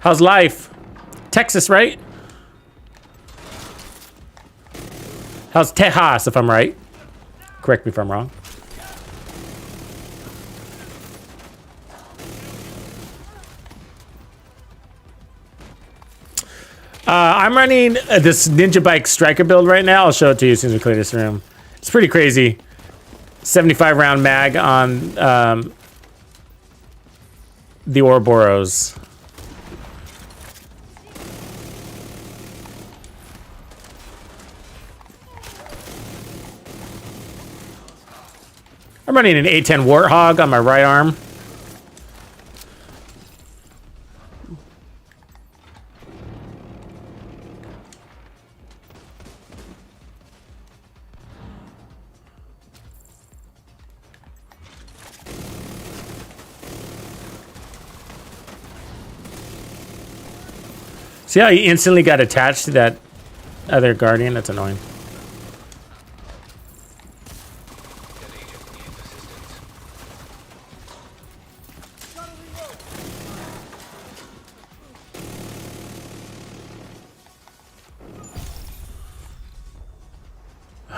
How's life? Texas, right? How's Tejas, if I'm right? Correct me if I'm wrong. I'm running this Ninja Bike Striker build right now. I'll show it to you as soon as we clear this room. It's pretty crazy. 75 round mag on the Ouroboros. I'm running an A10 Warthog on my right arm. See how he instantly got attached to that other Guardian? That's annoying.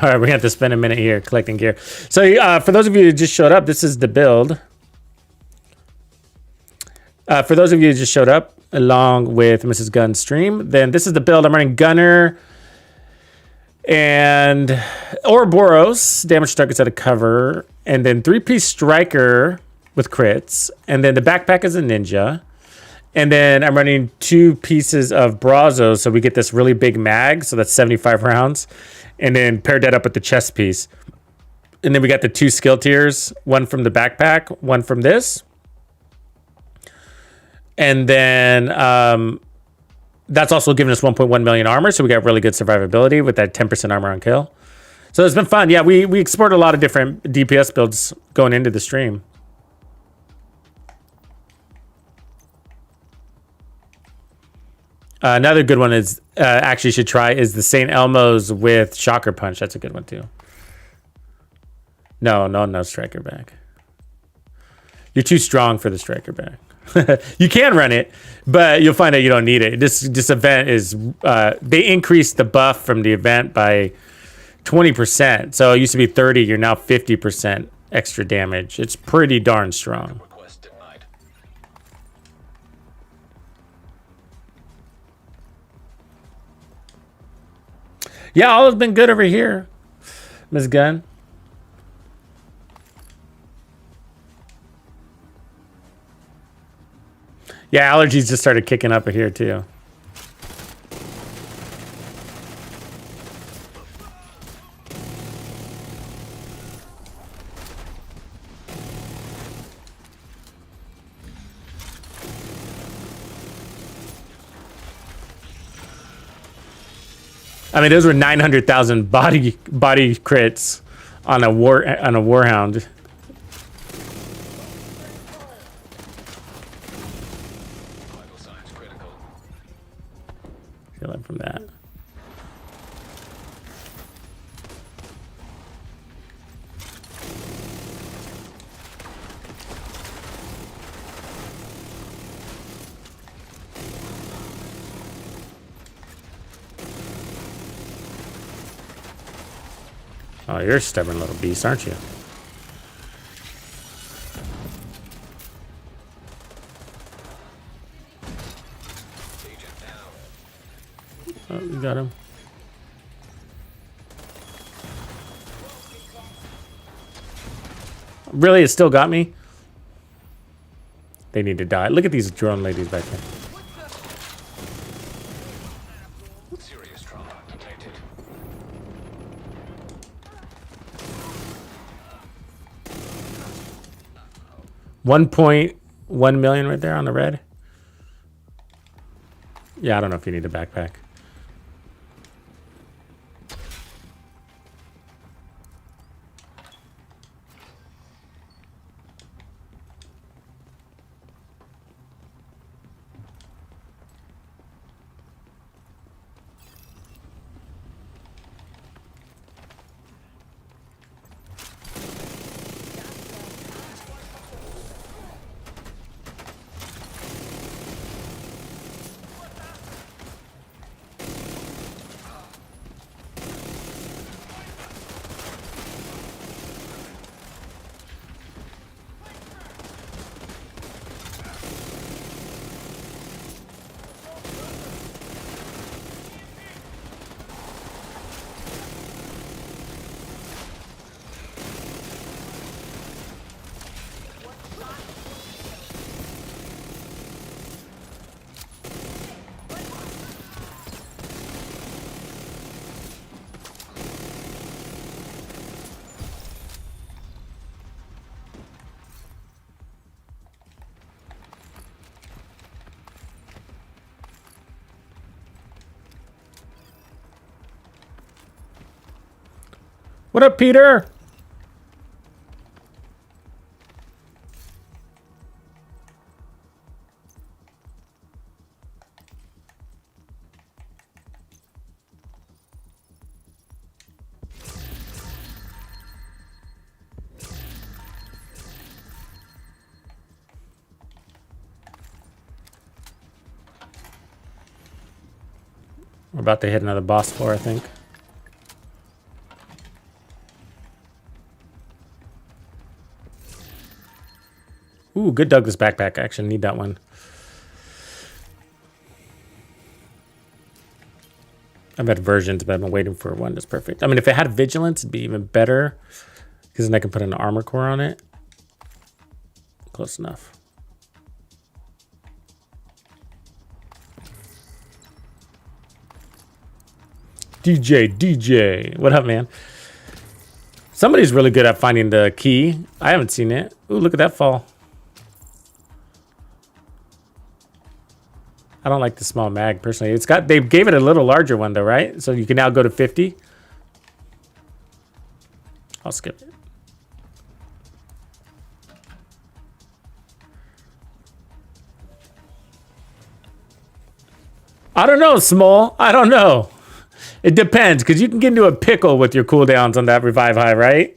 All right, we're gonna have to spend a minute here collecting gear. So for those of you who just showed up, this is the build. For those of you who just showed up, along with Mrs. Gunn's stream, then this is the build. I'm running Gunner and Ouroboros, damage targets out of cover, and then 3-piece Striker with crits, and then the backpack is a Ninja. And then I'm running 2 pieces of Brazos, so we get this really big mag, so that's 75 rounds. And then paired that up with the chest piece. And then we got the 2 skill tiers, one from the backpack, one from this. And then that's also giving us 1.1 million armor, so we got really good survivability with that 10% armor on kill. So it's been fun. Yeah, we explored a lot of different DPS builds going into the stream. Another good one is actually should try is the St. Elmo's with Shocker Punch. That's a good one too. No striker back. You're too strong for the striker back. You can run it, but you'll find out you don't need it. This event is they increased the buff from the event by 20%. So it used to be 30. You're now 50% extra damage. It's pretty darn strong. Request denied. Yeah, all has been good over here, Ms. Gunn. Yeah, allergies just started kicking up here too. I mean, those were 900,000 body crits on a warhound. Vital signs critical. Feel it from that. Oh, you're a stubborn little beast, aren't you? Agent down. Oh, you got him. Really, it still got me? They need to die. Look at these drone ladies back there. Serious trauma detected. 1.1 million right there on the red. Yeah, I don't know if you need a backpack. What up, Peter? We're about to hit another boss floor, I think. Ooh, good Douglas backpack. I actually need that one. I've had versions, but I've been waiting for one that's perfect. I mean, if it had vigilance, it'd be even better. Because then I can put an armor core on it. Close enough. DJ. What up, man? Somebody's really good at finding the key. I haven't seen it. Ooh, look at that fall. I don't like the small mag personally. It's got, they gave it a little larger one though, right? So you can now go to 50. I'll skip it. I don't know, Small. I don't know. It depends, because you can get into a pickle with your cooldowns on that revive high, right?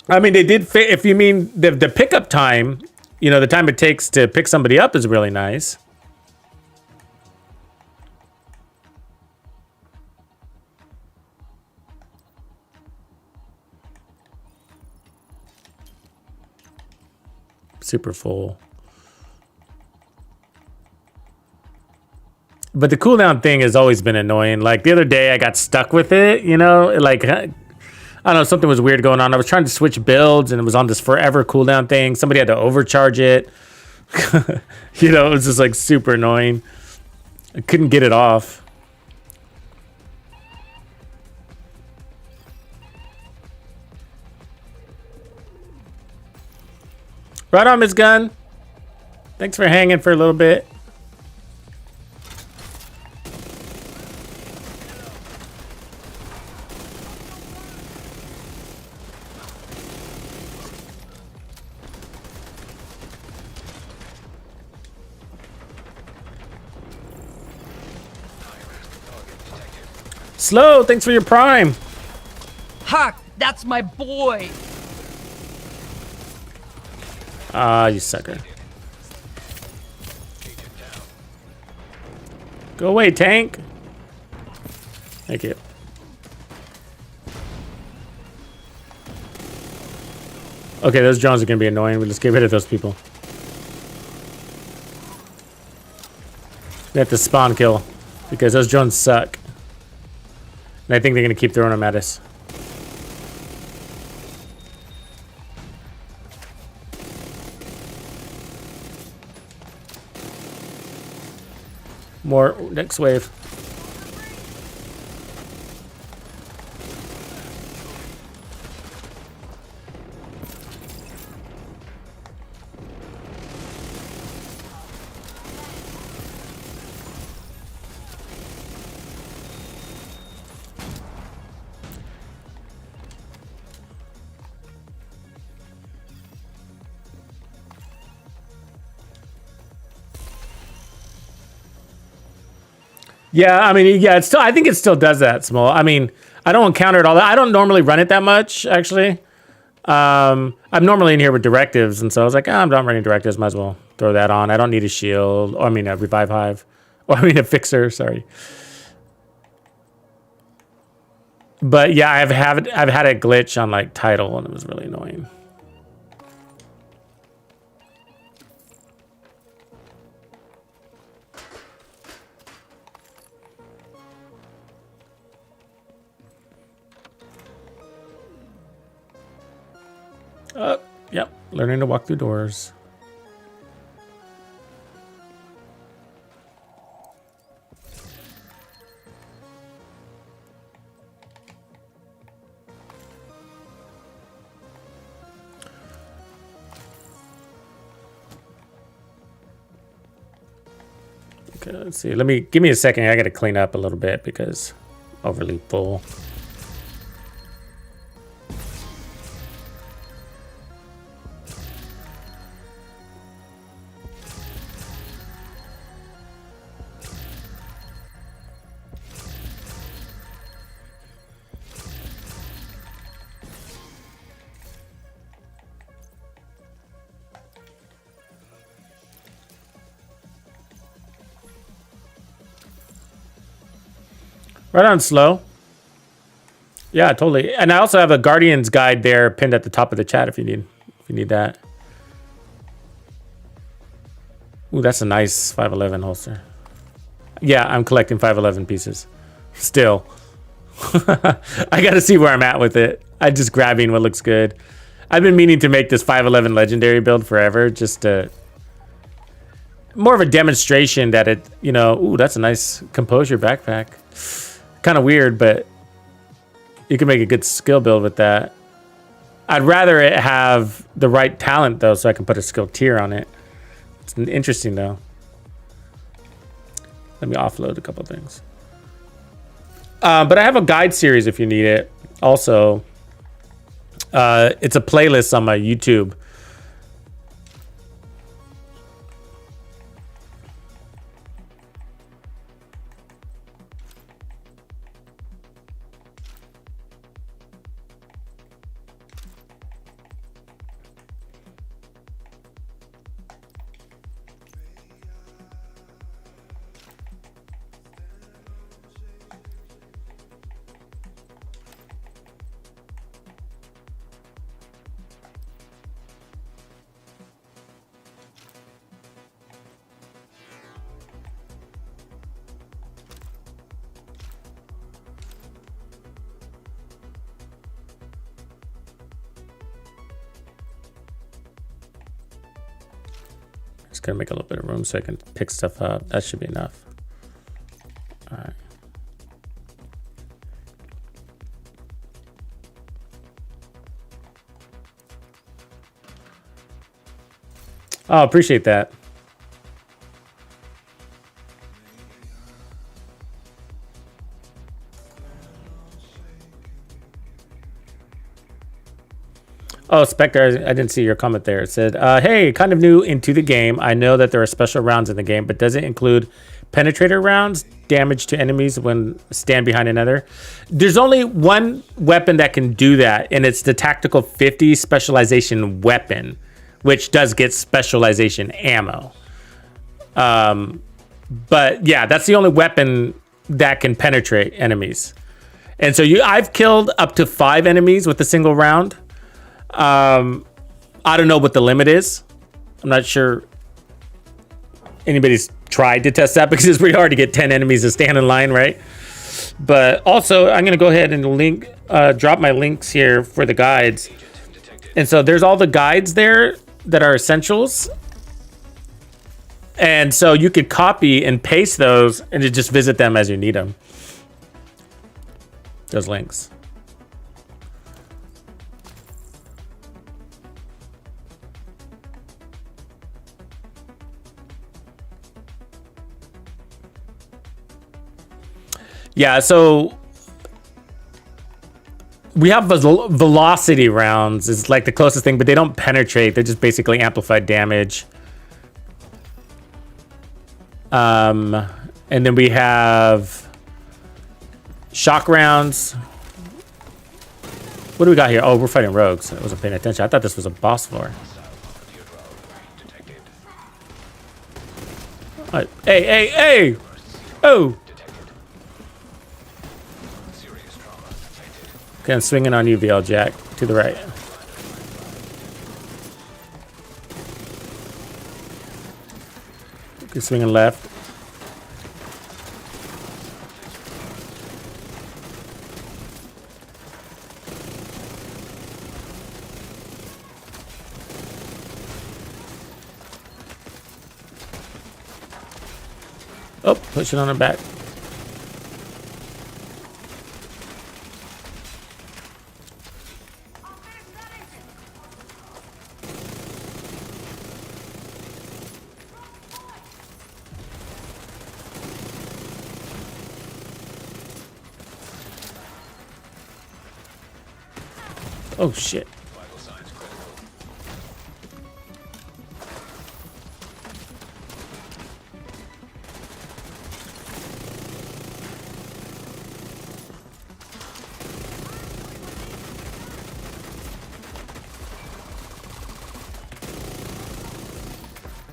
I mean, they did fit. If you mean the pickup time, you know, the time it takes to pick somebody up is really nice. Super full. But the cooldown thing has always been annoying. Like the other day I got stuck with it, you know, like I don't know, something was weird going on. I was trying to switch builds and it was on this forever cooldown thing. Somebody had to overcharge it. You know, it was just like super annoying. I couldn't get it off. Right on, Miss Gunn. Thanks for hanging for a little bit. Slow, thanks for your prime. Ha! That's my boy! Ah, you sucker. Go away, tank. Thank you. Okay, those drones are gonna be annoying. Let's get rid of those people. We have to spawn kill because those drones suck. And I think they're gonna keep throwing them at us. More next wave. Yeah, I mean, yeah, it's still. I think it still does that, Small. I mean, I don't encounter it all that. I don't normally run it that much, actually. I'm normally in here with directives, and so I was like, I'm not running directives. Might as well throw that on. I don't need a shield. Or, I mean, a revive hive. Or I mean, a fixer. Sorry. But yeah, I've had a glitch on like title, and it was really annoying. Yep, learning to walk through doors. Okay, let's see. Give me a second. I got to clean up a little bit because overly full. Right on, Slow. Yeah, totally. And I also have a Guardian's guide there pinned at the top of the chat if you need that. Ooh, that's a nice 511 holster. Yeah, I'm collecting 511 pieces. Still. I gotta see where I'm at with it. I'm just grabbing what looks good. I've been meaning to make this 511 legendary build forever, just to more of a demonstration that it, you know, ooh, that's a nice composure backpack. Kind of weird, but you can make a good skill build with that. I'd rather it have the right talent though, so I can put a skill tier on it. It's interesting though. Let me offload a couple things. But I have a guide series if you need it. Also, it's a playlist on my YouTube. Gonna make a little bit of room so I can pick stuff up. That should be enough. All right. Oh, appreciate that. Oh, Spectre, I didn't see your comment there. It said, hey, kind of new into the game. I know that there are special rounds in the game, but does it include penetrator rounds, damage to enemies when stand behind another? There's only one weapon that can do that, and it's the Tactical 50 specialization weapon, which does get specialization ammo. But yeah, that's the only weapon that can penetrate enemies. And so I've killed up to 5 enemies with a single round. I don't know what the limit is. I'm not sure anybody's tried to test that because it's pretty hard to get 10 enemies to stand in line, right? But also, I'm going to go ahead and drop my links here for the guides. And so there's all the guides there that are essentials. And so you could copy and paste those and just visit them as you need them. Those links. Yeah, so we have velocity rounds is like the closest thing, but they don't penetrate. They're just basically amplified damage. And then we have shock rounds. What do we got here? Oh, we're fighting rogues. I wasn't paying attention. I thought this was a boss floor. Hey! Oh! Okay, I'm swinging on you, VL Jack. To the right. Okay, swinging left. Oh, pushing on her back. Oh shit.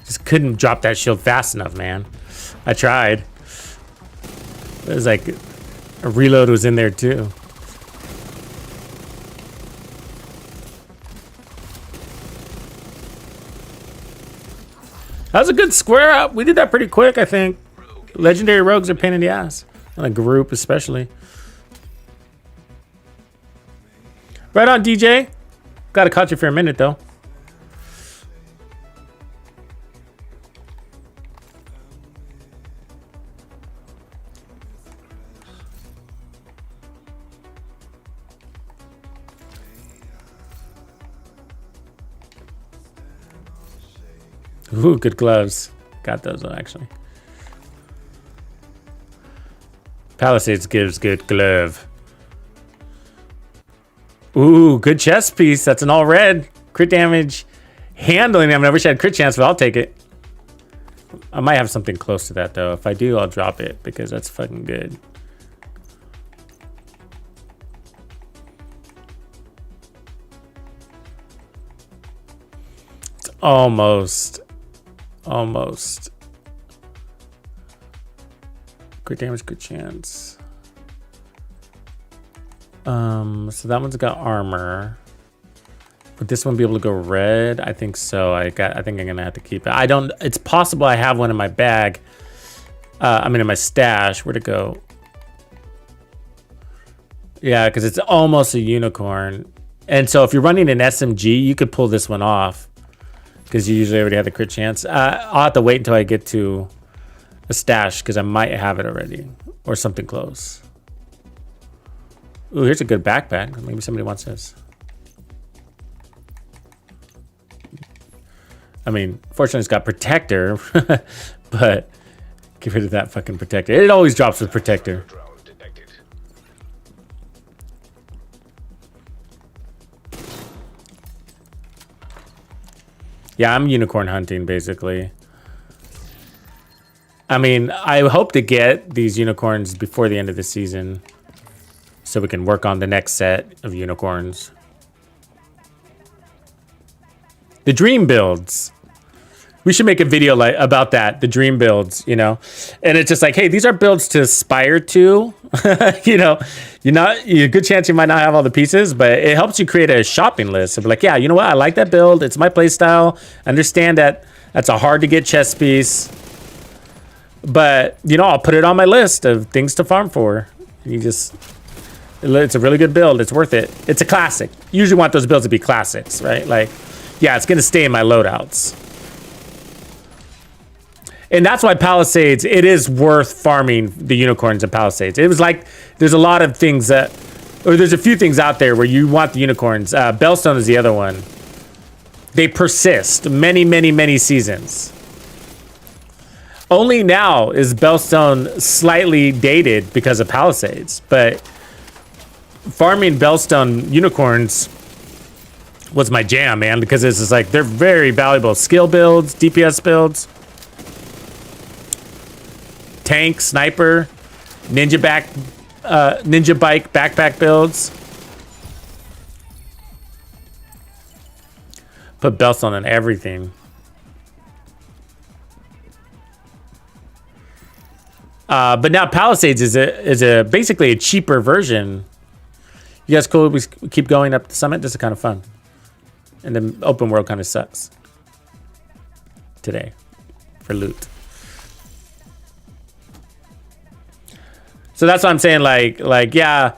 Just couldn't drop that shield fast enough, man. I tried. It was like a reload was in there too. That was a good square up. We did that pretty quick, I think. Legendary rogues are a pain in the ass. On a group, especially. Right on, DJ. Gotta catch you for a minute, though. Ooh, good gloves. Got those, actually. Palisades gives good glove. Ooh, good chest piece. That's an all red. Crit damage. Handling them. I wish I had crit chance, but I'll take it. I might have something close to that, though. If I do, I'll drop it because that's fucking good. It's almost. Crit damage, good chance. So that one's got armor. Would this one be able to go red? I think so. I think I'm gonna have to keep it. It's possible I have one in my bag. In my stash. Where'd it go? Yeah, because it's almost a unicorn. And so if you're running an SMG, you could pull this one off. because you usually already have the crit chance. I'll have to wait until I get to a stash because I might have it already or something close. Ooh, here's a good backpack. Maybe somebody wants this. I mean, fortunately it's got protector, but get rid of that fucking protector. It always drops with protector. Drone detected. Yeah, I'm unicorn hunting basically. I mean, I hope to get these unicorns before the end of the season so we can work on the next set of unicorns. The dream builds. We should make a video like about that, the dream builds, you know? And it's just like, hey, these are builds to aspire to. You know, a good chance you might not have all the pieces, but it helps you create a shopping list of like, yeah, you know what? I like that build. It's my play style. Understand that that's a hard to get chess piece. But, you know, I'll put it on my list of things to farm for. It's a really good build. It's worth it. It's a classic. You usually want those builds to be classics, right? Like, yeah, it's going to stay in my loadouts. And that's why Palisades, it is worth farming the unicorns in Palisades. It was like, there's a lot of things that, or there's a few things out there where you want the unicorns. Bellstone is the other one. They persist many, many, many seasons. Only now is Bellstone slightly dated because of Palisades, but farming Bellstone unicorns was my jam, man, because it's just like, they're very valuable skill builds, DPS builds, tank, sniper, ninja bike, backpack builds. Put Bellstone on everything. But now Palisades is a basically a cheaper version. You guys cool? We keep going up the summit. This is kind of fun. And the open world kind of sucks today for loot. So that's what I'm saying. Like, yeah,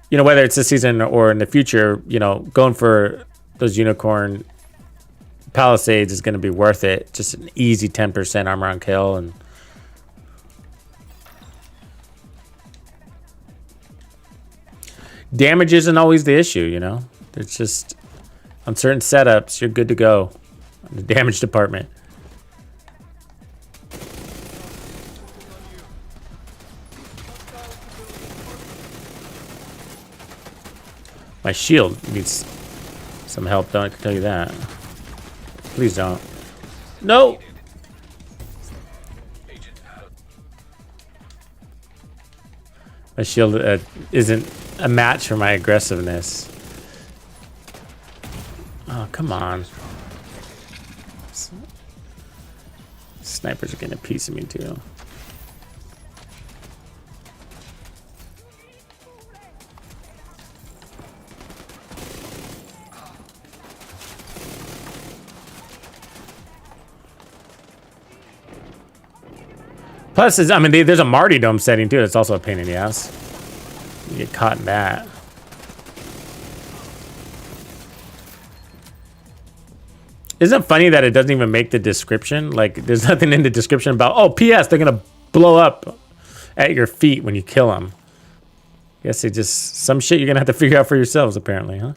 you know, whether it's this season or in the future, you know, going for those unicorn Palisades is going to be worth it. Just an easy 10% armor on kill and. Damage isn't always the issue, you know? It's just, on certain setups, you're good to go. In the damage department. My shield needs some help, though, I can tell you that. Please don't. No! My shield isn't a match for my aggressiveness. Oh, come on. Snipers are getting a piece of me, too. Plus, I mean, there's a martyrdom setting, too. That's also a pain in the ass. You get caught in that. Isn't it funny that it doesn't even make the description? Like, there's nothing in the description about, oh, P.S., they're going to blow up at your feet when you kill them. I guess it just, some shit you're going to have to figure out for yourselves, apparently, huh?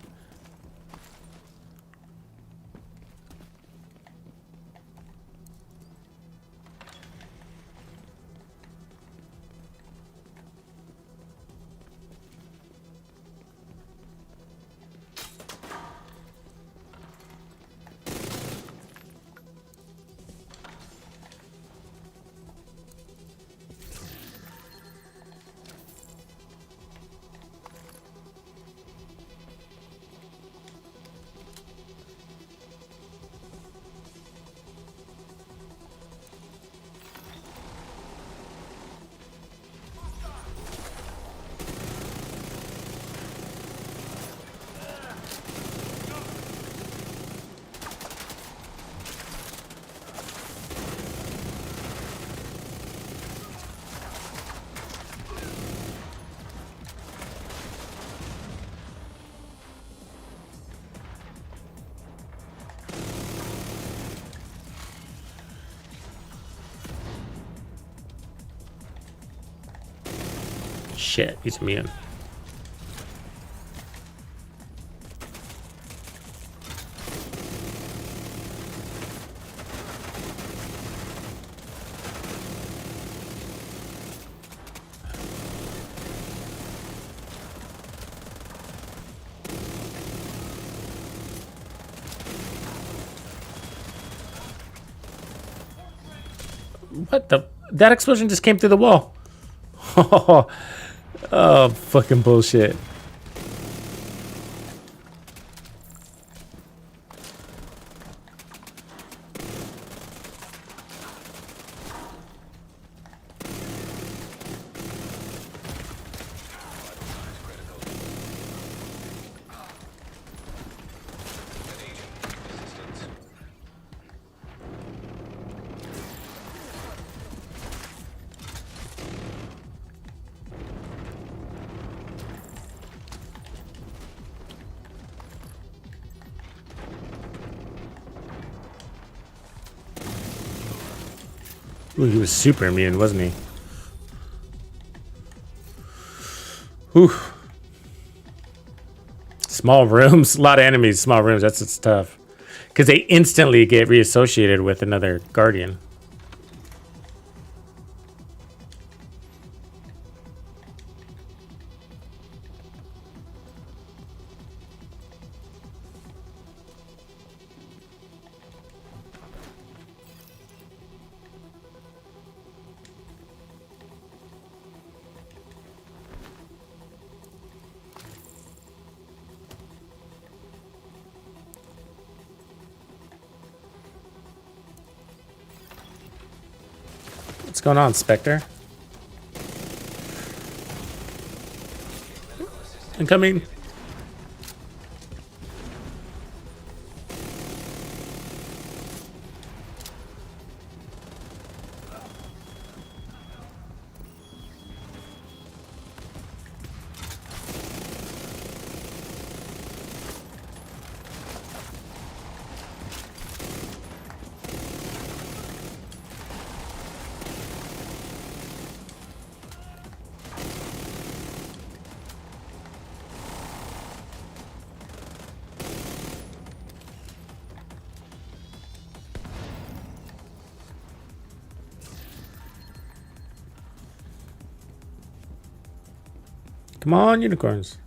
shit, he's immune. What the? That explosion just came through the wall. Oh, fucking bullshit. Ooh, he was super immune, wasn't he? Ooh. Small rooms, a lot of enemies, small rooms. It's tough because they instantly get reassociated with another guardian. What's going on, Spectre? Incoming. Come on, unicorns.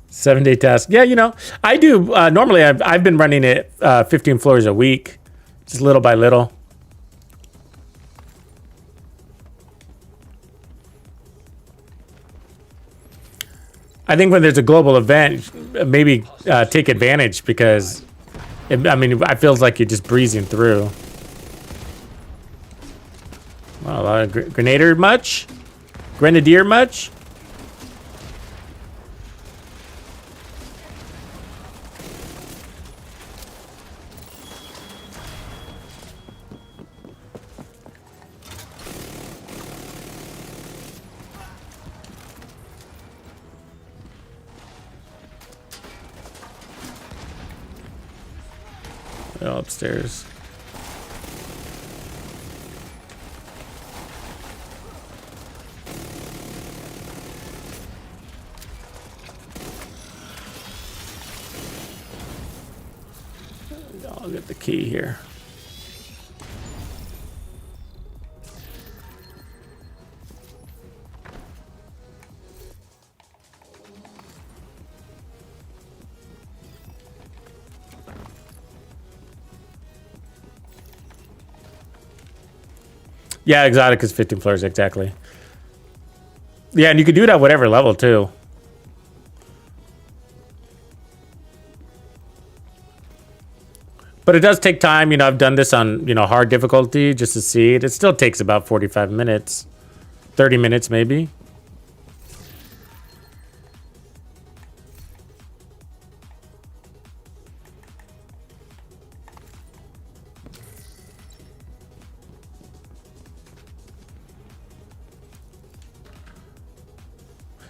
Seven-day task. Yeah, you know, I do. Normally, I've been running it 15 floors a week, just little by little. I think when there's a global event, maybe take advantage because, it feels like you're just breezing through. Wow, a lot of Grenadier much? Grenadier much? Oh, upstairs. I'll get the key here. Yeah, exotic is 15 floors, exactly. Yeah, and you could do it at whatever level, too. But it does take time. You know, I've done this on, hard difficulty just to see it. It still takes about 45 minutes. 30 minutes, maybe.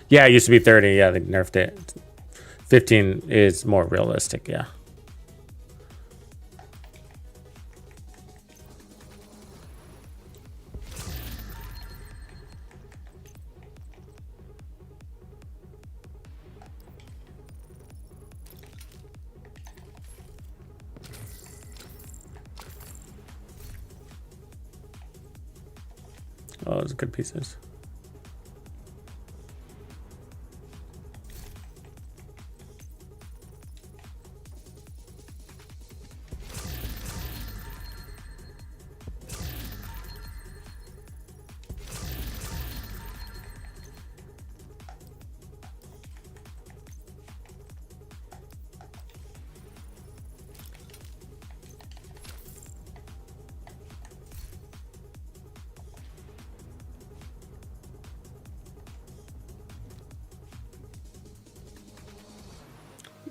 Yeah, it used to be 30. Yeah, they nerfed it. 15 is more realistic, yeah. Oh, those are good pieces.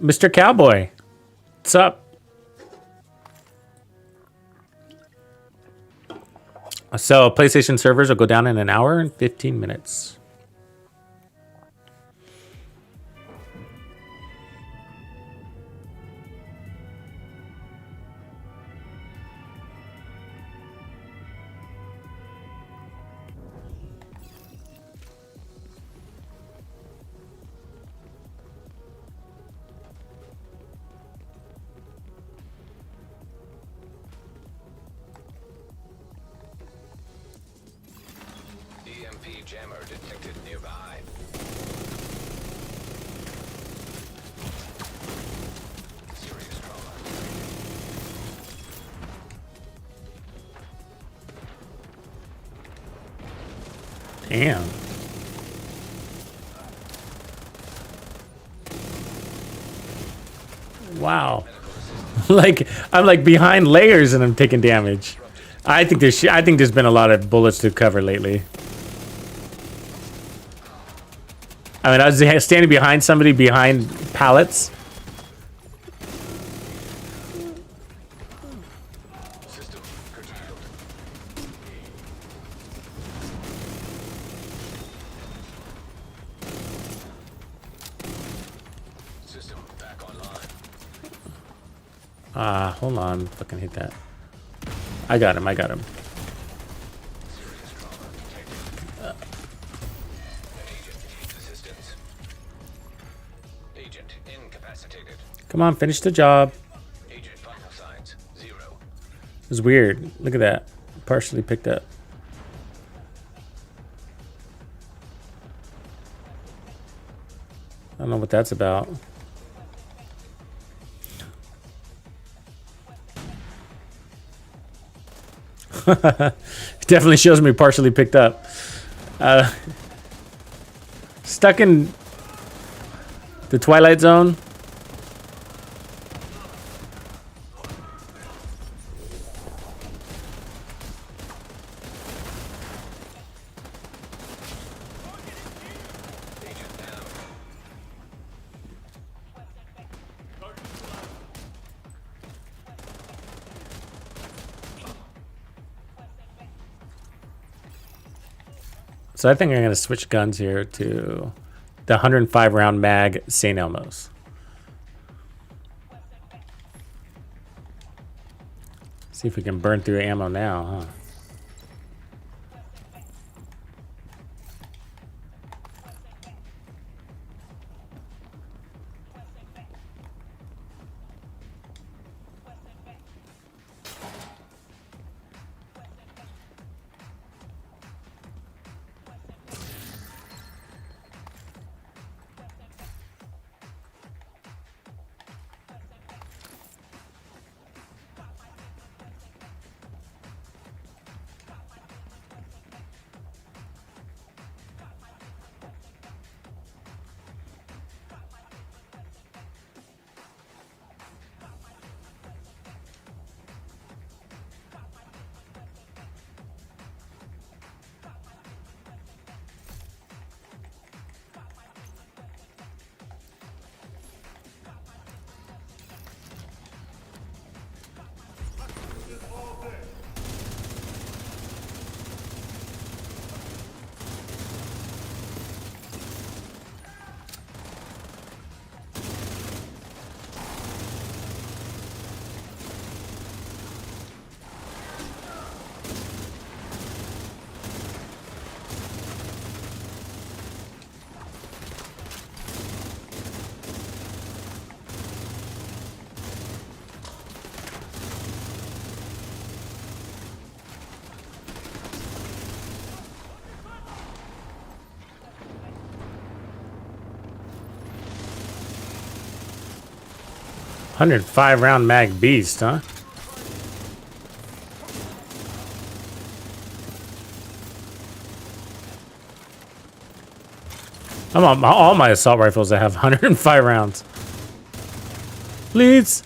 Mr. Cowboy, what's up? So PlayStation servers will go down in an hour and 15 minutes. EMP jammer detected nearby. Serious trauma. Damn. Wow. Like I'm like behind layers and I'm taking damage. I think there's been a lot of bullets to cover lately. I mean, I was standing behind somebody behind pallets. System curtailed. System back online. Hold on. Fucking hit that. I got him. Serious trauma detected. An agent needs assistance. Agent incapacitated. Come on, finish the job. Agent vital signs 0. It was weird. Look at that. Partially picked up. I don't know what that's about. Definitely shows me partially picked up. Stuck in the Twilight Zone. So I think I'm going to switch guns here to the 105 round mag St. Elmo's. See if we can burn through ammo now, huh? 105 round mag beast, huh? I'm on all my assault rifles that have 105 rounds. Please.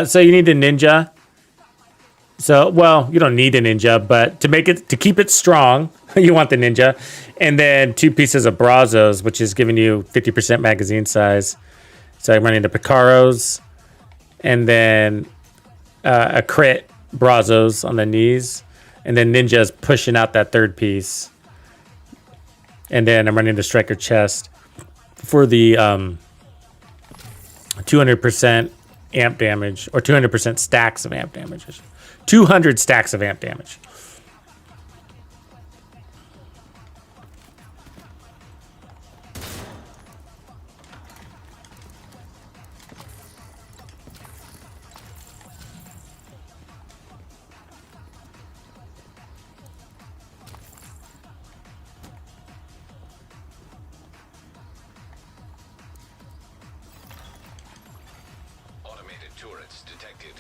So you need a ninja. So, well, you don't need a ninja, but to keep it strong, you want the ninja. And then 2 pieces of Brazos, which is giving you 50% magazine size. So I'm running the Picaros. And then a crit Brazos on the knees. And then ninjas pushing out that 3rd piece. And then I'm running the striker chest for the 200% amp damage, or 200% stacks of amp damage. 200 stacks of amp damage. Automated turrets detected.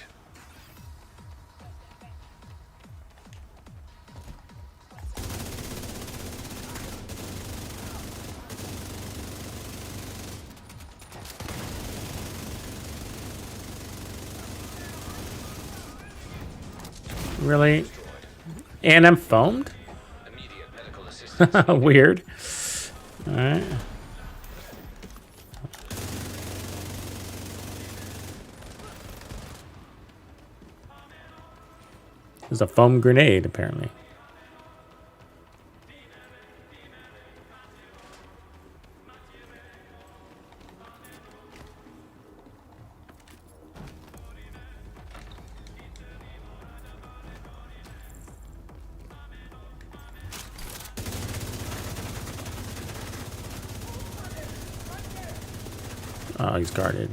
Really? And I'm foamed? Immediate medical assistance. Weird. All right. There's a foam grenade, apparently. Oh, he's guarded.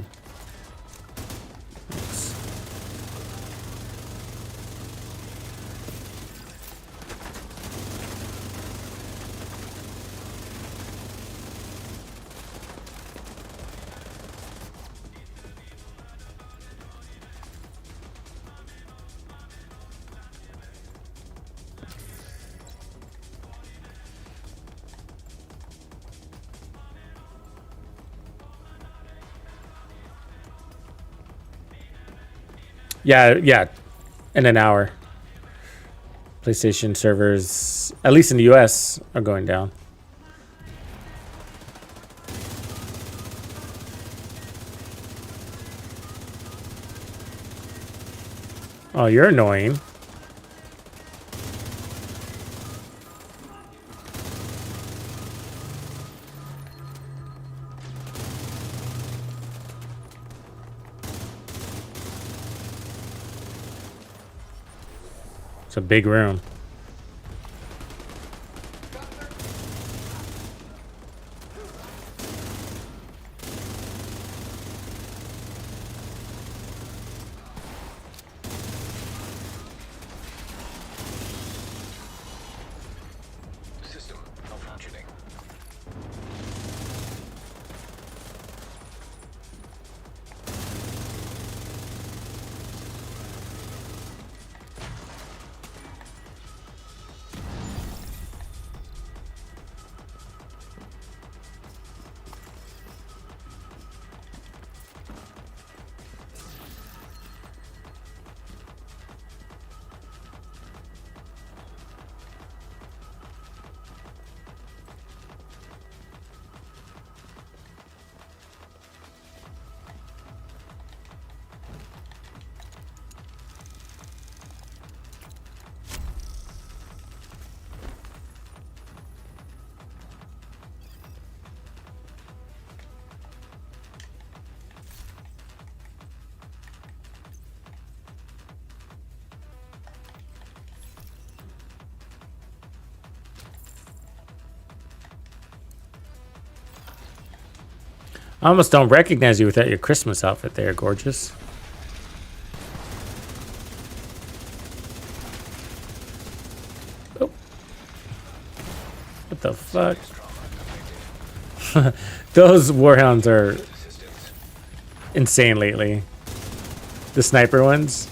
Thanks. Yeah, in an hour. PlayStation servers, at least in the US, are going down. Oh, you're annoying. It's a big room. System malfunctioning. I almost don't recognize you without your Christmas outfit there, gorgeous. Oh. What the fuck? Those warhounds are insane lately. The sniper ones.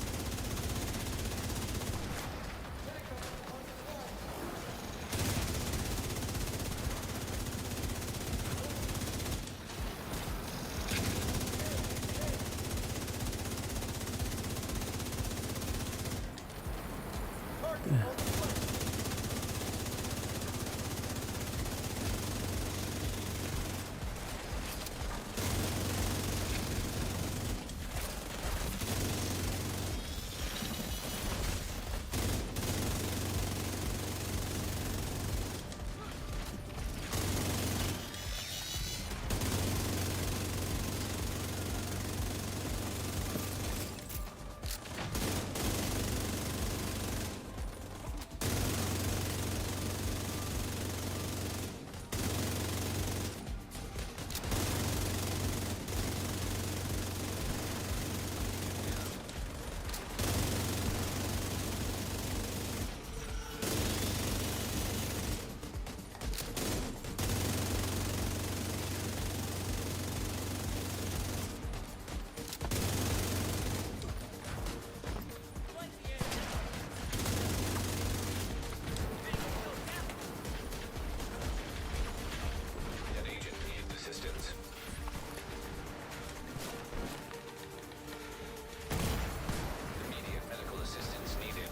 That agent needs assistance. Immediate medical assistance needed.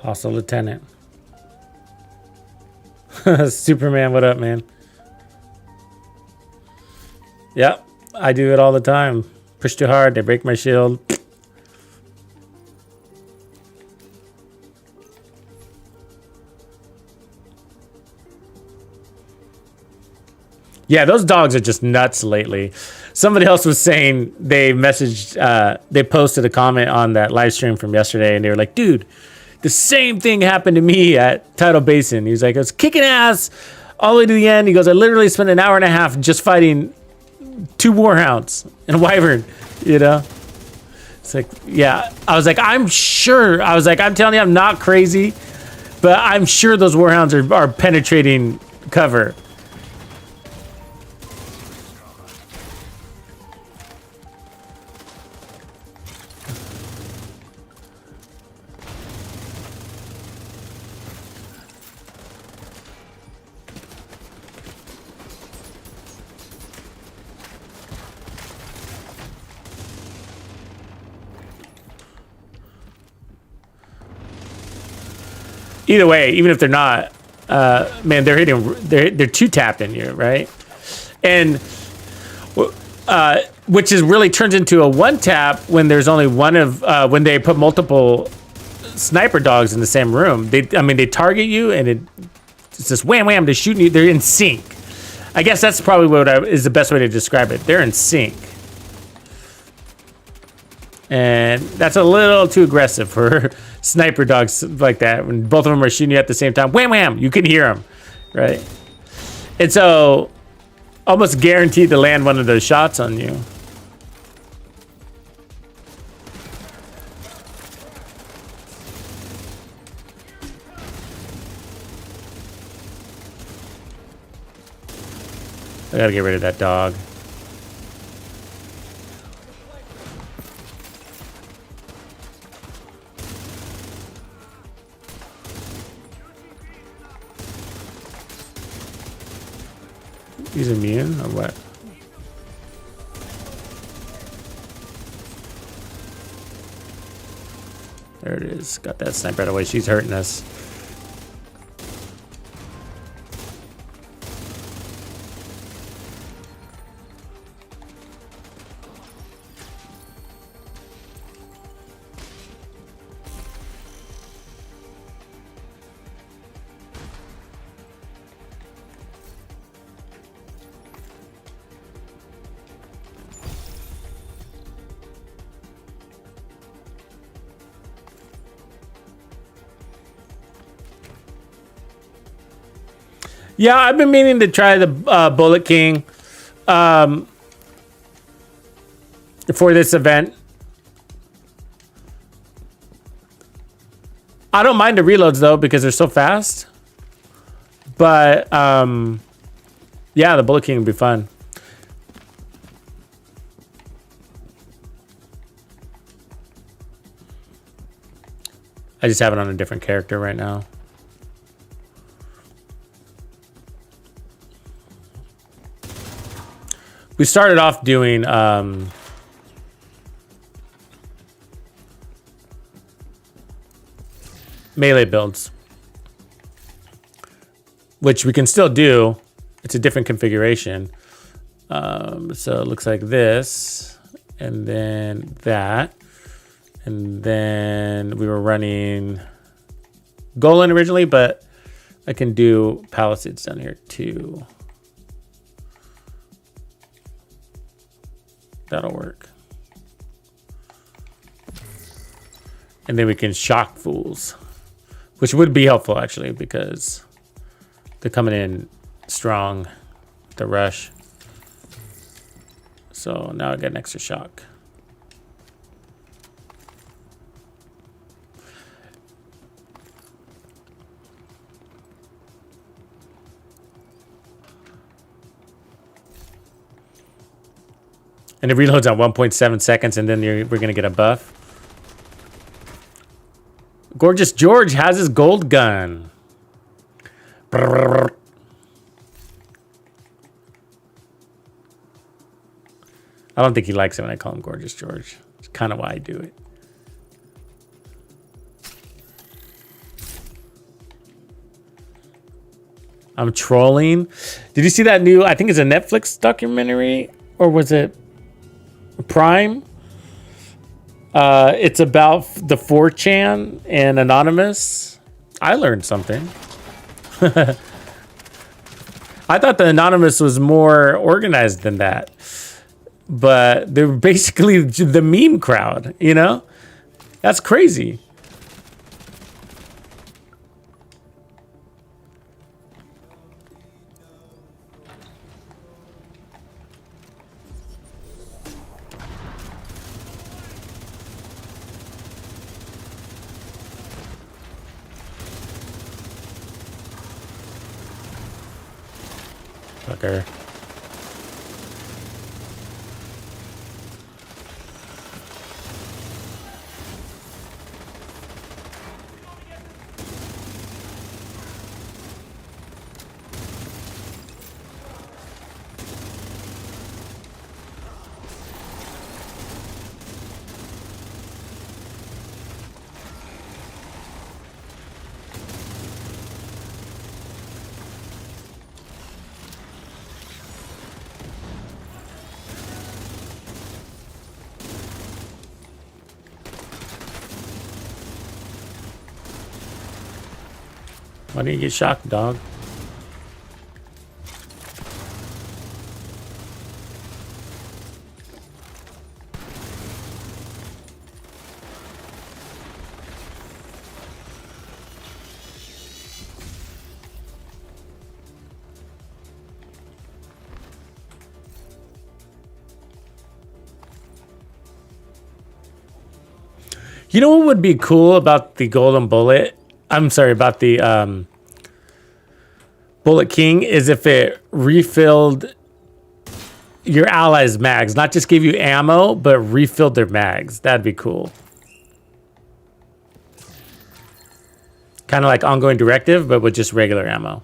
Hostile lieutenant. Superman, what up, man? Yep, I do it all the time. Push too hard, they break my shield. Yeah, those dogs are just nuts lately. Somebody else was saying they messaged, they posted a comment on that live stream from yesterday, and they were like, dude, the same thing happened to me at Tidal Basin. He was like, I was kicking ass all the way to the end. He goes, I literally spent an hour and a half just fighting 2 warhounds and a wyvern, you know? It's like, yeah. I was like, I'm sure. I was like, I'm telling you, I'm not crazy, but I'm sure those warhounds are penetrating cover. Either way, even if they're not, man, they're hitting. They're 2-tapping you, right? And which is really turns into a 1-tap when there's only one of when they put multiple sniper dogs in the same room. They target you, and it's just wham wham. They're shooting you. They're in sync. I guess that's probably what is the best way to describe it. They're in sync. And that's a little too aggressive for sniper dogs like that. When both of them are shooting you at the same time, wham, wham, you can hear them, right? And so, almost guaranteed to land one of those shots on you. I gotta get rid of that dog. He's immune or what? There it is. Got that sniper out of the way. She's hurting us. Yeah, I've been meaning to try the Bullet King for this event. I don't mind the reloads though because they're so fast. But yeah, the Bullet King would be fun. I just have it on a different character right now. We started off doing melee builds, which we can still do. It's a different configuration. So it looks like this, and then that, and then we were running Golan originally, but I can do Palisades down here too. That'll work. And then we can shock fools, which would be helpful actually because they're coming in strong with the rush. So now I got an extra shock. And it reloads on 1.7 seconds, and then we're going to get a buff. Gorgeous George has his gold gun. Brrr. I don't think he likes it when I call him Gorgeous George. It's kind of why I do it. I'm trolling. Did you see that new, I think it's a Netflix documentary, or was it Prime? It's about the 4chan and Anonymous. I learned something. I thought the Anonymous was more organized than that, but they're basically the meme crowd, you know? That's crazy. Fucker. Why didn't you get shocked, dog? You know what would be cool about the Golden Bullet? I'm sorry, about the Bullet King is if it refilled your allies' mags. Not just give you ammo, but refilled their mags. That'd be cool. Kind of like ongoing directive, but with just regular ammo.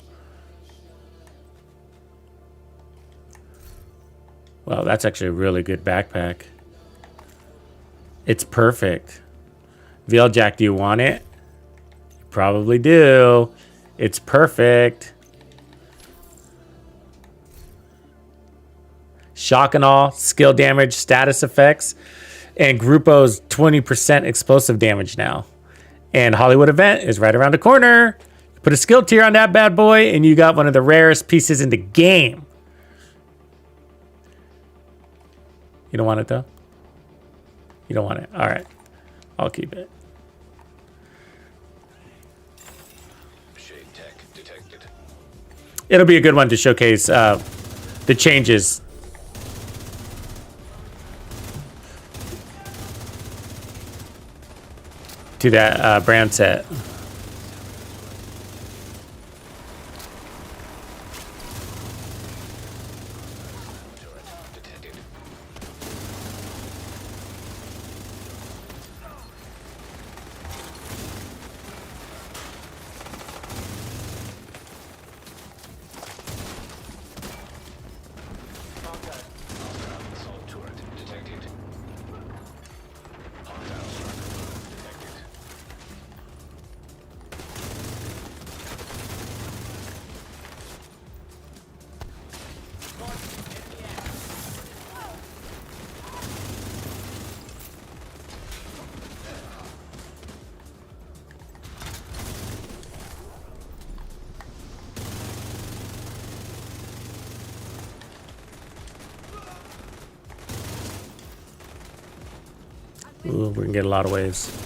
Well, that's actually a really good backpack. It's perfect. Jack, do you want it? You probably do. It's perfect. Shock and all, skill damage, status effects, and Grupo's 20% explosive damage now. And Hollywood event is right around the corner. Put a skill tier on that bad boy, and you got one of the rarest pieces in the game. You don't want it, though? You don't want it. All right. I'll keep it. Shade tech detected. It'll be a good one to showcase the changes. To that brand set. Detected. Assault turret detected. Hostile structure detected. Ooh, we can get a lot of waves.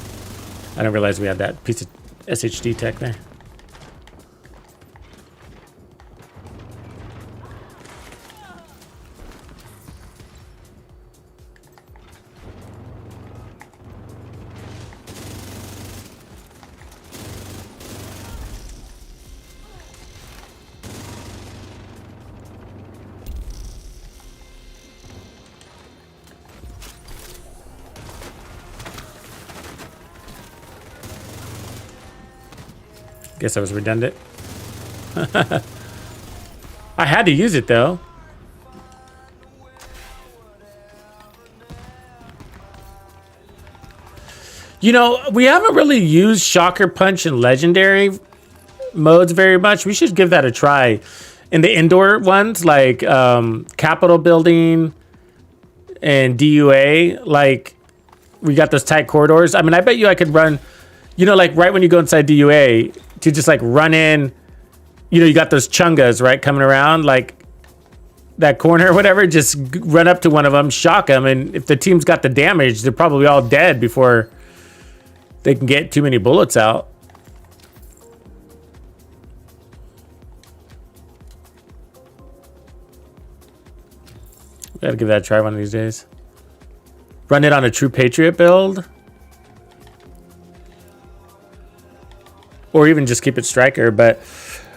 I didn't realize we had that piece of SHD tech there. Guess I was redundant. I had to use it though. You know, we haven't really used Shocker Punch and Legendary modes very much. We should give that a try. In the indoor ones, like Capitol Building and DUA, like we got those tight corridors. I mean, I bet you I could run, you know, like right when you go inside DUA, to just like run in, you know, you got those chungas, right, coming around like that corner or whatever, just run up to one of them, shock them, and if the team's got the damage, they're probably all dead before they can get too many bullets out. Gotta give that a try one of these days. Run it on a True Patriot build. Or even just keep it Striker, but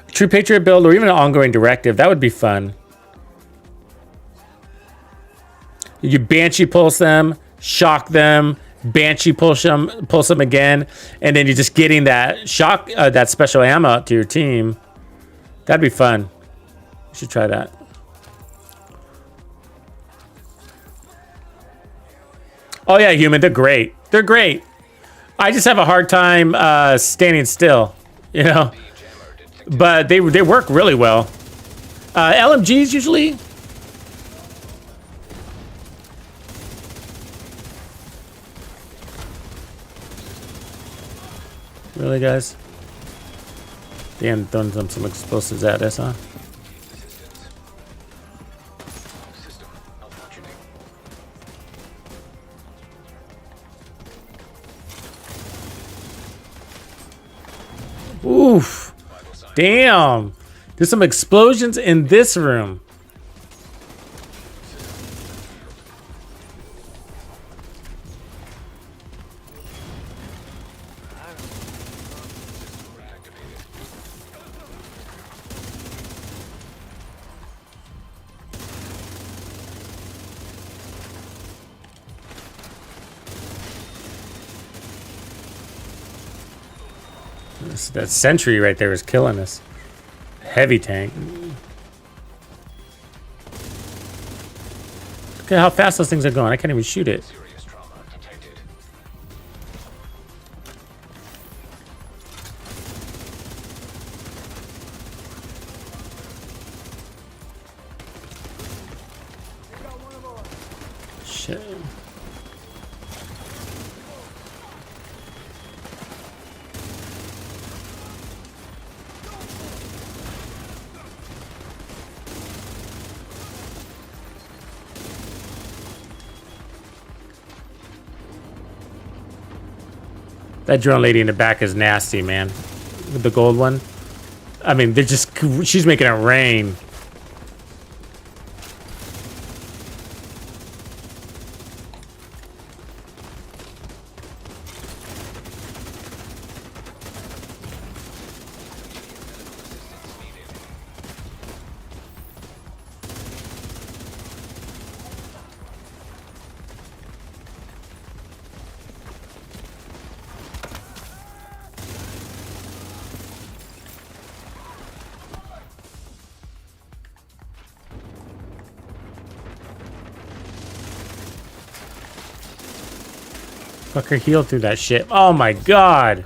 True Patriot build or even an ongoing directive, that would be fun. You Banshee pulse them, shock them, Banshee pulse them again, and then you're just getting that shock, that special ammo out to your team. That'd be fun. You should try that. Oh yeah, human, they're great. They're great. I just have a hard time standing still, you know, but they work really well. LMGs usually. Really, guys? Damn, throwing some explosives at us, huh? System malfunctioning. Oof. Damn. There's some explosions in this room. That sentry right there is killing us. Heavy tank. Look at how fast those things are going. I can't even shoot it. Serious trauma detected. Shit. That drone lady in the back is nasty, man. With the gold one. I mean, they're just... She's making it rain. Fucker healed through that shit. Oh my god.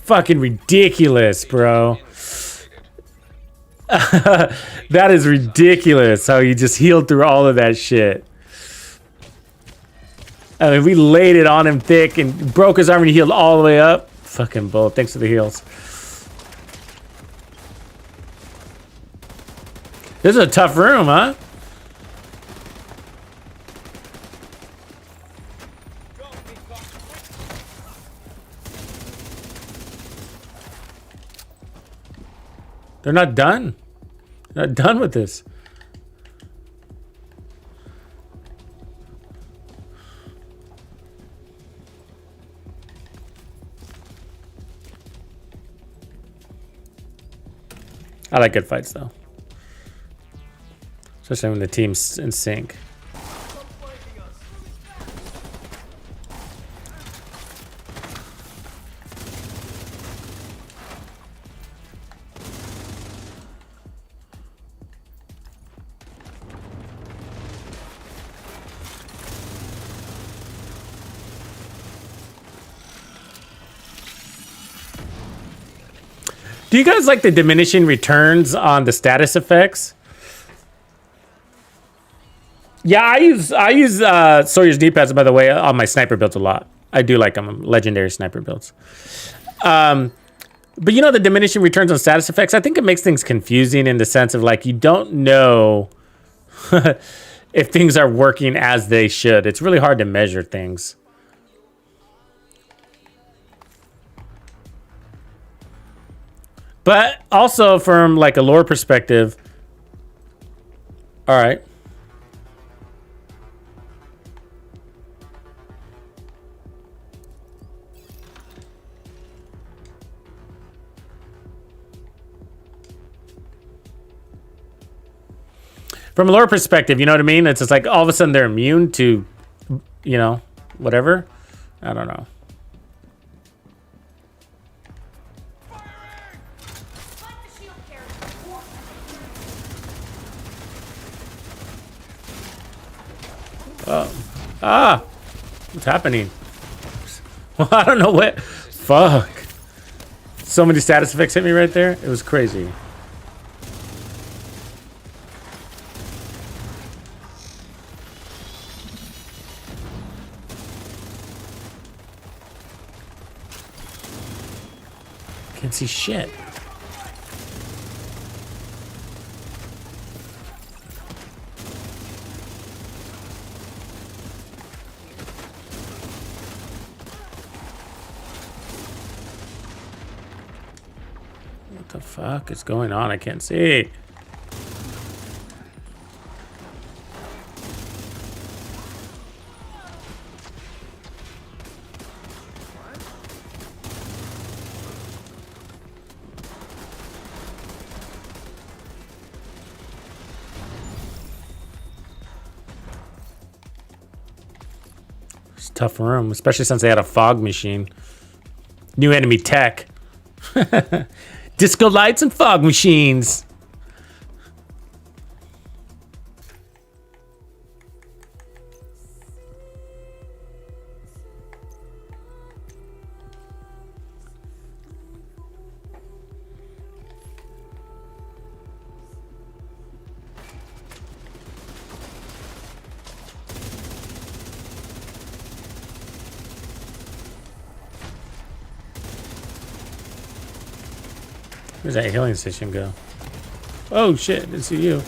Fucking ridiculous, bro. That is ridiculous how he just healed through all of that shit. I mean, we laid it on him thick and broke his arm and he healed all the way up. Fucking bull. Thanks for the heals. This is a tough room, huh? They're not done. They're not done with this. I like good fights though. Especially when the team's in sync. Do you guys like the diminishing returns on the status effects? Yeah, I use Sawyer's D-pads, by the way, on my sniper builds a lot. I do like them, legendary sniper builds. But you know the diminishing returns on status effects? I think it makes things confusing in the sense of like you don't know if things are working as they should. It's really hard to measure things. But also from like a lore perspective, all right. From a lore perspective, you know what I mean? It's just like all of a sudden they're immune to, you know, whatever. I don't know. What's happening? Well, I don't know what. Fuck. So many status effects hit me right there. It was crazy. Can't see shit. What the fuck is going on? I can't see. It's a tough room, especially since they had a fog machine. New enemy tech. Disco lights and fog machines. Where's that healing station go? Oh shit, didn't see you.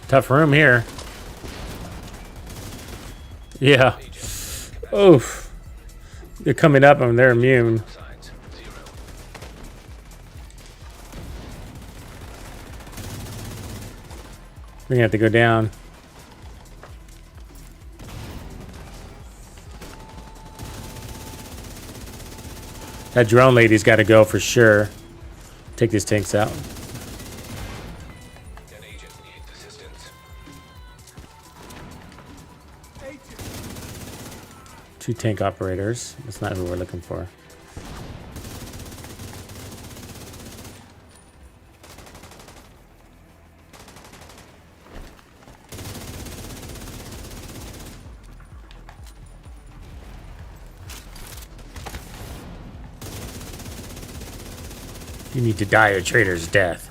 Tough room here. Yeah. Oof. They're coming up and they're immune. Signs. 0. We're gonna have to go down. That drone lady's got to go for sure. Take these tanks out. An agent needs assistance. 2 tank operators. That's not who we're looking for. You need to die a traitor's death.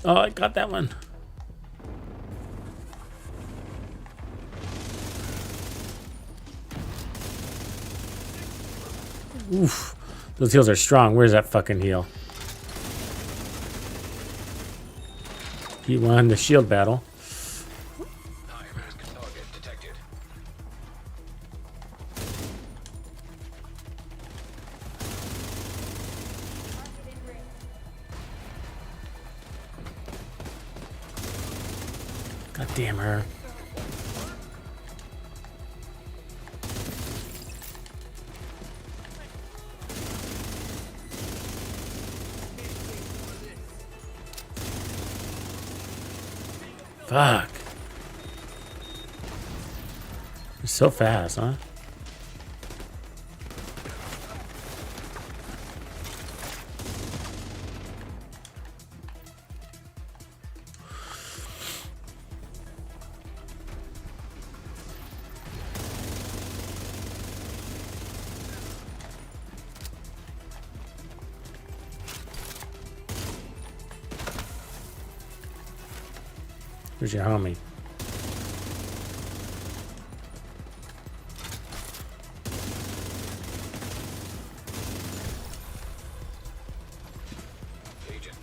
Oh, I got that one. Oof. Those heals are strong. Where's that fucking heal? He won the shield battle. High risk target detected. God damn her. Fuck. You're so fast, huh? Where's your homie?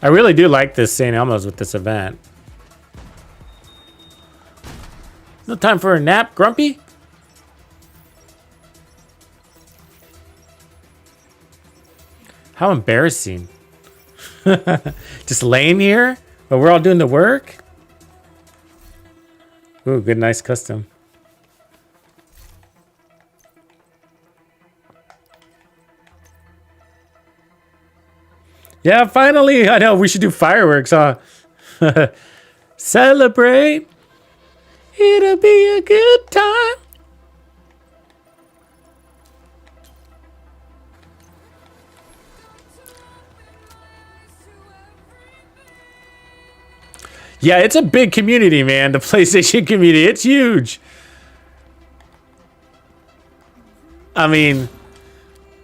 I really do like this St. Elmo's with this event. No time for a nap, Grumpy? How embarrassing. Just laying here while we're all doing the work? Ooh, good, nice custom. Yeah, finally. I know, we should do fireworks, huh? Celebrate. It'll be a good time. Yeah, it's a big community, man. The PlayStation community, it's huge. I mean,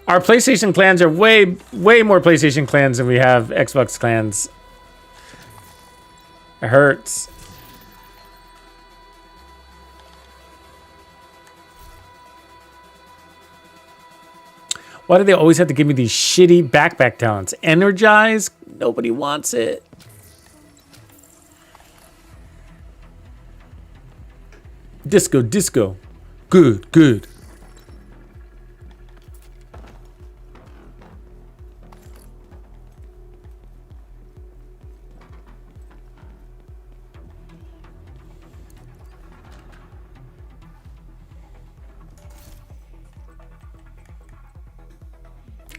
our PlayStation clans are way more PlayStation clans than we have Xbox clans. It hurts. Why do they always have to give me these shitty backpack talents? Energize? Nobody wants it. Disco, disco. Good, good.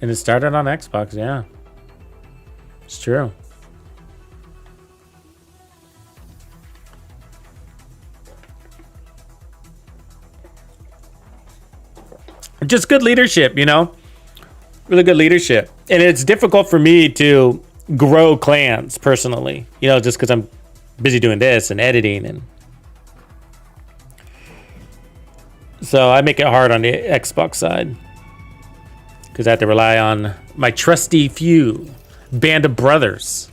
And it started on Xbox, yeah. true. Just good leadership, you know? Really good leadership. And it's difficult for me to grow clans personally, you know, just because I'm busy doing this and editing. And so I make it hard on the Xbox side because I have to rely on my trusty few band of brothers.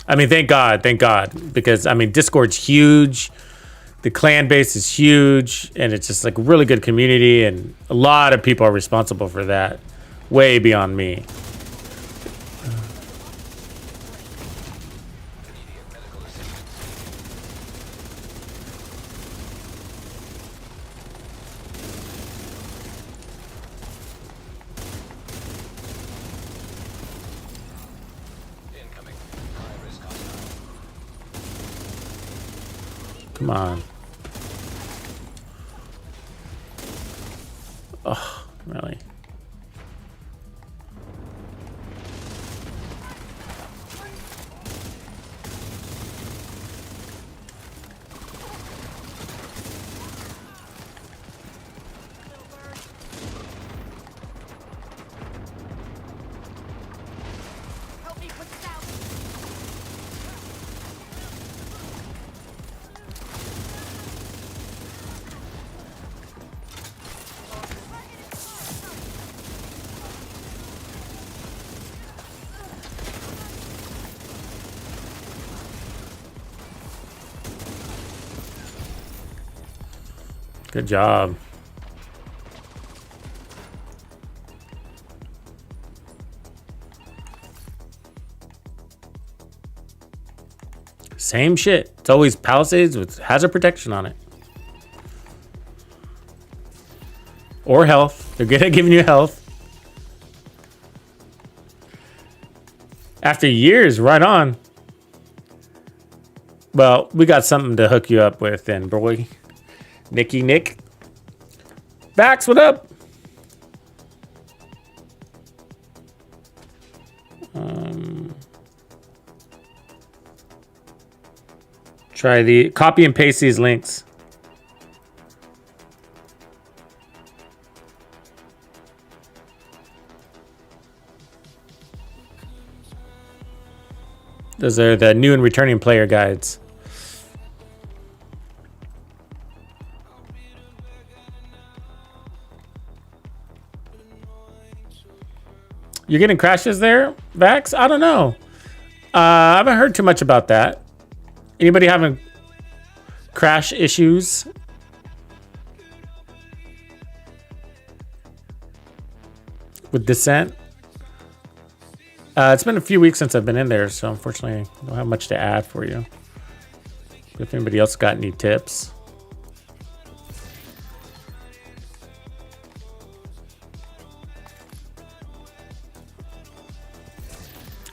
I mean, thank God, because I mean, Discord's huge. The clan base is huge, and it's just like really good community, and a lot of people are responsible for that, way beyond me. Come on. Oh, really? Good job. Same shit. It's always Palisades with hazard protection on it. Or health. They're good at giving you health. After years, right on. Well, we got something to hook you up with then, boy. Nick. Vax, what up? Try the copy and paste these links. Those are the new and returning player guides. You're getting crashes there, Vax? I don't know. I haven't heard too much about that. Anybody having crash issues? With Descent? It's been a few weeks since I've been in there, so unfortunately I don't have much to add for you. If anybody else got any tips.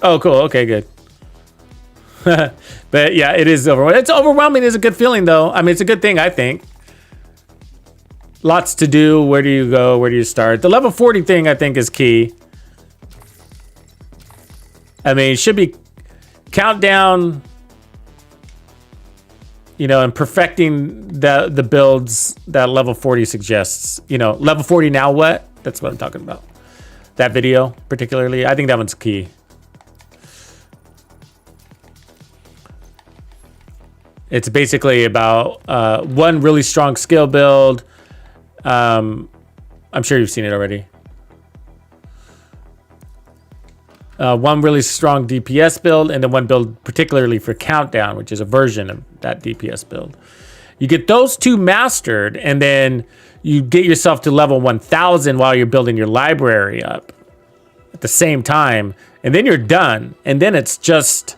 Oh, cool. Okay, good. But yeah, it is overwhelming. It's overwhelming is a good feeling, though. I mean, it's a good thing, I think. Lots to do. Where do you go? Where do you start? The level 40 thing, I think, is key. I mean, it should be countdown, you know, and perfecting the builds that level 40 suggests. You know, level 40 now what? That's what I'm talking about. That video, particularly. I think that one's key. It's basically about one really strong skill build. I'm sure you've seen it already. One really strong DPS build, and then one build particularly for Countdown, which is a version of that DPS build. You get those two mastered, and then you get yourself to level 1000 while you're building your library up at the same time, and then you're done. And then it's just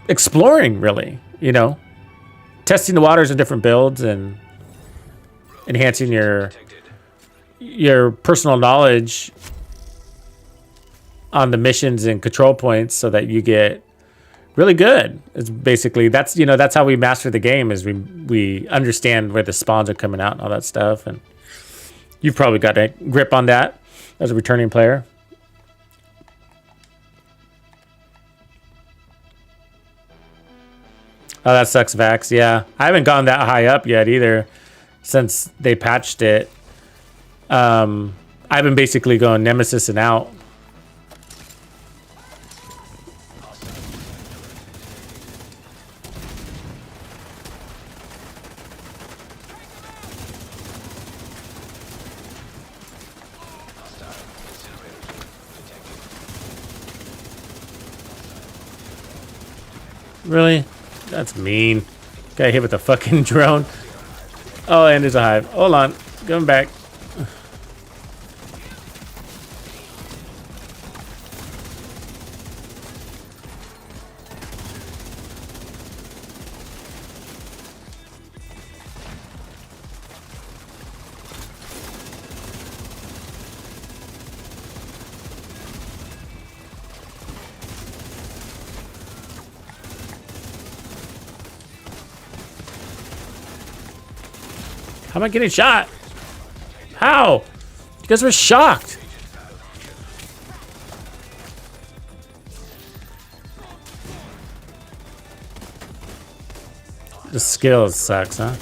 exploring, really, you know, testing the waters of different builds and enhancing your personal knowledge on the missions and control points so that you get really good. It's basically that's that's how we master the game is we understand where the spawns are coming out and all that stuff. And you've probably got a grip on that as a returning player. Oh, that sucks, Vax. Yeah, I haven't gone that high up yet either since they patched it. I've been basically going Nemesis and out. Really? That's mean. Got hit with a fucking drone. Oh, and there's a hive. Hold on. Going back. How am I getting shot? How? You guys were shocked. The skill sucks, huh?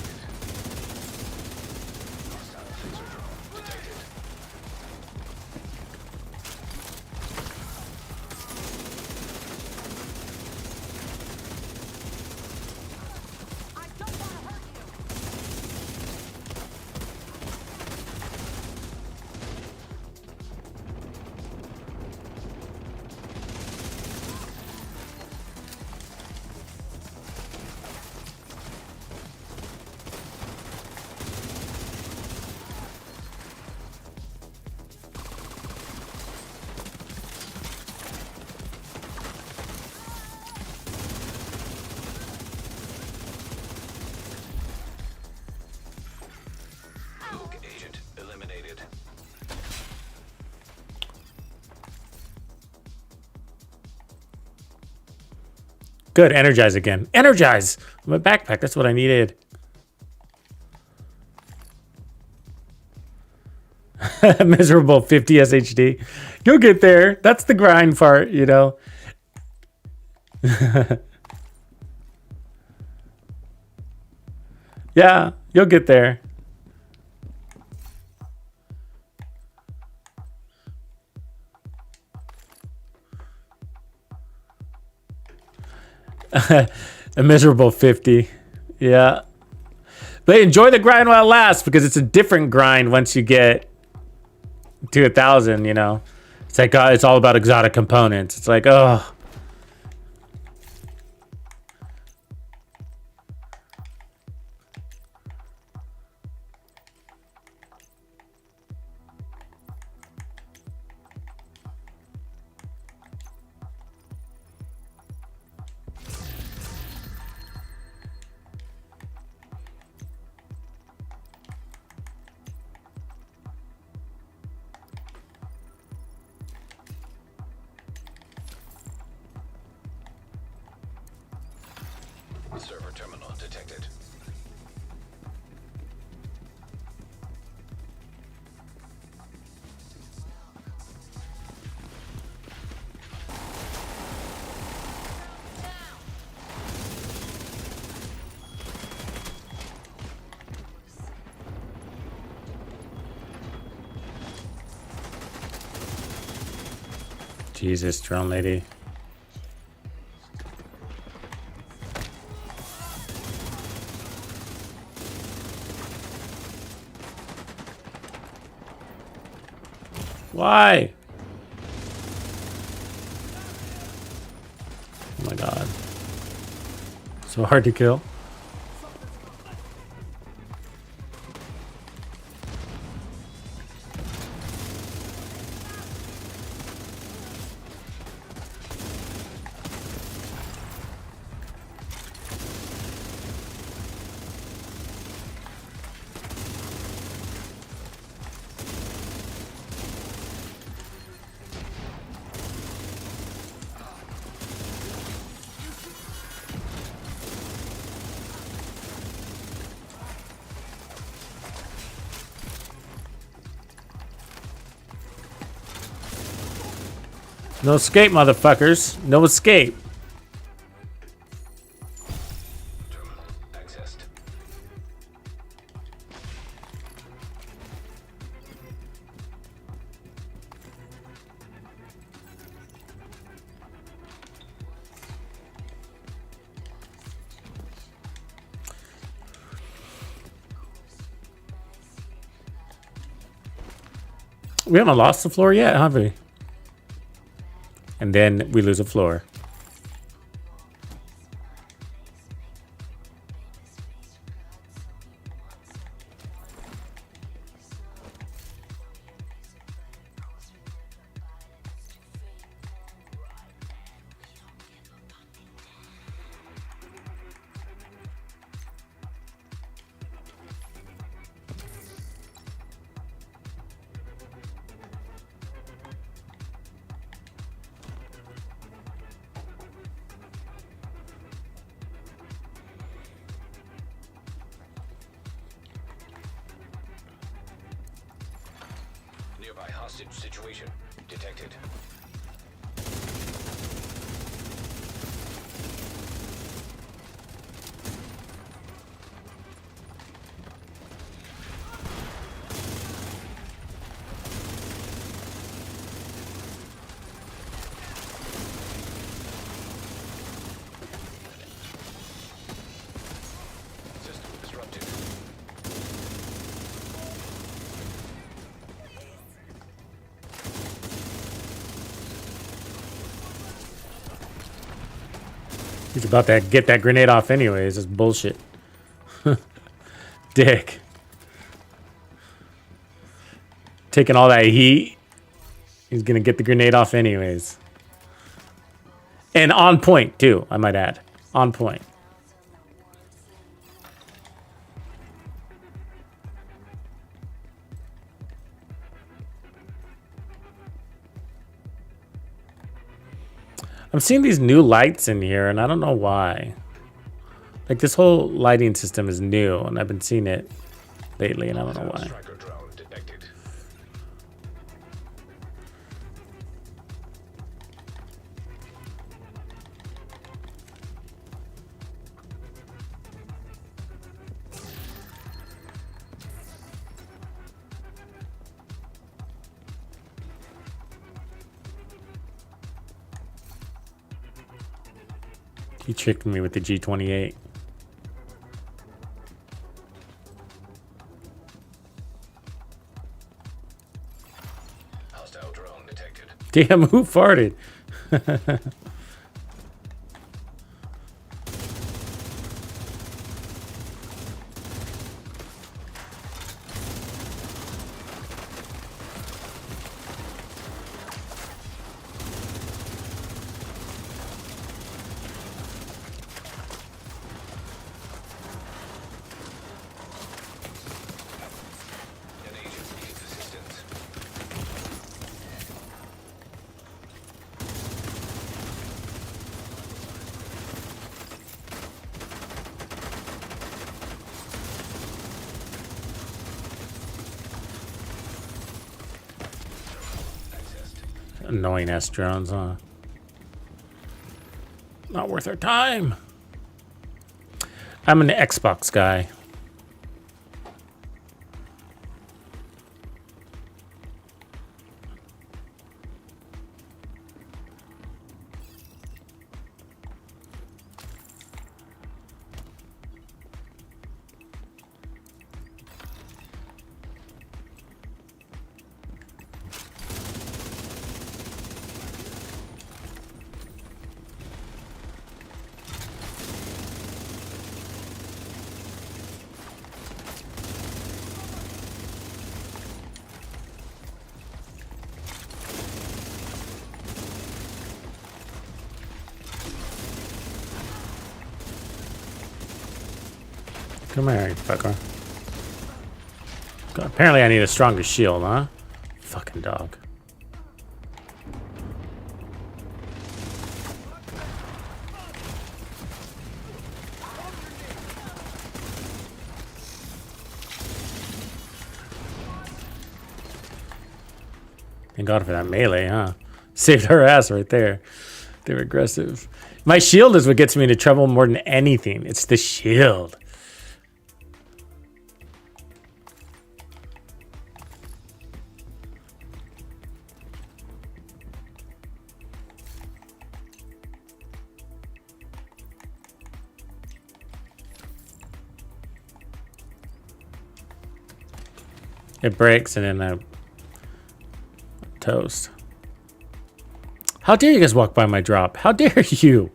Agent eliminated. Good, energize again. Energize! My backpack, that's what I needed. Miserable 50 SHD. You'll get there. That's the grind part, you know. Yeah, you'll get there. A miserable 50. Yeah. But enjoy the grind while it lasts, because it's a different grind once you get to 1,000, you know. It's like, it's all about exotic components. It's like, oh. Server terminal detected. Jesus, drone lady. Why? Oh my god. So hard to kill. No escape, motherfuckers. No escape. Terminal accessed. We haven't lost the floor yet, have we? And then we lose a floor. Nearby hostage situation detected. System disrupted. He's about to get that grenade off anyways. It's bullshit. Dick. Taking all that heat. He's gonna get the grenade off anyways. And on point too, I might add. On point. I'm seeing these new lights in here, and I don't know why. Like, this whole lighting system is new, and I've been seeing it lately, and I don't know why. Striker drone detected. He tricked me with the G28. Hostile drone detected. Damn, who farted? An agent needs assistance. Accessed. Annoying ass drones, huh? Not worth our time. I'm an Xbox guy. Come here, you fucker. God, apparently I need a stronger shield, huh? Fucking dog. Thank God for that melee, huh? Saved her ass right there. They're aggressive. My shield is what gets me into trouble more than anything. It's the shield. It breaks and then I toast. How dare you guys walk by my drop? How dare you?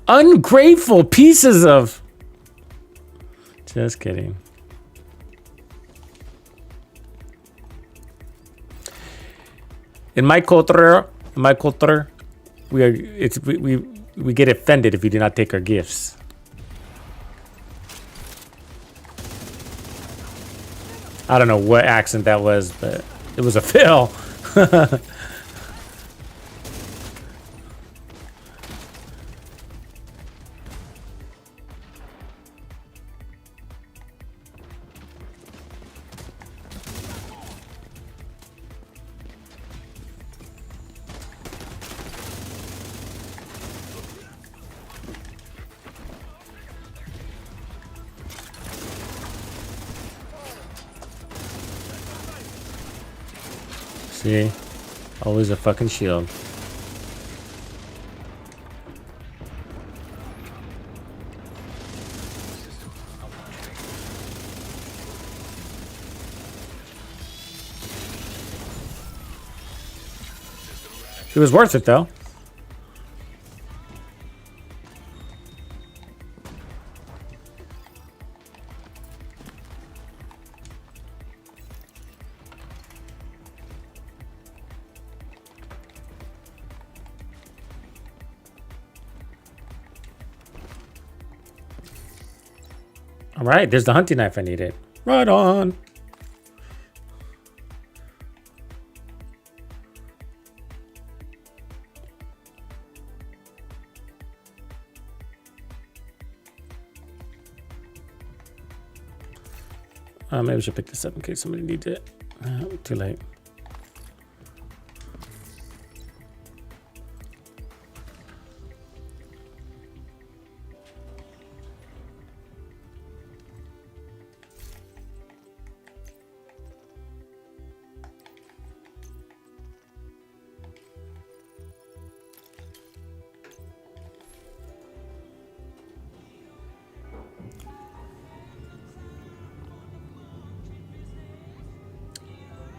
Ungrateful pieces of... Just kidding. In my culture, we get offended if you do not take our gifts. I don't know what accent that was, but it was a fail. See? Always a fucking shield. It was worth it though. All right, there's the hunting knife I needed. Right on. Maybe we should pick this up in case somebody needs it. Too late.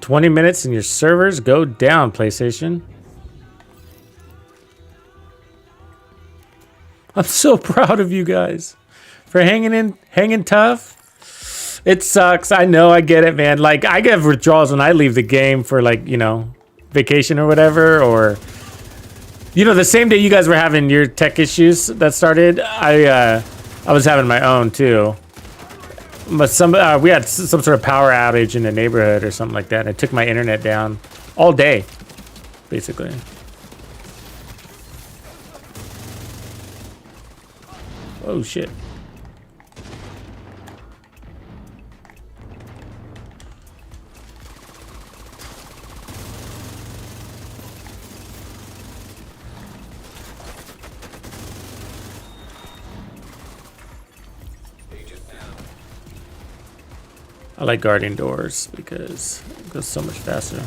"20 minutes and your servers go down, PlayStation." I'm so proud of you guys for hanging tough. It sucks. I know. I get it, man. Like, I get withdrawals when I leave the game for, like, you know, vacation or whatever, or, you know, the same day you guys were having your tech issues that started, I was having my own too. But we had some sort of power outage in the neighborhood or something like that, and it took my internet down all day, basically. Oh shit. I like guarding doors because it goes so much faster.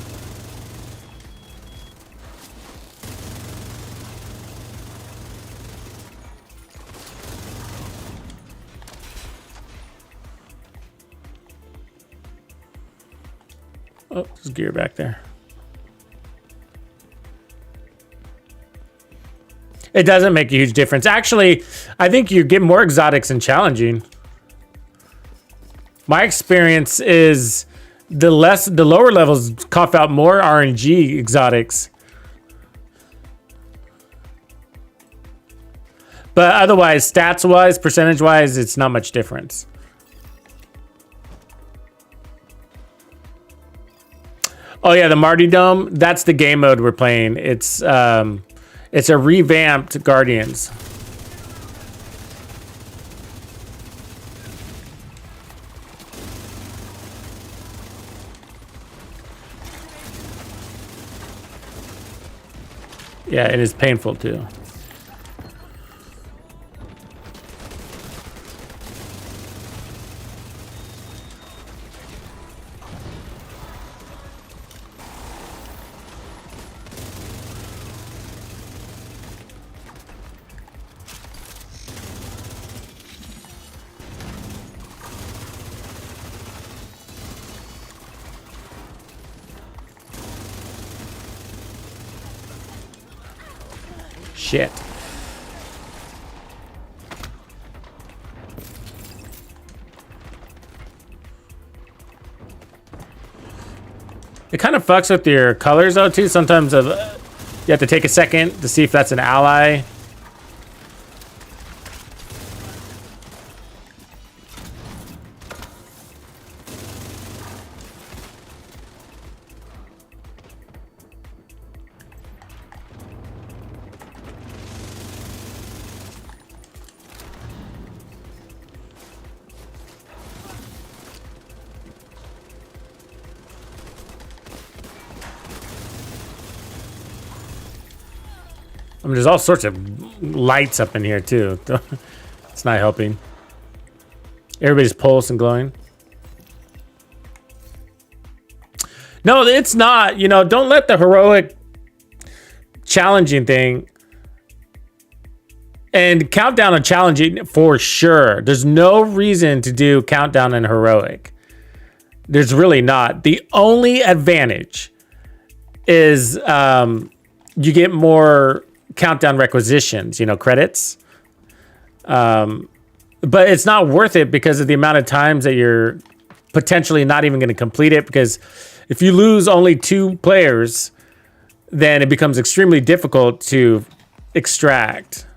Oh, there's gear back there. It doesn't make a huge difference. Actually, I think you get more exotics and challenging. My experience is the lower levels cough out more RNG exotics. But otherwise, stats-wise, percentage-wise, it's not much difference. Oh yeah, the Martyrdom, that's the game mode we're playing. It's a revamped Guardians. Yeah, it is painful too. Shit. It kind of fucks with your colors though too. Sometimes you have to take a second to see if that's an ally. I mean, there's all sorts of lights up in here too. It's not helping. Everybody's pulse and glowing. No, it's not. You know, don't let the heroic challenging thing and countdown on challenging for sure. There's no reason to do countdown and heroic. There's really not. The only advantage is you get more countdown requisitions, you know, credits. But it's not worth it because of the amount of times that you're potentially not even going to complete it. Because if you lose only 2 players, then it becomes extremely difficult to extract.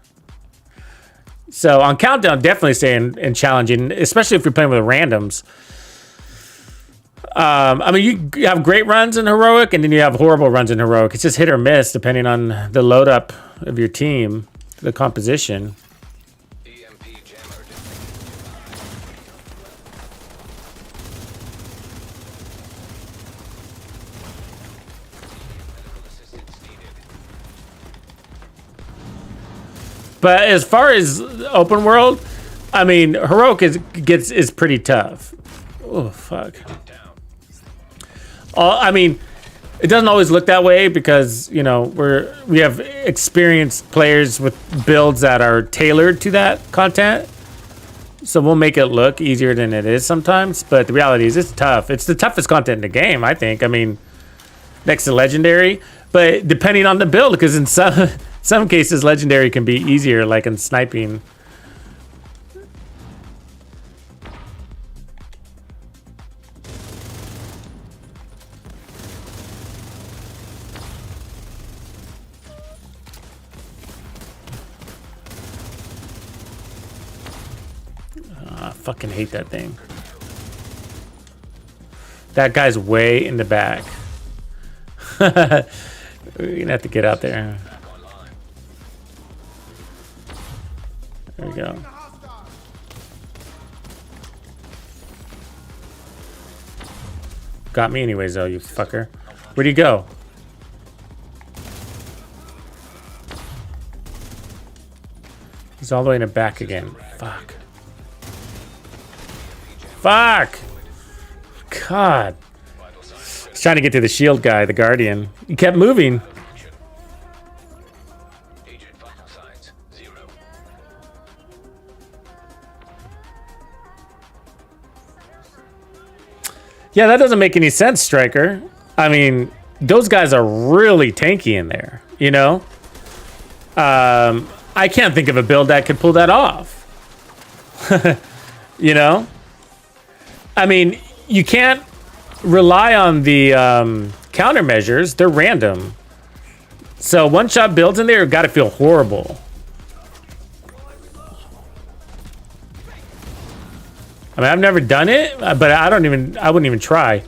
So on countdown, definitely stay in challenging, especially if you're playing with randoms. I mean, you have great runs in heroic, and then you have horrible runs in heroic. It's just hit or miss depending on the load up of your team, the composition. EMP jammer assistance needed. But as far as open world, I mean, heroic is pretty tough. Oh fuck. I mean, it doesn't always look that way because, you know, we have experienced players with builds that are tailored to that content. So we'll make it look easier than it is sometimes. But the reality is it's tough. It's the toughest content in the game, I think. I mean, next to legendary. But depending on the build, because in some cases, legendary can be easier, like in sniping. I fucking hate that thing. That guy's way in the back. We're gonna have to get out there. There we go. Got me anyways though, you fucker. Where'd he go? He's all the way in the back again. Fuck. Fuck! God. He's trying to get to the shield guy, the guardian. He kept moving. Agent vital signs 0. Yeah, that doesn't make any sense, Striker. I mean, those guys are really tanky in there, you know? I can't think of a build that could pull that off. You know? I mean, you can't rely on the countermeasures. They're random. So one-shot builds in there got to feel horrible. I mean, I've never done it, but I wouldn't even try.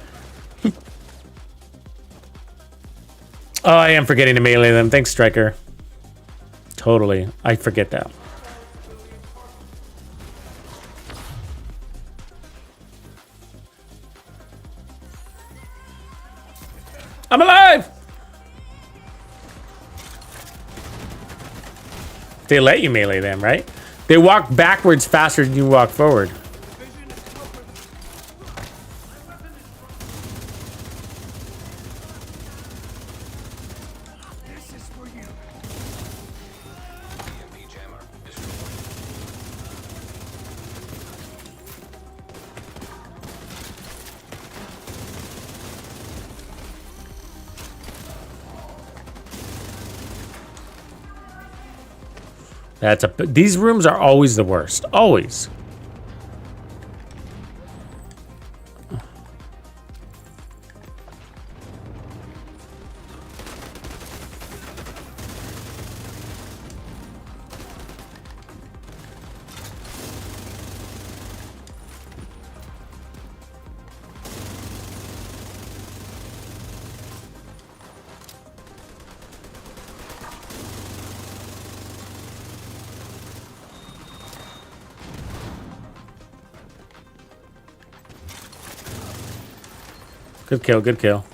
Oh, I am forgetting to melee them. Thanks, Striker. Totally. I forget that. I'm alive! They let you melee them, right? They walk backwards faster than you walk forward. EMP jammer destroyed. These rooms are always the worst. Always. Good kill, good kill.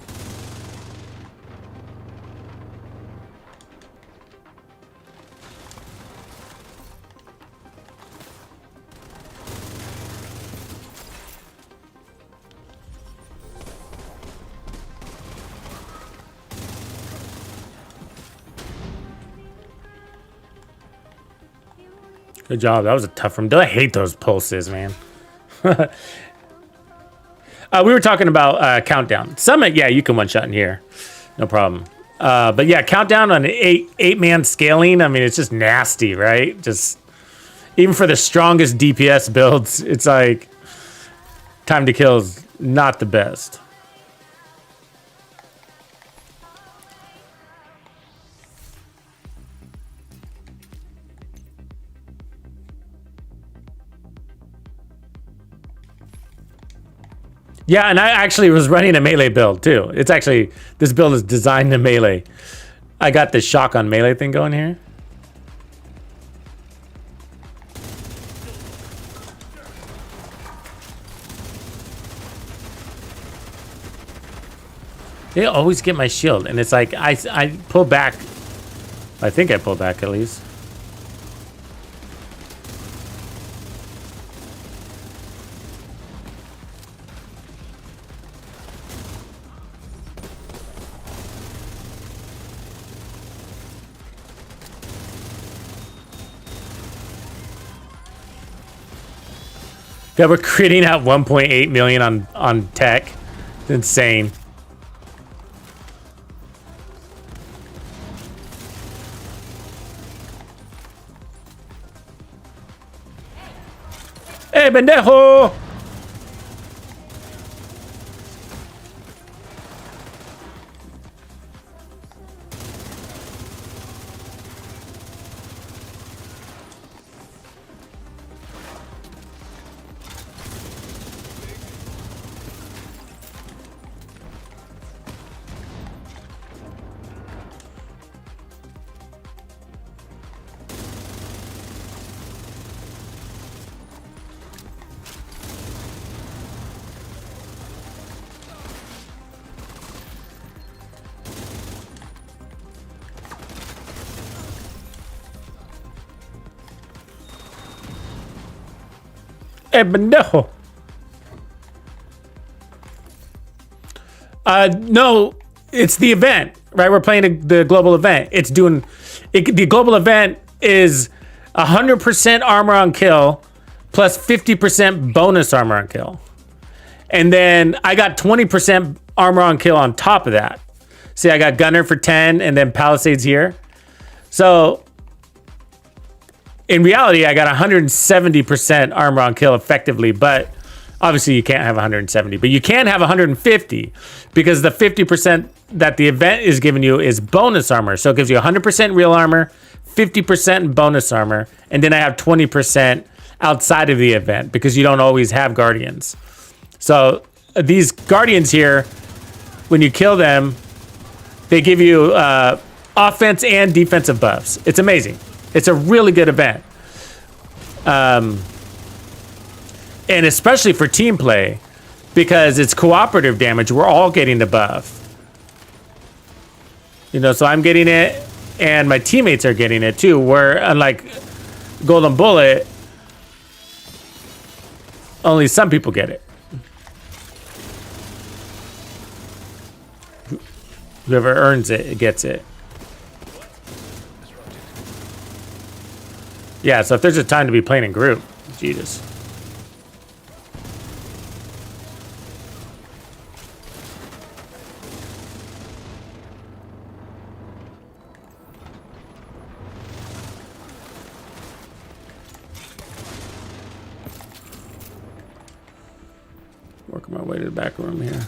Good job. That was a tough room. I hate those pulses, man. We were talking about countdown. Summit, yeah, you can one-shot in here. No problem. But yeah, countdown on an eight-man scaling, I mean, it's just nasty, right? Just, even for the strongest DPS builds, it's like, time to kill is not the best. Yeah, and I actually was running a melee build too. It's actually, this build is designed to melee. I got this shock on melee thing going here. They always get my shield, and it's like, I pull back. I think I pull back at least. Yeah, we're critting out 1.8 million on tech. It's insane. Hey, pendejo! Hey, pendejo. No, it's the event, right? We're playing the global event. It's doing, the global event is 100% armor on kill plus 50% bonus armor on kill. And then I got 20% armor on kill on top of that. See, I got Gunner for 10 and then Palisades here. So in reality, I got 170% armor on kill effectively, but obviously you can't have 170, but you can have 150 because the 50% that the event is giving you is bonus armor. So it gives you 100% real armor, 50% bonus armor, and then I have 20% outside of the event because you don't always have guardians. So these guardians here, when you kill them, they give you offense and defensive buffs. It's amazing. It's a really good event. And especially for team play, because it's cooperative damage. We're all getting the buff. You know, so I'm getting it, and my teammates are getting it too. Where unlike Golden Bullet, only some people get it. Whoever earns it gets it. Yeah, so if there's a time to be playing in group, Jesus. Working my way to the back room here.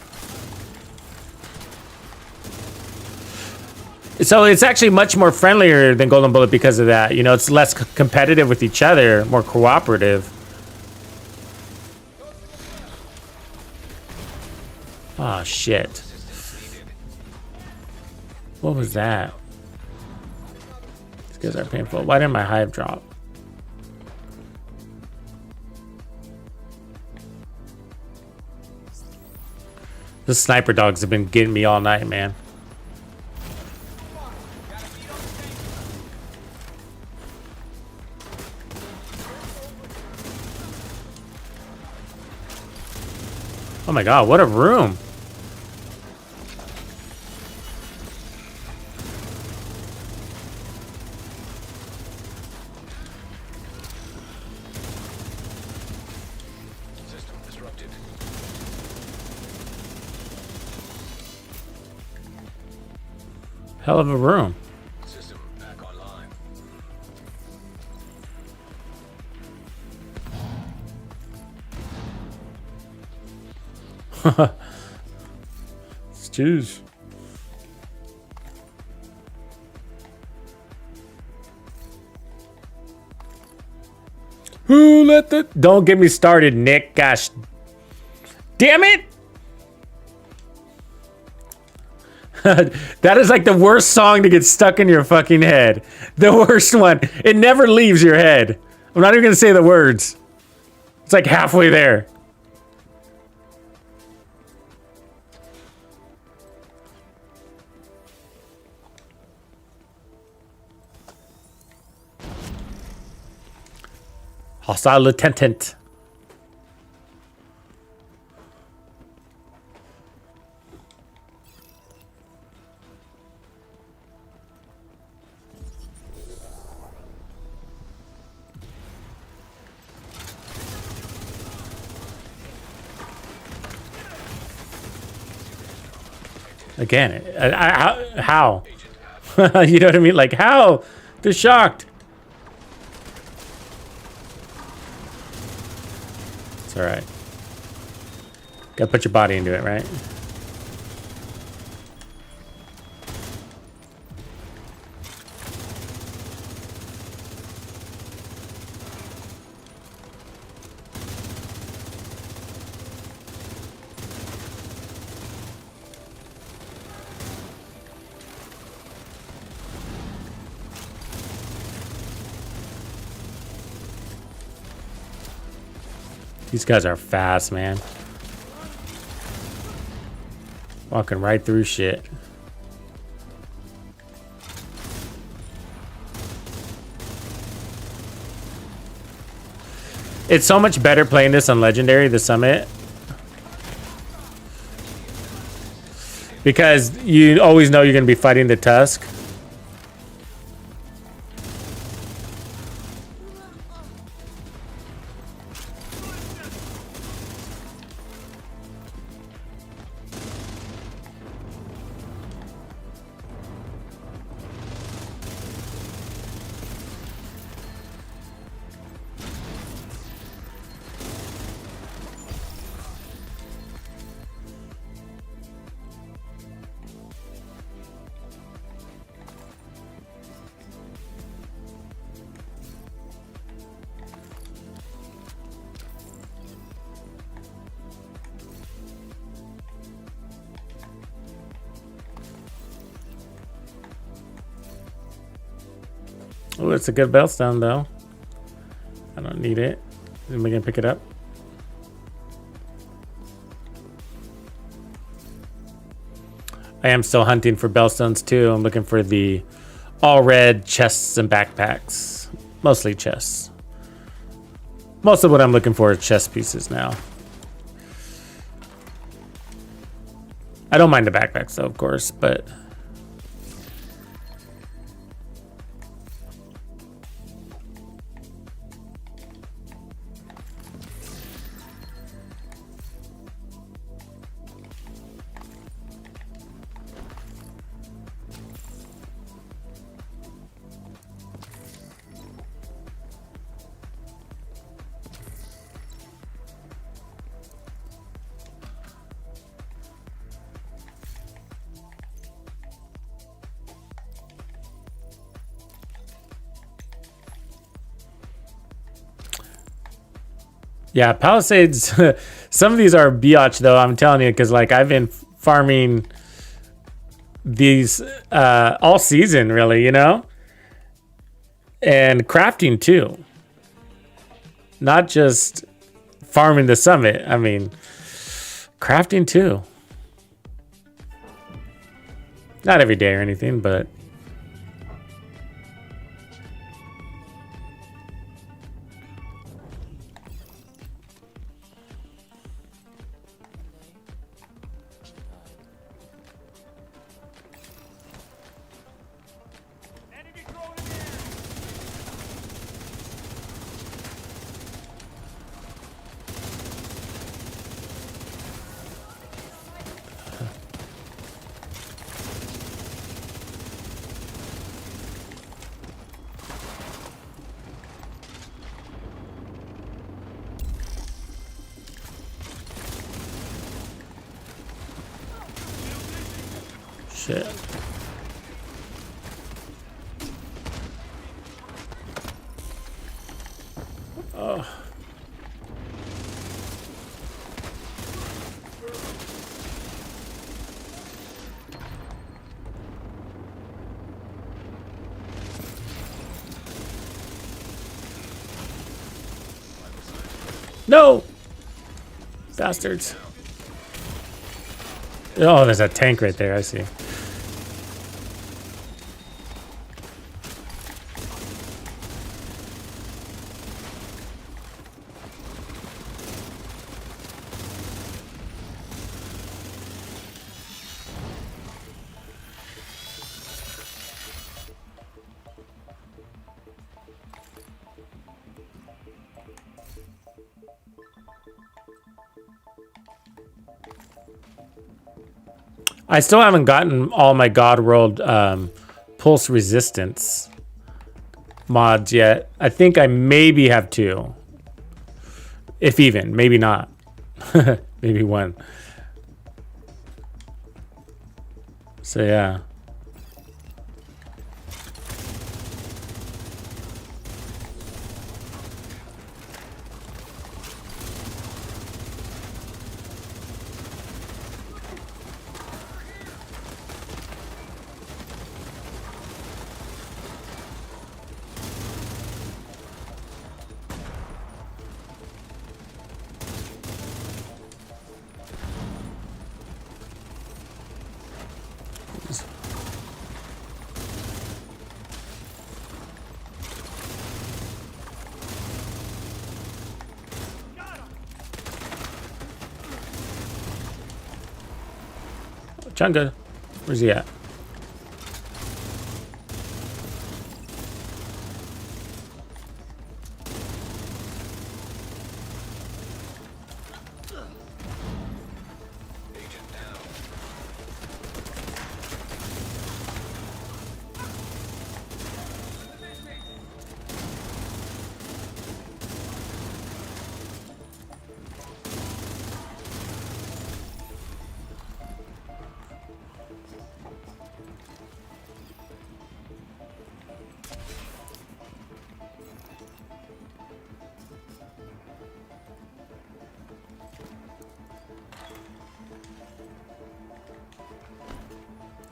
So it's actually much more friendlier than Golden Bullet because of that. You know, it's less competitive with each other, more cooperative. Oh, shit. What was that? These guys are painful. Why didn't my hive drop? The sniper dogs have been getting me all night, man. Oh my god, what a room. System disrupted. Hell of a room. System back online. Let's choose. Who let the... Don't get me started, Nick. Gosh. Damn it! That is like the worst song to get stuck in your fucking head. The worst one. It never leaves your head. I'm not even going to say the words. It's like halfway there. Hostile lieutenant. Again, how? You know what I mean? Like, how? They're shocked. It's all right. Gotta put your body into it, right? These guys are fast, man. Walking right through shit. It's so much better playing this on Legendary, the Summit. Because you always know you're going to be fighting the Tusk. Oh, it's a good bellstone though. I don't need it. Am I gonna pick it up? I am still hunting for bellstones too. I'm looking for the all red chests and backpacks. Mostly chests. Most of what I'm looking for is chest pieces now. I don't mind the backpacks though, of course, but... Yeah, Palisades, some of these are biatch though, I'm telling you, because like I've been farming these all season really, you know? And crafting too. Not just farming the summit, I mean, crafting too. Not every day or anything, but... Shit. Oh. No! Bastards. Oh, there's a tank right there, I see. I still haven't gotten all my God World pulse resistance mods yet. I think I maybe have 2. If even, maybe not. Maybe 1. So yeah. Chunga, where's he at?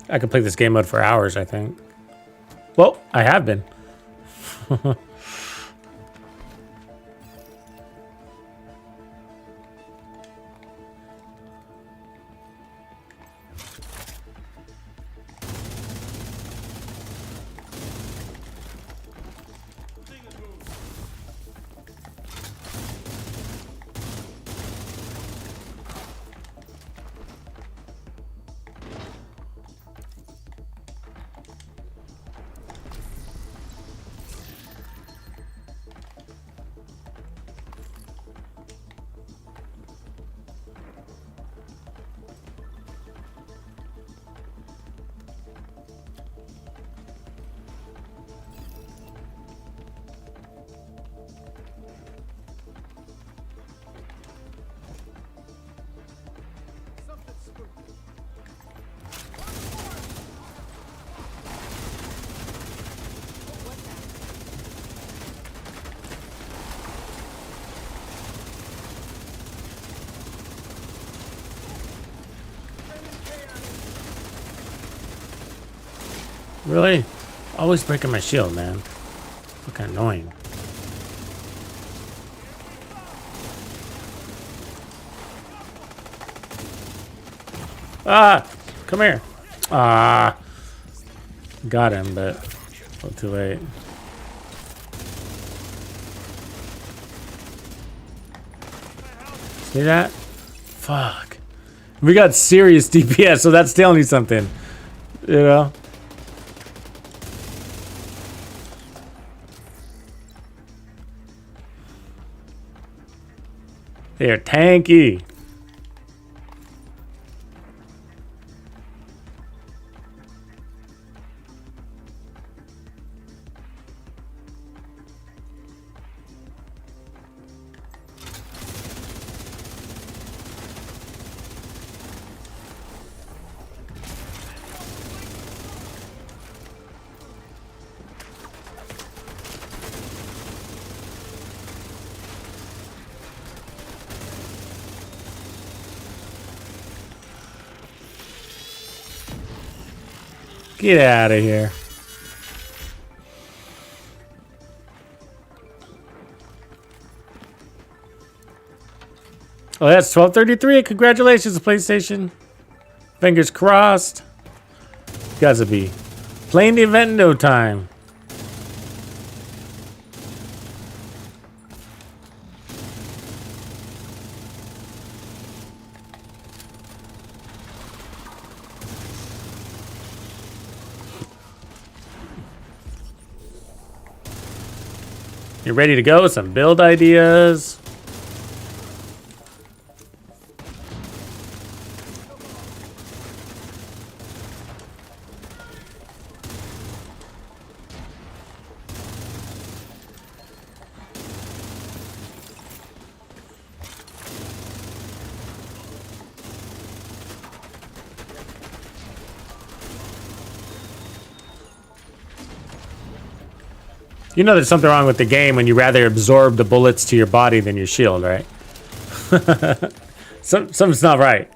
I could play this game mode for hours, I think. Well, I have been. Really? Always breaking my shield, man. Fucking annoying. Ah! Come here. Ah. Got him, but a little too late. See that? Fuck. We got serious DPS, so that's telling you something. You know? They're tanky. Get out of here. Oh, that's 12:33. Congratulations, PlayStation. Fingers crossed. You guys will be playing the event in no time. You ready to go with some build ideas? You know there's something wrong with the game when you rather absorb the bullets to your body than your shield, right? Something's not right.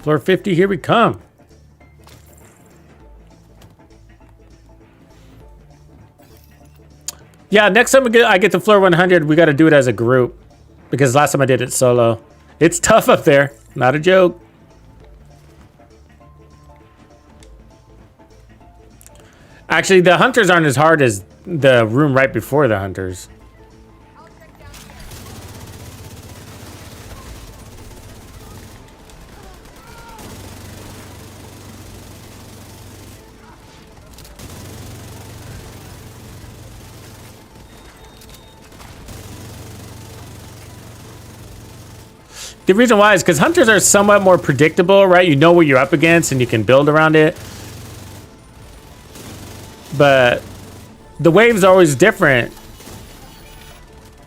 Floor 50, here we come. Yeah, next time I get to floor 100, we got to do it as a group. Because last time I did it solo. It's tough up there. Not a joke. Actually, the hunters aren't as hard as the room right before the hunters. The reason why is because hunters are somewhat more predictable, right? You know what you're up against and you can build around it. But the waves are always different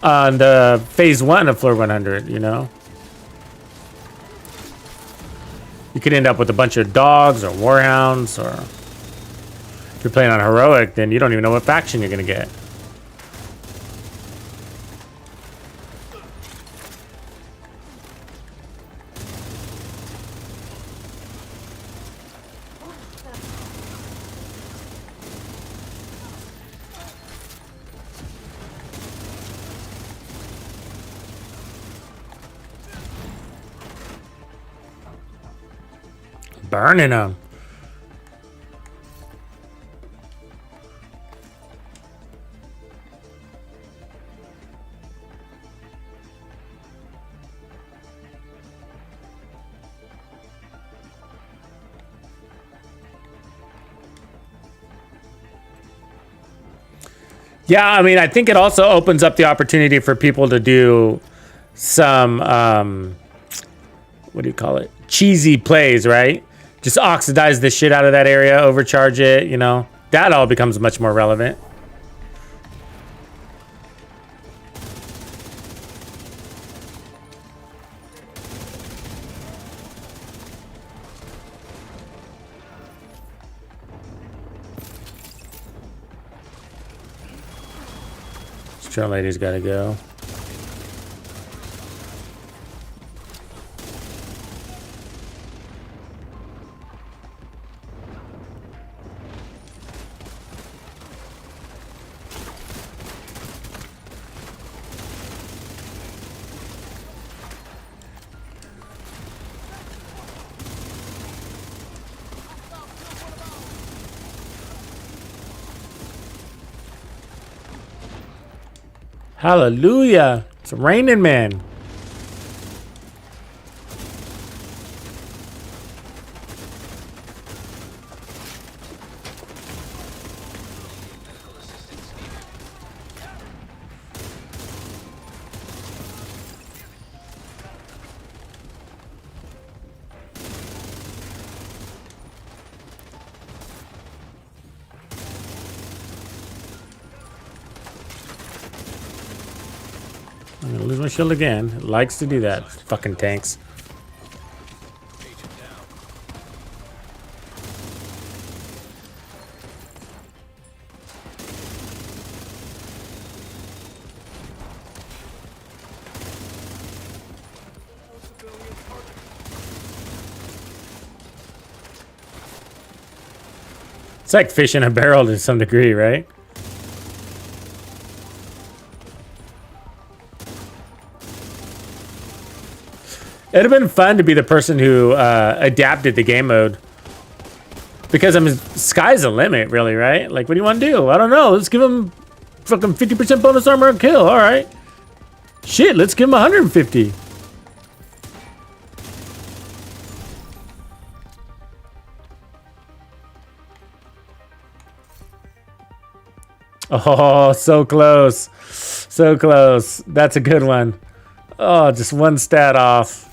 on the phase 1 of floor 100, you know? You could end up with a bunch of dogs or warhounds, or if you're playing on heroic, then you don't even know what faction you're gonna get. Burning them. Yeah, I mean, I think it also opens up the opportunity for people to do some what do you call it? Cheesy plays, right? Just oxidize the shit out of that area, overcharge it, you know. That all becomes much more relevant. This trail lady's gotta go. Hallelujah. It's raining, man. I'm gonna lose my shield again. It likes to do that. Fucking tanks. It's like fish in a barrel to some degree, right? It'd have been fun to be the person who adapted the game mode. Because, I mean, sky's the limit, really, right? Like, what do you want to do? I don't know. Let's give him fucking 50% bonus armor and kill. All right. Shit, let's give him 150. Oh, so close. So close. That's a good one. Oh, just one stat off.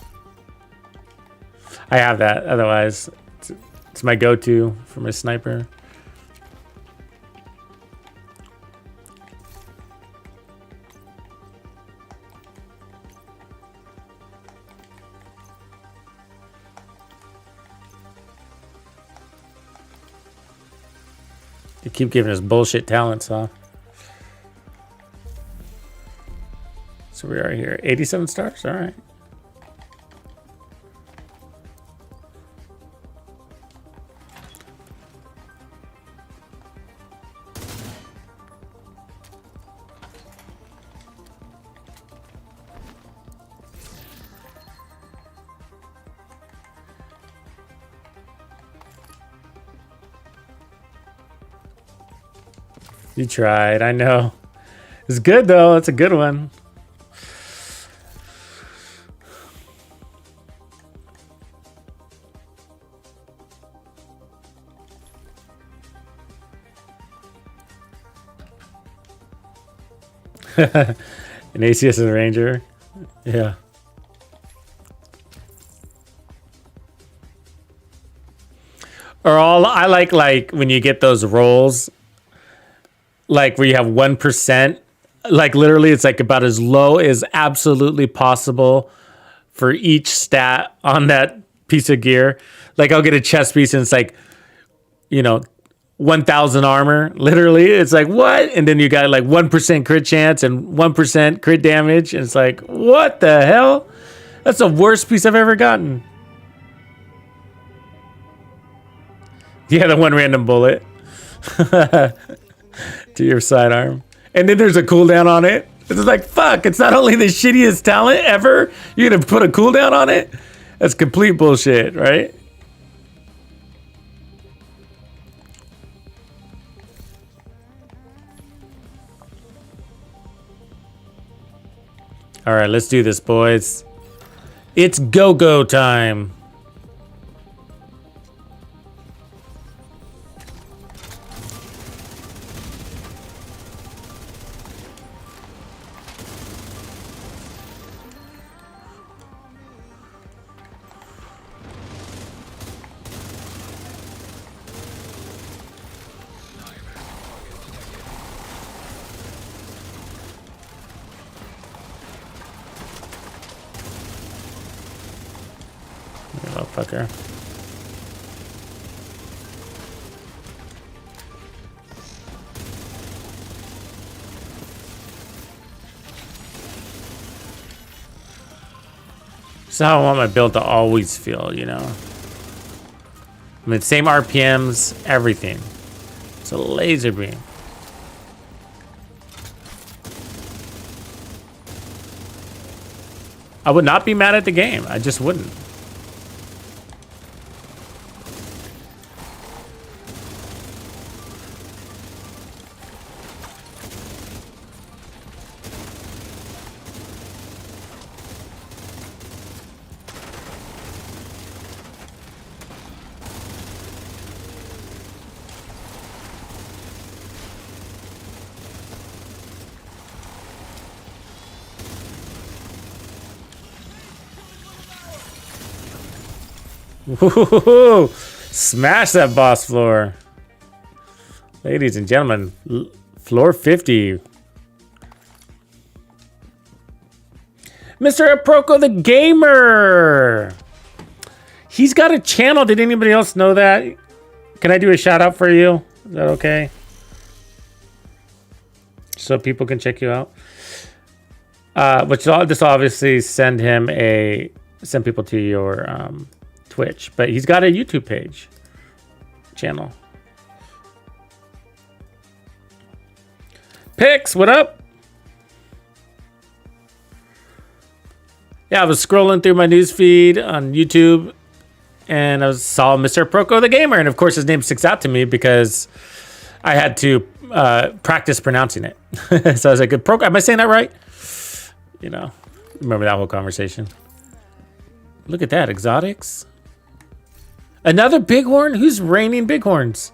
I have that. Otherwise, it's my go-to for my sniper. They keep giving us bullshit talents, huh? So we are here. 87 stars? All right. You tried, I know. It's good though, that's a good one. An ACS and a Ranger. Yeah. Or all I like when you get those rolls, like where you have 1%, like literally it's like about as low as absolutely possible for each stat on that piece of gear. Like I'll get a chest piece and it's like, you know, 1,000 armor. Literally, it's like, what? And then you got like 1% crit chance and 1% crit damage. And it's like, what the hell? That's the worst piece I've ever gotten. Yeah, the one random bullet to your sidearm. And then there's a cooldown on it. It's like, fuck, it's not only the shittiest talent ever, you're gonna put a cooldown on it? That's complete bullshit, right? All right, let's do this, boys. It's go-go time. motherfucker. This is how I want my build to always feel, you know? I mean, same RPMs, everything. It's a laser beam. I would not be mad at the game. I just wouldn't. Woohoo! Smash that boss floor. Ladies and gentlemen, floor 50. Mr. Aproko the Gamer. He's got a channel. Did anybody else know that? Can I do a shout out for you? Is that okay? So people can check you out. Which I'll just obviously send people to your Twitch, but he's got a YouTube page channel. Pix, what up? Yeah, I was scrolling through my news feed on YouTube and I saw Mr. Aproko the Gamer, and of course his name sticks out to me because I had to practice pronouncing it. So I was like, am I saying that right? You know, remember that whole conversation. Look at that, exotics. Another bighorn? Who's raining bighorns?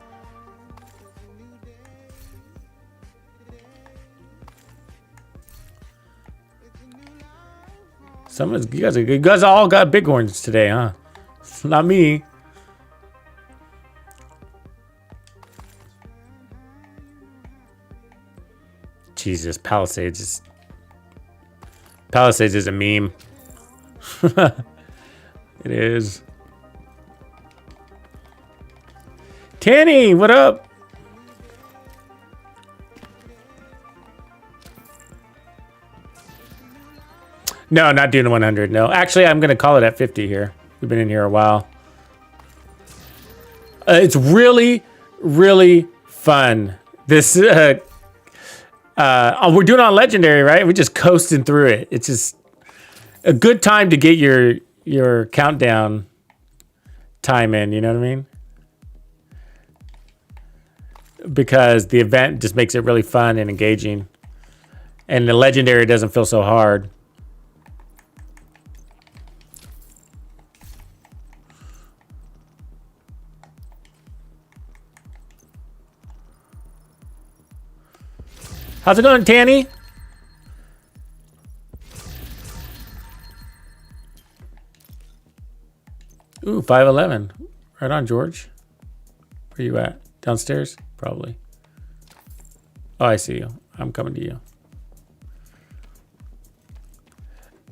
You guys all got bighorns today, huh? Not me. Jesus, Palisades is a meme. It is. Tanny, what up? No, not doing 100. No, actually, I'm going to call it at 50 here. We've been in here a while. It's really, really fun. This, we're doing it on Legendary, right? We're just coasting through it. It's just a good time to get your countdown time in. You know what I mean? Because the event just makes it really fun and engaging. And the Legendary doesn't feel so hard. How's it going, Tanny? Ooh, 5'11". Right on, George. Where you at? Downstairs? Probably. Oh, I see you. I'm coming to you.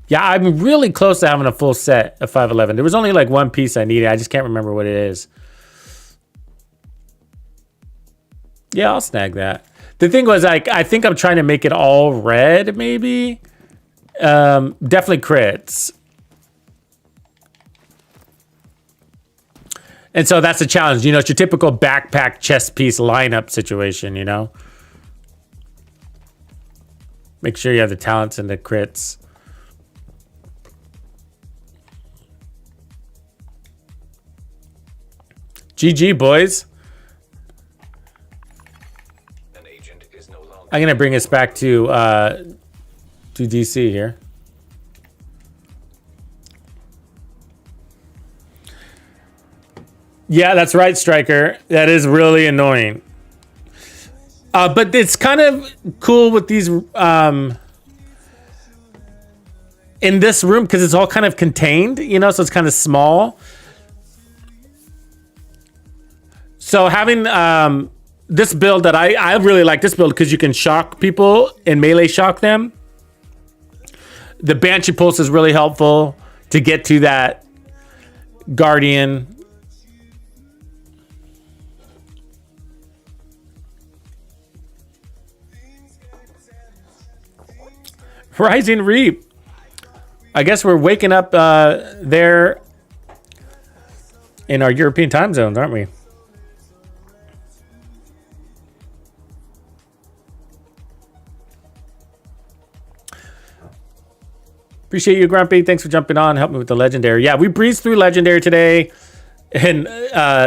Yeah, I'm really close to having a full set of 5'11". There was only like one piece I needed. I just can't remember what it is. Yeah, I'll snag that. The thing was, I think I'm trying to make it all red, maybe. Definitely crits. And so that's the challenge. You know, it's your typical backpack chest piece lineup situation, you know? Make sure you have the talents and the crits. GG, boys. An agent is no longer. I'm gonna bring us back to DC here. Yeah, that's right, Striker. That is really annoying. But it's kind of cool with these in this room because it's all kind of contained, you know, so it's kind of small. So having this build that I really like this build because you can shock people and melee shock them. The Banshee Pulse is really helpful to get to that Guardian. Rising Reap. I guess we're waking up there in our European time zones, aren't we? Appreciate you, Grumpy. Thanks for jumping on. Help me with the Legendary. Yeah, we breezed through Legendary today. In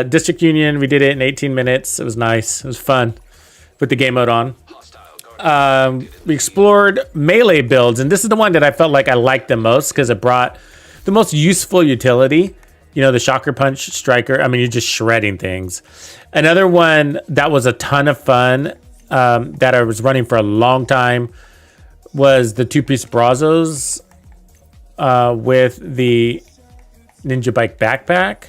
District Union, we did it in 18 minutes. It was nice. It was fun with the game mode on. We explored melee builds, and this is the one that I felt like I liked the most because it brought the most useful utility. You know, the Shocker Punch Striker. I mean, you're just shredding things. Another one that was a ton of fun that I was running for a long time was the two-piece Brazos with the Ninja Bike backpack.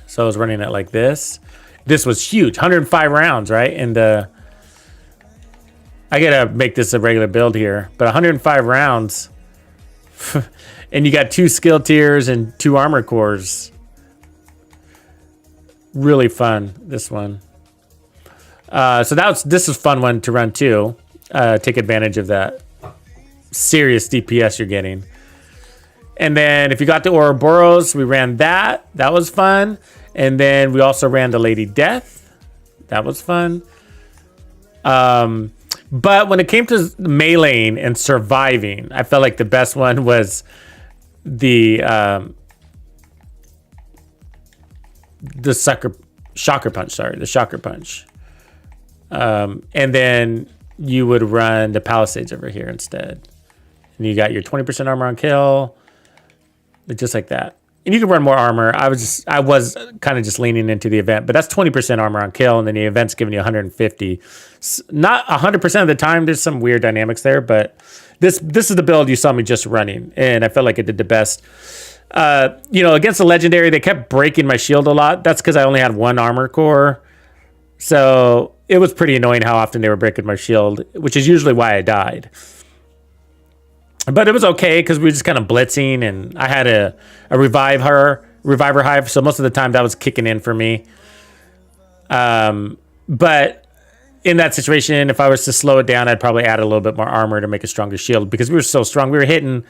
So I was running it like this. This was huge, 105 rounds, right? And I gotta make this a regular build here, but 105 rounds, and you got 2 skill tiers and 2 armor cores. Really fun, this one. So this is a fun one to run too. Take advantage of that serious DPS you're getting. And then if you got the Ouroboros, we ran that. That was fun. And then we also ran the Lady Death. That was fun. But when it came to meleeing and surviving, I felt like the best one was the Shocker Punch. Sorry, the Shocker Punch. And then you would run the Palisades over here instead. And you got your 20% armor on kill, just like that. And you can run more armor. I was kind of just leaning into the event, but that's 20% armor on kill, and then the event's giving you 150. Not 100% of the time. There's some weird dynamics there, but this is the build you saw me just running, and I felt like it did the best. Against the Legendary, they kept breaking my shield a lot. That's because I only had 1 armor core, so it was pretty annoying how often they were breaking my shield, which is usually why I died. But it was okay because we were just kind of blitzing, and I had a reviver hive, so most of the time that was kicking in for me. But in that situation, if I was to slow it down, I'd probably add a little bit more armor to make a stronger shield because we were so strong. We were shooting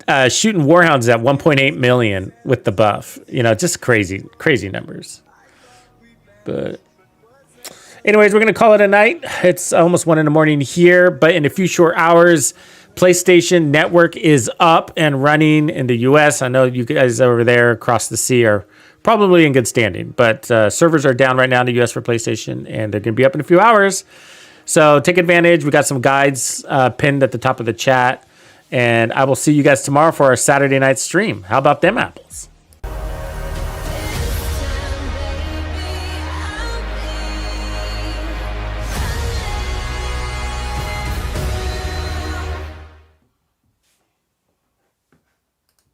Warhounds at 1.8 million with the buff. Just crazy numbers. But anyways, we're going to call it a night. It's almost 1 a.m. here, but in a few short hours, PlayStation Network is up and running in the US. I know you guys over there across the sea are probably in good standing, but servers are down right now in the US for PlayStation, and they're going to be up in a few hours. So take advantage. We got some guides pinned at the top of the chat, and I will see you guys tomorrow for our Saturday night stream. How about them apples?